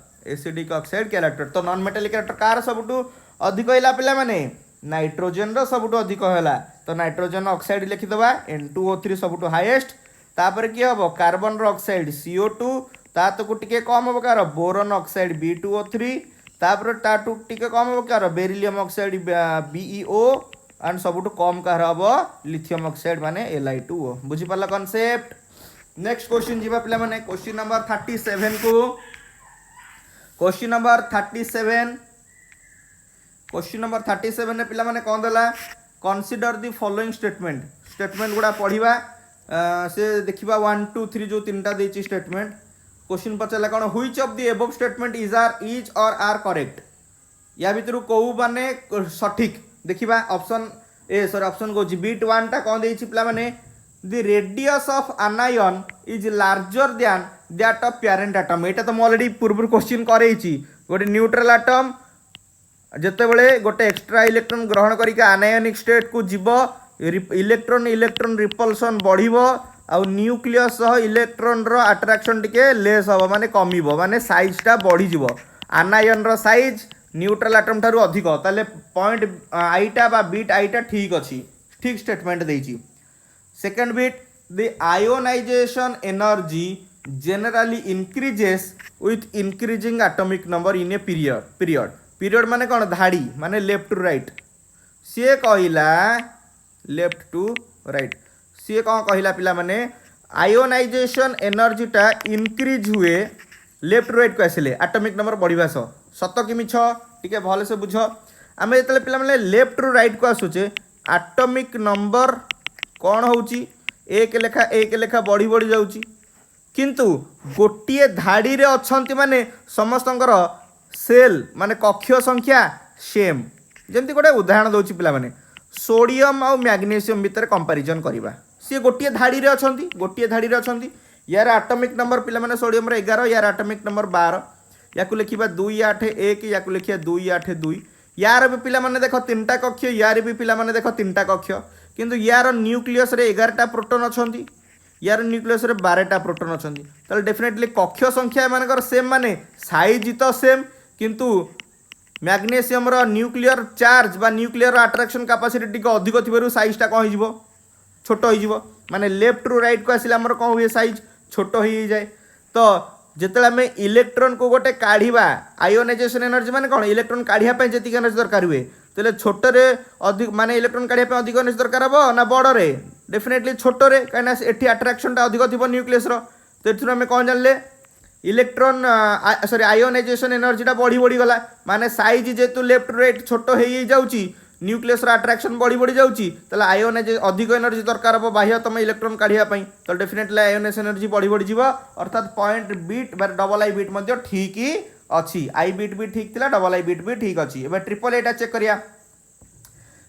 तो नॉन मेटालिक कैरेक्टर कार सबुठु अधिक हैला पिला माने नाइट्रोजन रो सबुठु अधिक हैला तो नाइट्रोजन ऑक्साइड लिखि दबा N2O3 सबुठु हाईएस्ट तापर की हबो कार्बन रो ऑक्साइड CO2 ता तो को टिके कम हबो कार बोरोन ऑक्साइड B2O3 तापर ताटू टिके कम हबो कार बेरिलियम ऑक्साइड BeO एंड सबुठु कम कार हबो लिथियम ऑक्साइड माने Li2O बुझी पाला कांसेप्ट। नेक्स्ट क्वेश्चन जीवा पिला माने क्वेश्चन नंबर 37 को क्वेश्चन नंबर 37 ने पिला माने कोन देला कंसीडर द फॉलोइंग स्टेटमेंट गुडा पढ़िबा से देखिबा 1 2 3 जो तीनटा देची स्टेटमेंट क्वेश्चन पचला कोन which of the above statement is or are correct या भितरु को माने सठिक देखिबा ऑप्शन ऑप्शन को बिट 1 टा कोन देची पिला माने the radius of anion is larger than that of parent atom एटा तो मैं ऑलरेडी पूर्व क्वेश्चन करैछि गोटे न्यूट्रल एटम जते बेले गोटे एक्स्ट्रा इलेक्ट्रॉन ग्रहण करिक आनायनिक स्टेट को जीव इलेक्ट्रॉन रिपल्सन बढ़िबो आ न्यूक्लियस सह इलेक्ट्रॉन रो अट्रैक्शन टिके लेस हो माने कमिबो माने साइज टा बढ़ी जीवो आनायन रो साइज न्यूट्रल एटम ठारू अधिक ताले पॉइंट आईटा बा बिट आईटा ठीक अछि ठीक स्टेटमेंट देछि। सेकंड बिट the ionization energy generally increases with increasing atomic number in a period माने कौन धाड़ी माने लेफ्ट टू राइट सी कहला लेफ्ट टू राइट सी कौन कहला पिला माने आयोनाइजेशन एनर्जी टा इंक्रीज हुए लेफ्ट टू राइट को आसिले एटॉमिक नंबर बढ़िबा सत कि मिछ टिके भल से बुझ आमे जतले पिला माने लेफ्ट टू राइट को आसुचे एटॉमिक नंबर कौन होउची एक लेखा बढ़ी बढ़ी जाउची किंतु गोटे धाड़ी रे अछंती माने समस्तंकर सेल माने कक्ष संख्या सेम जमती गोटे उदाहरण दउची पिला माने सोडियम और मैग्नीशियम भितर कंपैरिजन करबा सी गोटे धाड़ी रे अछंती यार एटॉमिक नंबर पिला माने सोडियम रे 11 यार एटॉमिक नंबर 12 याकु लिखिबा 281 याकु लिखिया 282 यार भी पिला माने देखो तीनटा कक्ष यार भी पिला माने देखो तीनटा कक्ष किंतु यार न्यूक्लियस रे 11टा प्रोटॉन अछंती यार न्यूक्लियस रे 12टा प्रोटॉन अछंती ताले डेफिनेटली कक्ष संख्या मानकर सेम माने साइज तो सेम किंतु मैग्नेशियम न्यूक्लियर चार्ज बा न्यूक्लियर अट्राक्शन कैपेसिटी टिके अधिक थिबारु साइजटा कौन हो छोट हो माने लेफ्ट रु राइट को आसिले आमर कौन हुए साइज छोट हो जाए तो जिते आम इलेक्ट्रोन को गोटे काढ़ा आयोनाइजेशन एनर्जी माने कौन इलेक्ट्रोन काढ़ापी जी एनर्जी दरकार हुए तो छोटे अधिक माने इलेक्ट्रोन काढ़ापी अधिक एनर्जी दरकार हम ना बड़े डेफिनेटली छोटे कहीं एटी अट्राक्शन अधिक थी न्यूक्लियस तो ये आम कौन जानले इलेक्ट्रोन सॉरी आयोनाइजेशन एनर्जीटा बढ़ी बढ़ी गला माने साइज जेहेतु लेफ्ट राइट छोट हो जाऊँगी न्यूक्लियस अट्राक्शन बढ़ी बढ़ी जाऊँगी आयोनाइज अधिक एनर्जी दरकार हम बाह्यतम इलेक्ट्रोन काढ़ापी तो डेफिनेटली आयोनाइजेशन एनर्जी बढ़ी बढ़ी जीव अर्थात पॉइंट बीट बा डबल आई बीट ठीक ही अच्छी आई बीट भी ठीक था डबल आई बीट भी ठीक अच्छी एवं ट्रिपल एटा चेक करिया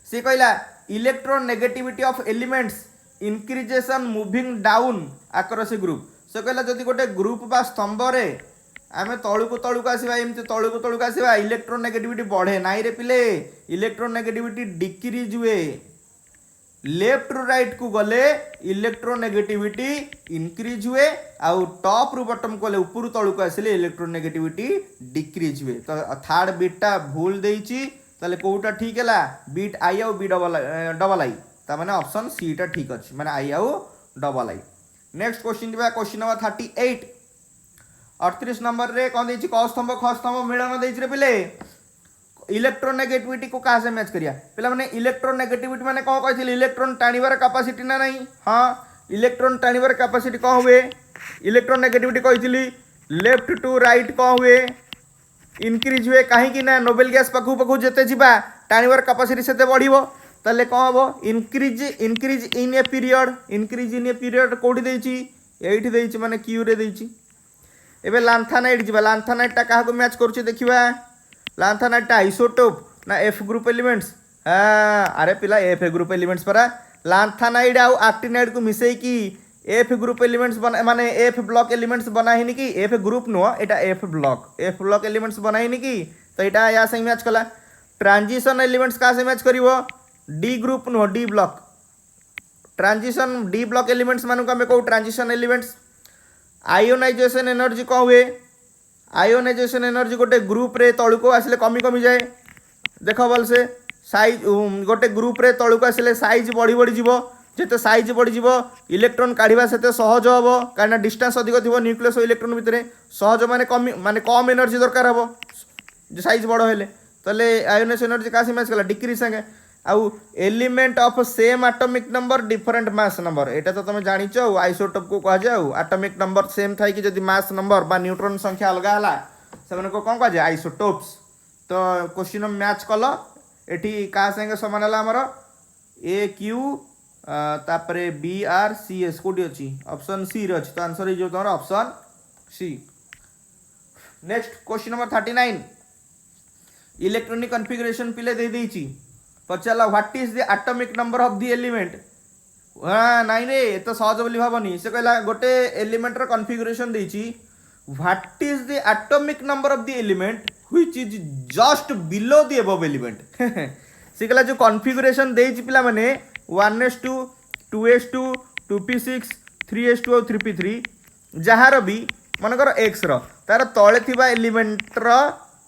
सी कहला electron negativity of elements increases moving down across a group से कहला जदि गोटे ग्रुप बा स्तंभ रे आम तलू आसवा एमती तलू आसवा इलेक्ट्रोन नेगेटिविटी बढ़े नाई रे पिले इलेक्ट्रोन नेगेटिविटी डिक्रीज हुए लेफ्ट रु राइट को गले इलेक्ट्रोन नेगेटिविटी इंक्रीज हुए आउ टॉप रु बॉटम को गले ऊपर तलू को आसिले इलेक्ट्रोन नेगेटिविटी डिक्रीज हुए तो थर्ड बीटा भूल देइची ताले कोउटा ठीक है बीट आई आउ बी डबल आई ता माने ऑप्शन सी टा ठीक अछि माने आई आउ डबल आई नेक्स्ट क्वेश्चन दिबा क्वेश्चन नंबर 38 38 नंबर रे कोन देछि क स्तंभ ख स्तंभ मिलन देछि रे पिले इलेक्ट्रोन नेगेटिविटी को कहाँ से मैच करिया पिला माने इलेक्ट्रोन नेगेटिविटी माने कौन कहथिले इलेक्ट्रोन टाणीबार कैपेसिटी ना नहीं हाँ इलेक्ट्रोन टाणीबार कैपेसिटी कौन हुए इलेक्ट्रोन नेगेटिविटी कहथिली लेफ्ट टू राइट कौन हुए इनक्रीज हुए कहीं ना नोबेल गैस पाखु पाखु जेते जिबा टाणीबार कैपेसिटी सेते बढ़िबो ताले कौन हबो इनक्रीज इन ए पीरियड कोठी देछि एठी देछि माने क्यू रे देछि एबे लांथानाइट जिबा लांथानाइट टा काहा को मैच करूछि देखिबा लांथानाइट आइसोटोप ना एफ ग्रुप एलिमेंट्स हाँ अरे पिला एफ ग्रुप एलिमेंट्स परा लांथानाइड आउ एक्टिनाइड को मिसई की एफ ग्रुप एलिमेंट्स बना माने एफ ब्लॉक एलिमेंट्स बनाहिनी कि एफ ग्रुप नुह एटा एफ ब्लॉक एलिमेंट्स बनाहिनी कि तो यहाँ या से मैच कला ट्रांजिशन एलिमेंट्स का से मैच करिवो डी ग्रुप नुह D block transition D block elements मानक आम कहू ट्रांजिशन एलिमेंट्स आयोनाइजेशन एनर्जी कौन हुए आयोनाइजेशन एनर्जी गोटे ग्रुप रे तलू को आसिले कमी कमी जाए देख भल से साइज गोटे ग्रुप रे तलू को आसिले साइज बढ़ी बढ़ी जीव जिते साइज बढ़ी जीव इलेक्ट्रोन काढ़ा से सहज हम कहीं डिस्टेंस अधिक थी न्यूक्लियस इलेक्ट्रोन भितर सहज माने कम एनर्जी दरकार हम साइज बड़ हेले ताले आयोनाइजेशन एनर्जी का मैच कला डिक्रीज संगे आउ element of same atomic number different mass number एटा तो तुम जानिच आइसोटोप को कह जाऊ एटॉमिक नंबर सेम थाई कि जदि मास नंबर बा न्यूट्रॉन संख्या अलग हला से को कौन कह जाए आइसोटोप्स तो क्वेश्चन मैच कल एटी क्या संगे समान है आमर ए क्यू तापरे बी आर सी एस कोटी अच्छी ऑप्शन सी रे अच्छी तो आंसर हो तुम option C next question number 39 electronic configuration पिले दे देछि पचाला what is the atomic number of the element हाँ नाई रे तो सहज बोली भावनी से कहला गोटे एलिमेंट रो कॉन्फ़िगरेशन देछि what is the atomic number of the element which is just below the above element से कहला जो कॉन्फ़िगरेशन देछि पिला माने 1s2 2s2 2p6 3s2 और 3p3 जहार भी मनकर एक्स रो तार तले थिबा एलिमेंट रो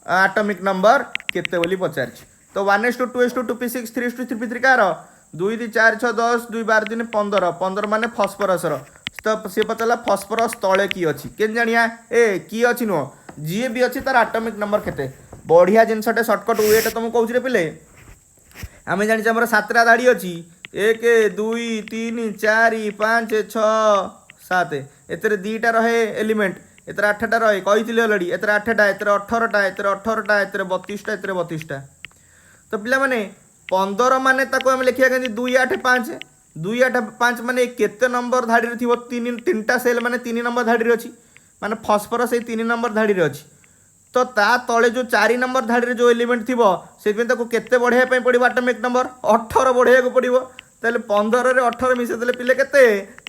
एटॉमिक नंबर केते बोली पचार तो 1s2 2s2 2p6 3s2 3p3 car 2 2 4 6 10 2 12 3 15 15 माने फॉस्फोरस रो तो सी पचाला फॉस्फोरस तले की अच्छी के जानिया ए की अच्छी नुह जी भी अच्छी तार एटॉमिक नंबर केते बढ़िया जिनसटे शॉर्टकट वेट तुम कहूँ रे पिले आम जानी आम 7टा धाड़ी अच्छी 1 2 3 4 5 6 7 एतर 2टा रहे एलिमेंट एतर 8टा रहे कही अलरेडी एतर 8टा एतर 18टा एतर 18टा एतर 32टा एतर 32टा तो पिला माने 15 माने ताको हम लिखिया के 2 8 5 2 8 5 माने केते नंबर धाड़ी रे थिबो 3टा सेल माने 3 नंबर धाड़ी रे अछि माने फॉस्फोरस ए 3 नंबर धाड़ी रे अछि तो ता तले जो 4 नंबर धाड़ी रे जो एलिमेंट थिबो से ताको केते बढ़िया पे पड़िबो एटॉमिक नंबर 18 बढ़िया को पड़िबो ताले 15 रे 18 मिसे देले पिले केते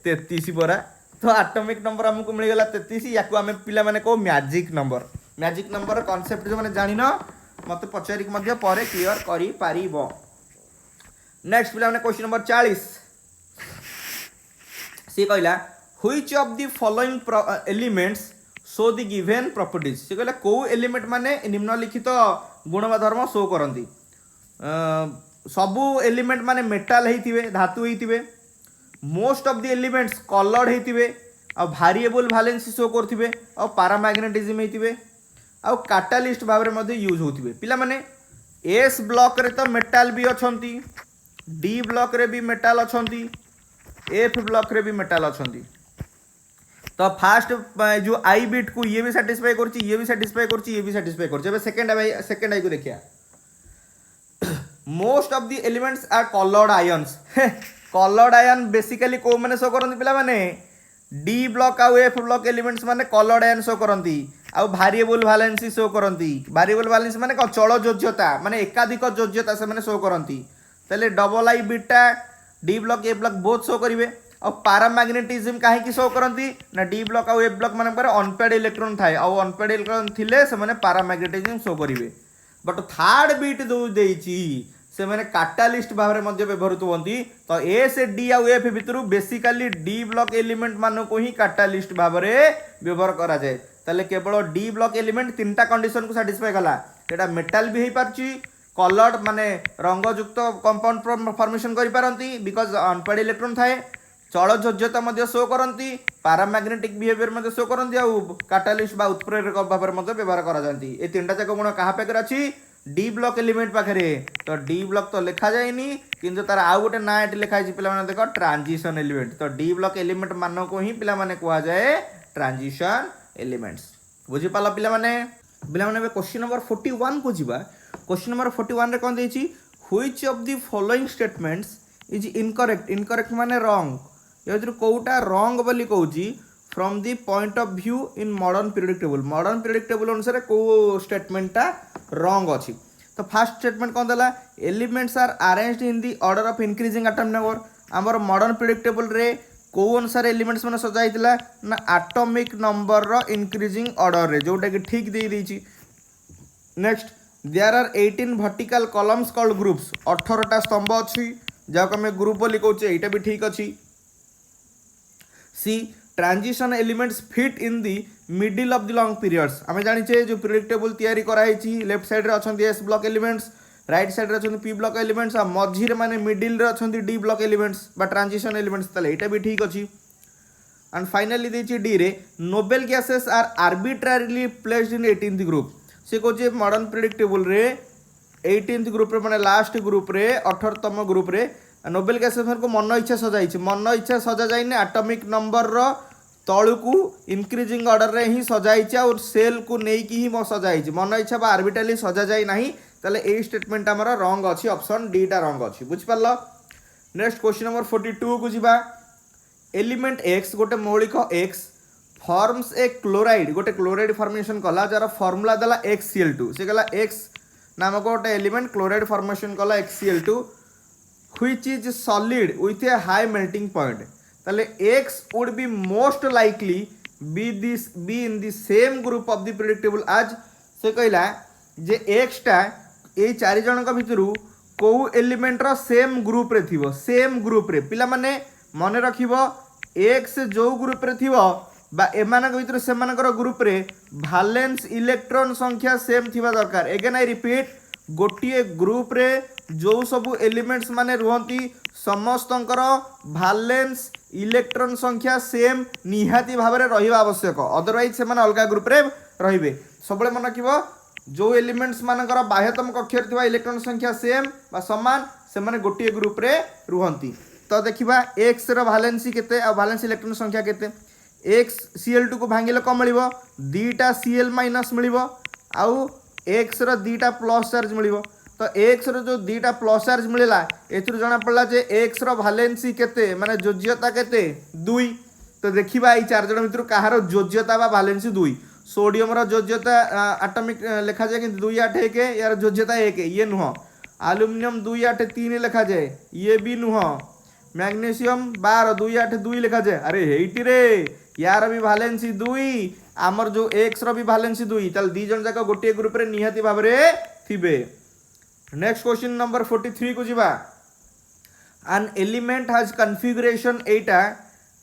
33 परा तो एटॉमिक नंबर हमको मिल गला 33 याकू हमें पिला माने को मैजिक नंबर कांसेप्ट जो माने जानि न मते पचारि के मध्य परे क्लियर करि पारिबो नेक्स्ट पिला माने क्वेश्चन नंबर 40 सी कहला which of the following elements show the given properties से कहले को एलिमेंट माने निम्नलिखित गुण व धर्म शो करती सबू एलिमेंट माने मेटाल होइथिबे धातु होइथिबे most of the elements coloured होइथिबे आ वेरिएबल वैलेंसी शो करथिबे आ पैरामैग्नेटिज्म होइथिबे आ कैटालिस्ट भाव में मध्य यूज होथिबे पिला माने एस ब्लॉक रे तो मेटाल भी अछंती डी ब्लॉक रे भी मेटाल अछंती एफ ब्लॉक रे भी मेटाल अछंती तो फास्ट जो आई बिट को ये भी सेटिस्फाई करछि ये भी सेटिस्फाई करछि ये भी सेटिस्फाई करछि अब सेकंड आई को देखिया most of the elements are coloured ions coloured ion basically को माने शो करंती पिला माने डी ब्लॉक आ एफ ब्लॉक एलिमेंट्स माने कलर्ड आयन शो करंती आ वेरिएबल वैलेंसी शो करंती वेरिएबल वैलेंसी माने चल जोज्यता माने एकाधिक जोज्यता से माने शो करंती तले double I beta D block A block both show करिवे और पैरामैग्नेटिज्म काहे की शो करंती ना डी ब्लॉक और ए ब्लॉक माने पर अनपेड इलेक्ट्रॉन थाए और अनपेड इलेक्ट्रॉन थिले से माने पैरामैग्नेटिज्म शो करिवे बट थर्ड बीट दो देइची से माने कैटालिस्ट भाव में मध्य व्यवहृत होती तो ए से डी आ एफ भितर बेसिकली डी ब्लॉक एलिमेंट मान को ही कैटालिस्ट भाव में व्यवहार करा जाए ताले केवल डी ब्लॉक एलिमेंट तीनटा कंडीशन को सैटिस्फाई कला सेटा मेटाल भी हो पारची कलर्ड माने रंगयुक्त कंपाउंड फॉर्मेशन करि पारंती बिकॉज अनपेड इलेक्ट्रॉन थाए चल जोज्यता मध्य शो करंती पैरामैग्नेटिक बिहेवियर मध्य शो करंती आ कैटालिस्ट बा उत्प्रेरक भाव में मध्य व्यवहार करा जांती ए तीनटा जाक गुण कहा पाखरे अछि डी ब्लॉक एलिमेंट पाखरे तो डी ब्लॉक तो लिखा जाएनी किंतु तार आउ गोटे ना एटी लिखा है पिला माने देखो ट्रांजिशन एलिमेंट तो डी ब्लॉक एलिमेंट मान को ही पिला माने कहा जाए ट्रांजिशन एलिमेंट्स बुझी पाला पिला माने क्वेश्चन नंबर 41 को जीवा क्वेश्चन नंबर 41 रे कोन देछि which of the following statements is incorrect माने रॉन्ग यदि कोटा रॉन्ग बोली कहूची from the point of view in modern periodic table अनुसार को स्टेटमेंटा रॉन्ग अछि तो फर्स्ट स्टेटमेंट कौन देला elements are arranged in the order of increasing atom number हमर मॉडर्न पीरियडिक टेबल रे को अनुसार एलिमेंट्स माने सजा हितला ना एटॉमिक नंबर रो इंक्रीजिंग ऑर्डर रे जोटा कि ठीक दे दैछि next there are 18 vertical columns called groups 18टा स्तंभ अछि जाको हमें ग्रुप बोली कहउचे एटा भी ठीक अछि C transition elements fit in the middle of the long periods हमें जानिछे जो पीरियडिक टेबल तैयारी करा हिची लेफ्ट साइड रे अछंती S block elements right side रे अछंती पी ब्लॉक एलिमेंट्स आ मझी रे माने मिडिल रे अछंती डी ब्लॉक एलिमेंट्स बा ट्रांजिशन एलिमेंट्स तले एटा भी ठीक अछि एंड फाइनली देछि डी रे noble gases are arbitrarily placed in 18th group से कहउचे मॉडर्न पीरियडिक टेबल रे 18th ग्रुप रे माने लास्ट ग्रुप रे 18तम ग्रुप रे नोबेल गैसेस को मन इच्छा सजा जाइने एटॉमिक नंबर रो तळुकू इंक्रीजिंग ऑर्डर रे ही सजाइछ और सेल को नेई की ही सजाइछ मन इच्छा बा आर्बिट्रली सजा जाई नाही तले ए स्टेटमेंट हमर रॉन्ग अछि ऑप्शन डी टा रॉन्ग अछि बुझ पारलो नेक्स्ट क्वेश्चन नंबर 42 को जिबा एलिमेंट x गोटे मौलिक x फॉर्म्स ए क्लोराइड गोटे क्लोराइड फॉर्मेशन कला जार फार्मूला दला XCl2 से गला x नामक गोटे एलिमेंट क्लोराइड फॉर्मेशन कला XCl2 which is solid with a high melting point ताले x would be most likely be in the same group of the periodic table as से कहला जे x टा ए चारि जन का भितरु को एलिमेंट रो सेम ग्रुप रे थिवो सेम ग्रुप रे पिला माने मने रखिबो x जो ग्रुप रे थिवो बा एमानक भितर सेमानकर ग्रुप रे वैलेंस इलेक्ट्रॉन संख्या सेम थिबा दरकार अगेन आई रिपीट गोटिए ग्रुप रे जो सब एलिमेंट्स माने रुहंती समस्तंकर वैलेंस इलेक्ट्रॉन संख्या सेम निहाती भाव में रहिबा आवश्यक अदरवाइज से माने अलगा ग्रुप रे रहिबे सबले मन रखिबो जो एलिमेंट्स मानकर बाह्यतम कक्ष थिबा इलेक्ट्रॉन संख्या सेम बा समान से माने गोटिए ग्रुप रे रुहंती तो देखिबा x रो वैलेंसी केते आ वैलेंस इलेक्ट्रॉन संख्या केते x Cl2 को भांगिले कम मिलिबो दीटा Cl- मिलिबो आउ x रो दीटा प्लस चार्ज मिलिबो तो x रो जो दीटा प्लस चार्ज मिलला एथुर जना पड़ला जे x रो वैलेंसी केते माने जोज्यता केते 2 तो देखिबा ई चार जन भितर कहारो जोज्यता बा वैलेंसी 2 सोडियम रो जोज्यता एटॉमिक लिखा जाय कि 281 यार जोज्यता 1 ये नुह एल्युमिनियम 283 लिखा जाय ये भी नुह मैग्नीशियम 12 282 लिखा जाय अरे हेइटी रे यार भी वैलेंसी 2 आमर जो x रो भी वैलेंसी 2 तल दी जन जाका गोटे ग्रुप रे निहाती भाव रे थिबे नेक्स्ट क्वेश्चन नंबर 43 को जीवा एन एलिमेंट हैज कॉन्फ़िगरेशन एटा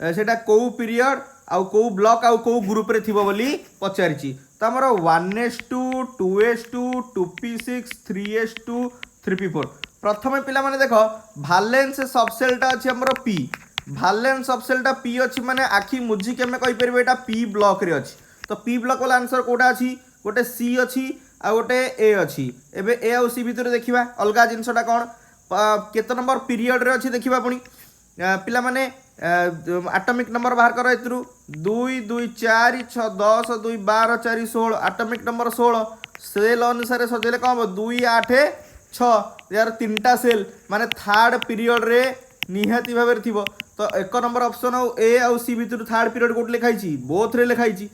सेटा को पीरियड आउ को ब्लॉक आउ को ग्रुप रे थिबो बोली पचारिछि। तो हमर 1s2 2s2 2p6 3s2 3p4 प्रथमे पिला माने देखो भालेंस सबसेलटा अछि हमर p भालेंस सबसेलटा p अछि माने आखि मुझी के हम कहि परबे एटा p ब्लॉक रे अछि। तो p ब्लॉक वाला आंसर कोटा अछि गोटे c अछि आ गोटे a अछि। एबे a आ c भितर देखिबा अलगा जिंसटा कोन केते नंबर पीरियड रे अछि देखिबा पुनी पिला माने एटॉमिक नंबर बाहर करो एतरु 2 2 4 6 10 2 12 4 16 एटॉमिक नंबर 16 सेल अनुसार सजेले कम 2 8 6 यार तीनटा सेल माने थर्ड पीरियड रे निहाती भाबे थिबो। तो एक नंबर ऑप्शन ए आउ सी भितर थर्ड पीरियड कोट लिखाई छी बोथ रे लिखाई छी।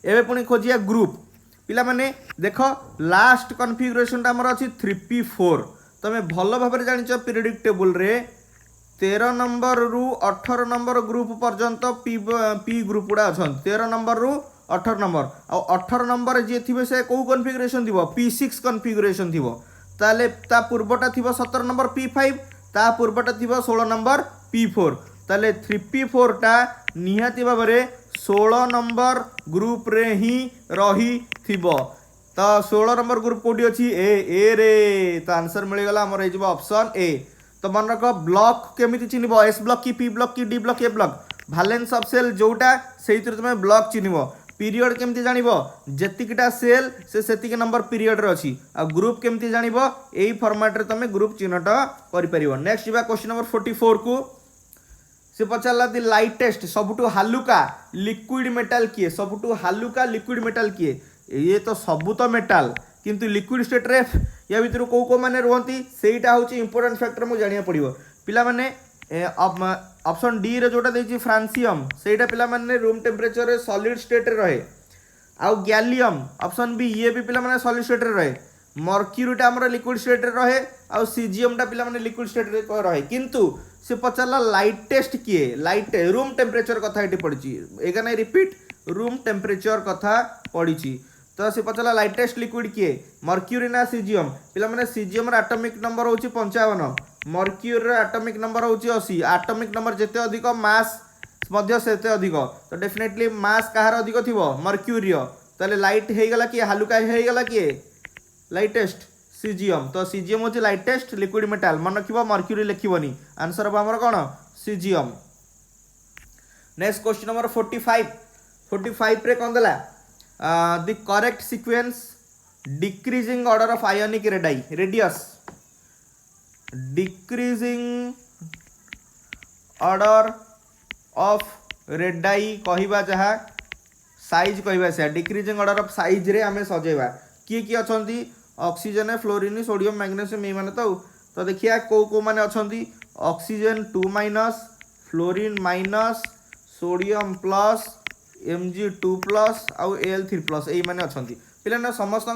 एबे पुनी खोजिया ग्रुप पिला माने देखो लास्ट कॉन्फ़िगरेशन ता हमर अछि 3p4 तमे भलो भाबरे जानिचो पीरियडिक टेबल रे 13 नंबर रु 18 नंबर ग्रुप पर्यंत पी ग्रुप गुड़ा अच्छा 13 नंबर रु 18 नंबर आ 18 नंबर जी थी से कौ कन्फिगरेशन थी p6 कन्फिगरेशन थी ताले ता पूर्वटा थी 17 नंबर p5 ता पूर्वटा थी 16 नंबर p4 ताले 3p4 टा निहाती भाव में 16 नंबर ग्रुप रे ही रही थिबो। तो 16 नंबर ग्रुप कोटी अच्छी ए रे तो आंसर मिलगला आमर हो ऑप्शन ए। तो मन रख ब्लॉक केमी चिन्ह एस ब्लॉक की पी ब्लॉक की D block A block valence of shell जोटा से तुम ब्लॉक चिन्ह पीरियड केमती जानिबो जेतिकिटा सेल से सेतिक नंबर पीरियड रे अछि आ ग्रुप केमती जानिबो एई फॉर्मेट रे तमे ग्रुप चिन्हट करि परिबो। नेक्स्ट जिबा क्वेश्चन नंबर 44 को से पचारला दी लाइटेस्ट सबुटु हालुका लिक्विड मेटल किए सबुटु हालुका लिक्विड मेटल किए ये तो सबु तो मेटल किंतु लिक्विड स्टेट रे या भितर को को माने रहंती सेटा होची इंपोर्टेंट फैक्टर मु जानिया पड़िबो। पिला माने ऑप्शन डी रे जोटा देछि फ्रांसियम सेटा पिला माने रूम टेम्परेचर रे सॉलिड स्टेट रे रहे आउ गैलियम ऑप्शन बी ये भी पिला माने सॉलिड स्टेट रे रहे मर्क्यूरी टा हमर लिक्विड स्टेट रे रहे आउ सीजियम टा पिला माने लिक्विड स्टेट रे रहे किंतु से पचारला लाइटेस्ट किए लाइट रूम टेम्परेचर कथा एटी पड़िछि एगा नै रिपीट रूम टेम्परेचर कथा पड़िछि। तो से पचारा लाइटेस्ट लिक्विड किए मर्क्यूरी ना सीजियम पिला माने सीजियम रे एटॉमिक नंबर होची 55 मर्क्यूरी रे एटॉमिक नंबर होची 80 एटॉमिक नंबर जेते अधिक मास मध्य सेते अधिक तो डेफिनेटली मास कहार अधिक थिबो मर्क्यूरी ताले लाइट हे गला कि हालुका हे गला कि लाइटेस्ट सीजियम। तो सीजियम होची लाइटेस्ट लिक्विड मेटल मन रखिबो मर्क्यूरी लिखिबोनी आंसर अब हमर कोन सीजियम। नेक्स्ट क्वेश्चन नंबर 45 रे कोन देला the correct sequence decreasing order of ionic radius decreasing order of radii कहिबा जहा साइज कहिबा से डिक्रीजिंग ऑर्डर ऑफ साइज रे हमें सजेबा किए किए अछंती ऑक्सीजन फ्लोरीन सोडियम मैग्नीशियम ए माने तो देखिया को माने अछंती oxygen 2- fluorine minus sodium plus Mg2 plus आउ Al3 यही मैंने अच्छा पे समस्त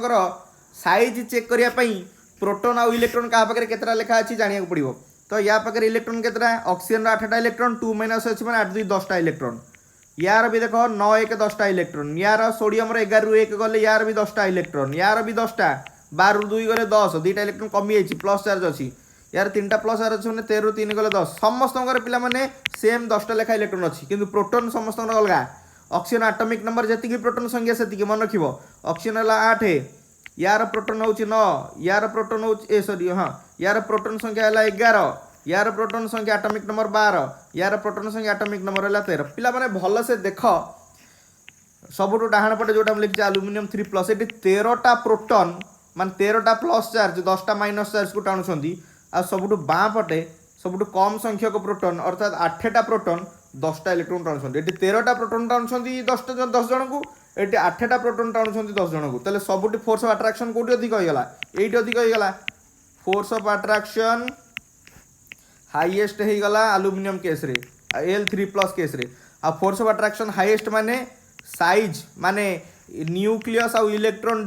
साइज चेक करने प्रोटोन आउ इलेक्ट्रॉन क्या पाखे केतटा लेखा अच्छी जाना पड़ो। तो या पाखे इलेक्ट्रॉन केतटा ऑक्सीजन 8टा इलेक्ट्रॉन 2- अच्छी मैंने 8 2 10टा इलेक्ट्रॉन यार भी देख 9 1 10टा इलेक्ट्रॉन यार सोडियम 11 ରୁ 1 गले यार भी 10टा इलेक्ट्रॉन यार भी 10टा 12 ରୁ 2 गले 10 2टा इलेक्ट्रॉन कमी जाइए प्लस चार्ज अच्छी यार 3टा प्लस चार्ज अच्छे मैंने 13 ରୁ 3 गले 10 समस्त पे सेम 10टा लेखा इलेक्ट्रॉन अच्छी किंतु प्रोटोन समस्त अलग ऑक्सीजन एटॉमिक नंबर जी प्रोटोन संख्या से मन रखिबो ऑक्सीजन है 8 यार प्रोटोन होची 9 यार प्रोटोन होची सॉरी हाँ यार प्रोटोन संख्या है 11 यार प्रोटोन संख्या एटॉमिक नंबर 12 यार प्रोटोन संख्या एटॉमिक नंबर है 13 पिला माने भल से देख सबुठु डाहाण पटे जोटा लिखी एल्युमिनियम 3+ ये 13टा प्रोटोन मान 13टा प्लस चार्ज 10टा माइनस चार्ज को टाणुछंती आ सबुठु बाँ पटे सबुठु कम संख्यक प्रोटोन अर्थात 8टा प्रोटोन 10टा इलेक्ट्रॉन टाणुछंती एटी 13टा प्रोटोन टाणुछंती 10 जन को एटी 8टा प्रोटोन टाणुछंती 10 जन को ताले सबुठी फोर्स ऑफ अट्रैक्शन कोठी अधिक होइगला एटी अधिक होइगला फोर्स ऑफ अट्रैक्शन हाईएस्ट होइगला एल्युमिनियम केस रे Al3+ केस रे आ फोर्स ऑफ अट्रैक्शन हाईएस्ट माने साइज माने न्यूक्लियस और इलेक्ट्रॉन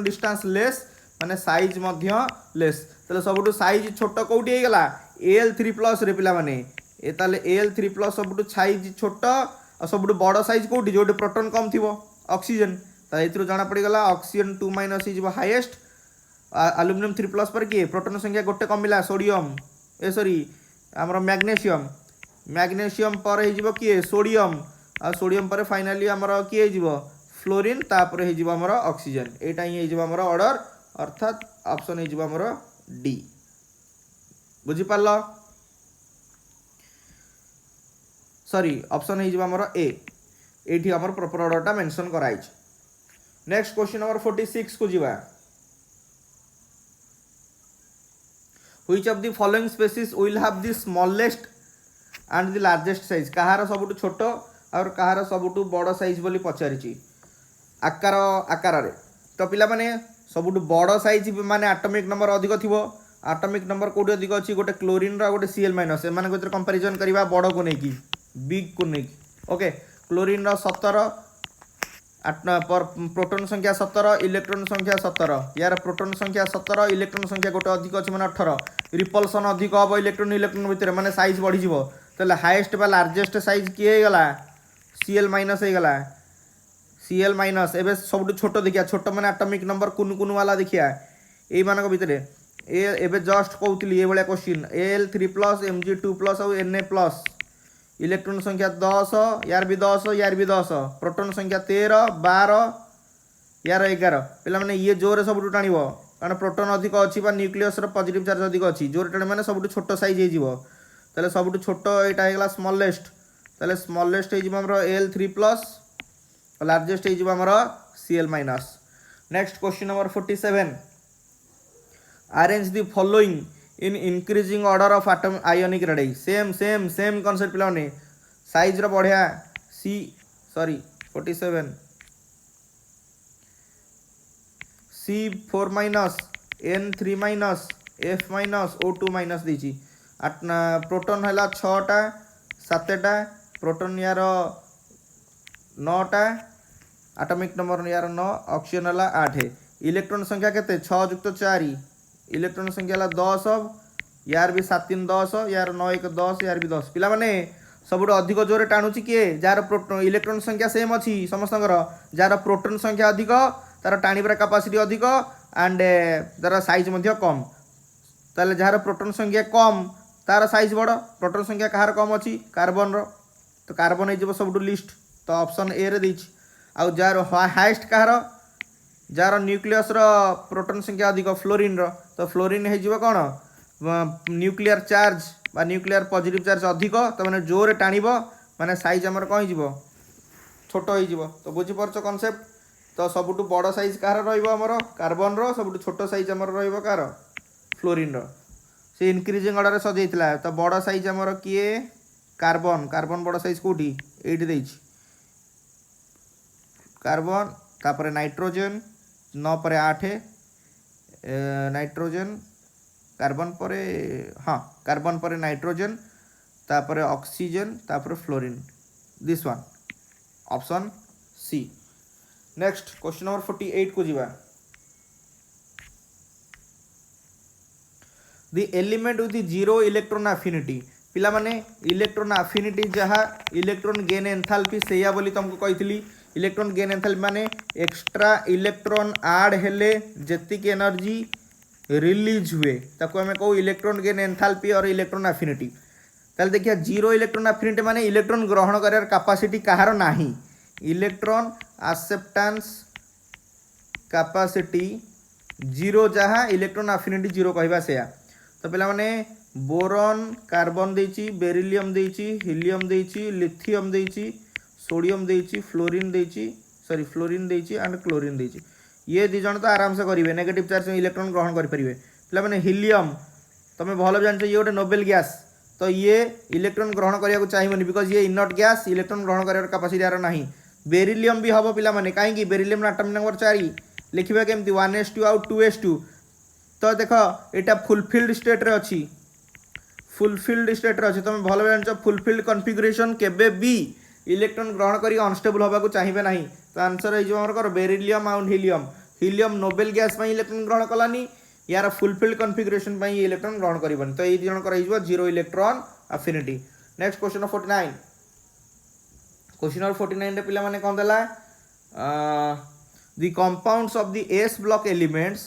डिस्टेंस लेस माने साइज मध्य लेस ताले सबुठु साइज छोट कोठी होइगला Al3+ रे पिला माने ए ताले Al3+ सबुठु साइज छोट और सबुठु बड़ साइज कोठी जोटे प्रोटॉन कम थिबो ऑक्सीजन ता एथरो जाना पड़ी गला ऑक्सीजन 2- इज हाईएस्ट एल्युमिनियम 3+ पर किए प्रोटॉन संख्या गोटे कमिला सोडियम सॉरी हमर मैग्नीशियम मैग्नेशियम पर हो किए सोडियम आ सोडियम पर फाइनाली आमर किए हो फ्लोरीन तापर हो आमर ऑक्सीजन एटा ही हो आमर ऑर्डर अर्थात ऑप्शन हो आमर डी बुझी पारल सॉरी ऑप्शन हो आमर ए एठी आमर प्रॉपर ऑर्डरटा मेंशन कराई। नेक्स्ट क्वेश्चन नंबर 46 को जीवा which of the following species will have the smallest and the largest size कहार सबुठु छोट और कहार सबुठु बड़ साइज बोली पचारिछि आकार आकार रे तो पिला माने सबुठु बड़ साइज माने एटॉमिक नंबर अधिक थिबो एटॉमिक नंबर कोडी अधिक अछि गोटे क्लोरीन रा गोटे Cl- ए माने गोटे कंपैरिजन करबा बड़ को नै की बिग को नै ओके क्लोरीन रा 17 पर प्रोटॉन संख्या 17 इलेक्ट्रॉन संख्या 17 यार प्रोटॉन संख्या 17 इलेक्ट्रॉन संख्या गोटे अधिक अच्छे मैंने 18 रिपल्सन अधिक हम इलेक्ट्रॉन इलेक्ट्रॉन भितर मैंने साइज बढ़ी तो हाएस्ट बा लार्जेस्ट साइज किए गला Cl- हो गला Cl- एवं सब छोट देखिया छोट मैंने एटॉमिक नंबर कुन कुन वाला देखिया यही मान भितर एवं जस्ट कहती ये भाया क्वेश्चन Al3+ Mg2+ और Na+ इलेक्ट्रॉन संख्या 10 यार भी 10 यार भी 10 प्रोटॉन संख्या 13 12 यार 11 पिला माने ये जोरे सब टाणी कारण प्रोटॉन अधिक अच्छी न्यूक्लियस पॉजिटिव चार्ज अधिक अच्छी जोर टाणी मैंने सब छोट साइज हो सब छोट यहाँ होगा स्मॉलेस्ट ताले स्मॉलेस्ट हो Al3+ लार्जेस्ट हो Cl-। Next question number 47 arrange the following in increasing order of atom ionic radii same same same concept पिलाने साइज रो बढ़िया सी sorry 47 C4- N3- F- O2- देची प्रोटॉन है 6टा 7टा प्रोटॉन यार 9टा एटॉमिक नंबर यार 9 ऑक्सीजन है 8 इलेक्ट्रॉन संख्या केते 6 + 4 इलेक्ट्रॉन संख्या 10 यार भी 7 3 10 यार 9 1 10 यार भी 10 पिला माने सबुठ अधिक जोरे टाणुची किए जार प्रोटॉन इलेक्ट्रॉन संख्या सेम अच्छी समस्त जार प्रोटॉन संख्या अधिक तार टाणीबार कैपेसिटी अधिक एंड तार साइज कम ताले जार प्रोटॉन संख्या कम तार साइज बड़ प्रोटॉन संख्या कहार कम अच्छी कार्बन रो तो कार्बन हो सब लिस्ट तो ऑप्शन ए रे देछि आउ जार हाईएस्ट कहार जार न्यूक्लियस प्रोटॉन संख्या अधिक फ्लोरीन तो फ्लोरीन हो कौन न्यूक्लियर चार्ज बा न्यूक्लियर पॉजिटिव चार्ज अधिक तो मैंने जोरे टाणी माने साइज आमर कौन हो छोट हो तो बुझीपार कनसेप्ट तो सबुठु बड़ साइज कहार रमर कार्बन सबुठु छोट साइज आमर कार फ्लोरीन से इनक्रीजिंग ऑर्डर सजाइला तो बड़ साइज आमर किए कार्बन कार्बन बड़ साइज कौटी ये कार्बन तापर नाइट्रोजन 9 पर 8 नाइट्रोजन कार्बन पर हाँ कार्बन पर नाइट्रोजन तापर ऑक्सीजन तापर fluorine this one option C. Next question number 48 को जीवा the element with zero electron affinity पिला माने इलेक्ट्रॉन एफिनिटी जहाँ इलेक्ट्रॉन गेन एंथैल्पी सेया बोली तुमको कही इलेक्ट्रॉन गेन एंथैल्पी माने एक्स्ट्रा इलेक्ट्रॉन ऐड हेले जेतिक एनर्जी रिलीज हुए ताको हमें कहू इलेक्ट्रॉन गेन एंथैल्पी और इलेक्ट्रॉन एफिनिटी ताले देखिए जीरो इलेक्ट्रॉन एफिनिटी माने इलेक्ट्रॉन ग्रहण करार कैपेसिटी कहार नाही इलेक्ट्रॉन एक्सेप्टेंस कैपेसिटी जीरो जहाँ इलेक्ट्रॉन एफिनिटी जीरो कहवा से तो पिला माने बोरॉन कार्बन देची बेरिलियम देची हिलियम देची लिथियम देची सोडियम देची फ्लोरीन देची सॉरी फ्लोरीन देची एंड क्लोरीन देची ये दी जन तो आराम से करेंगे नेगेटिव चार्ज इलेक्ट्रॉन ग्रहण करेंगे पे मैंने हिलियम तुम भल जान ये गोटे नोबेल गैस तो ये इलेक्ट्रॉन ग्रहण करने को चाहिए बिकज ये इनट गैस इलेक्ट्रॉन ग्रहण कर कैपेसिटी यार ना बेरिलियम भी हम पे कहीं बेरिलियम एटॉमिक नंबर 4 लिखा केमती 1s2 आउ 2s2 तो देख यहाँ फुलफिल्ड स्टेट रे अच्छी फुलफिल्ड स्टेट रे अच्छी तुम भल जान फुलफिल्ड कन्फिगरेशन केबे भी इलेक्ट्रॉन ग्रहण कर अनस्टेबल होगा चाहिए ना तो आंसर हो बेरिलियम आउंड helium helium noble gas electron ग्रहण कलानी यार फुलफिल्ड कन्फिगरेशन इलेक्ट्रॉन ग्रहण करबनी तो ये जनकर zero electron affinity. Next question 49 question number 49 रे पिला माने कोन देला the compounds of the s block elements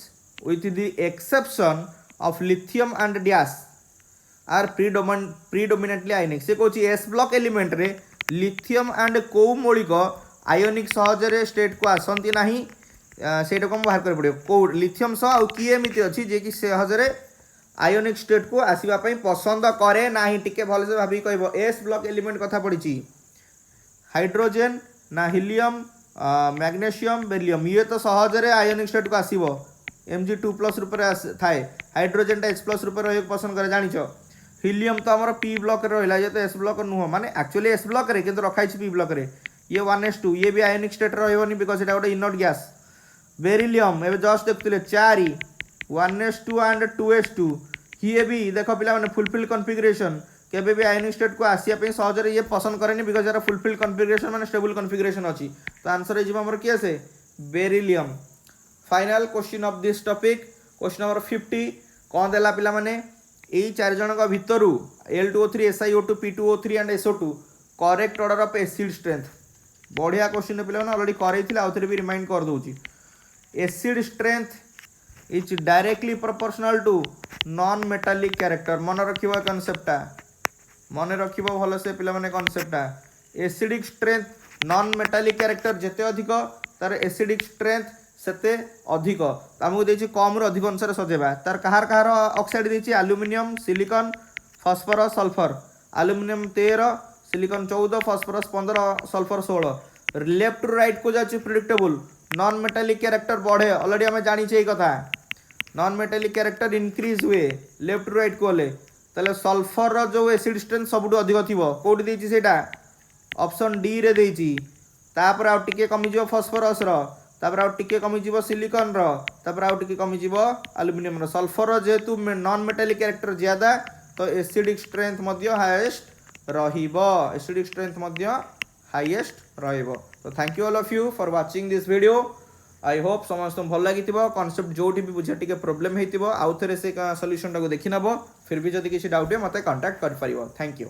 with the exception of lithium and dash are predominantly ionic से कहूँ एस ब्लॉक एलिमेंट रे लिथियम एंड कौ मौलिक आयोनिक सहजरे स्टेट को आसती ना सेटा को बाहर कर पड़ो कौ लिथियम सह आउ किए एमती अच्छी जे कि सहजरे आयोनिक स्टेट को आसवाई पसंद करे ना टिके भलसे भाभी कह एस ब्लॉक एलिमेंट कथा पड़ी हाइड्रोजेन ना हिलियम मैग्नेशियम बेरिलियम ये तो सहजरे आयोनिक स्टेट को आसव Mg2+ रूप थाए हाइड्रोजेन H+ रूप रही पसंद करे जानिछ हिलियम तो आमर P ब्लॉक रहा ये तो एस ब्लॉक नुह माने एक्चुअली एस ब्लॉक रे किंतु रखाई P ब्लॉक रे ये 1s2 ये भी आयोनिक स्टेट रहबनी बिकॉज एटा गोटे इनर्ट गैस बेरिलियम एबे जस्ट देखुले 4 1s2 एंड 2s2 ये भी देख पिला माने फुलफिल कॉन्फ़िगरेशन केबे भी आयोनिक स्टेट को आसिया पे सहजरे ये पसंद करेनी बिकॉज यार फुलफिल कॉन्फ़िगरेशन माने स्टेबल कॉन्फ़िगरेशन अछि तो आंसर है हमर किए से beryllium. Final question of this topic question number 50 कौन देला पिला माने एई चार जन का भितरु L2O3 SiO2 P2O3 and SO2 correct order of acid strength बढ़िया क्वेश्चन पिला माने ऑलरेडी करैथिला आउथरे भी रिमाइंड कर दोची acid strength is directly proportional to non metallic character मन रखिबो कांसेप्टटा मन रखिबो भलो से पिला माने कांसेप्टटा acidic strength non metallic character जेते अधिक तार एसिडिक स्ट्रेंथ सेते अधिक आमको देछि कम रो अधिक अनुसार सजेबा तार कहार कहार ऑक्साइड देछि aluminium silicon phosphorus sulphur aluminium 13 silicon 14 phosphorus 15 sulphur 16 left to right को जाछि प्रेडिक्टेबल नॉन मेटालिक कैरेक्टर बढ़े ऑलरेडी हमें जानी चाहिए कथा नॉन मेटालिक कैरेक्टर इंक्रीज हुए लेफ्ट टू राइट को गले ताले सल्फर रो जो एसिड स्ट्रेंथ सबुठु अधिक थिबो कोठी देछि सेटा ऑप्शन डी रे देछि तापर आ टिके कमी जो फास्फोरस रो तापर आ टिके कमी जीवो सिलिकॉन रो तापर आ टिके कमी जीवो एल्युमिनियम रो सल्फर रो जेतु नॉन मेटालिक कैरेक्टर ज्यादा तो एसिडिक स्ट्रेंथ मध्य हाईएस्ट रहिबो एसिडिक स्ट्रेंथ मध्य हाईएस्ट रहिबो। तो thank you all of you for watching this video I hope समस्त भल लगी कॉन्सेप्ट जोटी भी बुझा टिके प्रोब्लेम हेतिबो आउ थरे से सॉल्यूशन टाको देखि नबो फिर भी जदि किसी डाउट है मते कांटेक्ट कर परिबो। Thank you.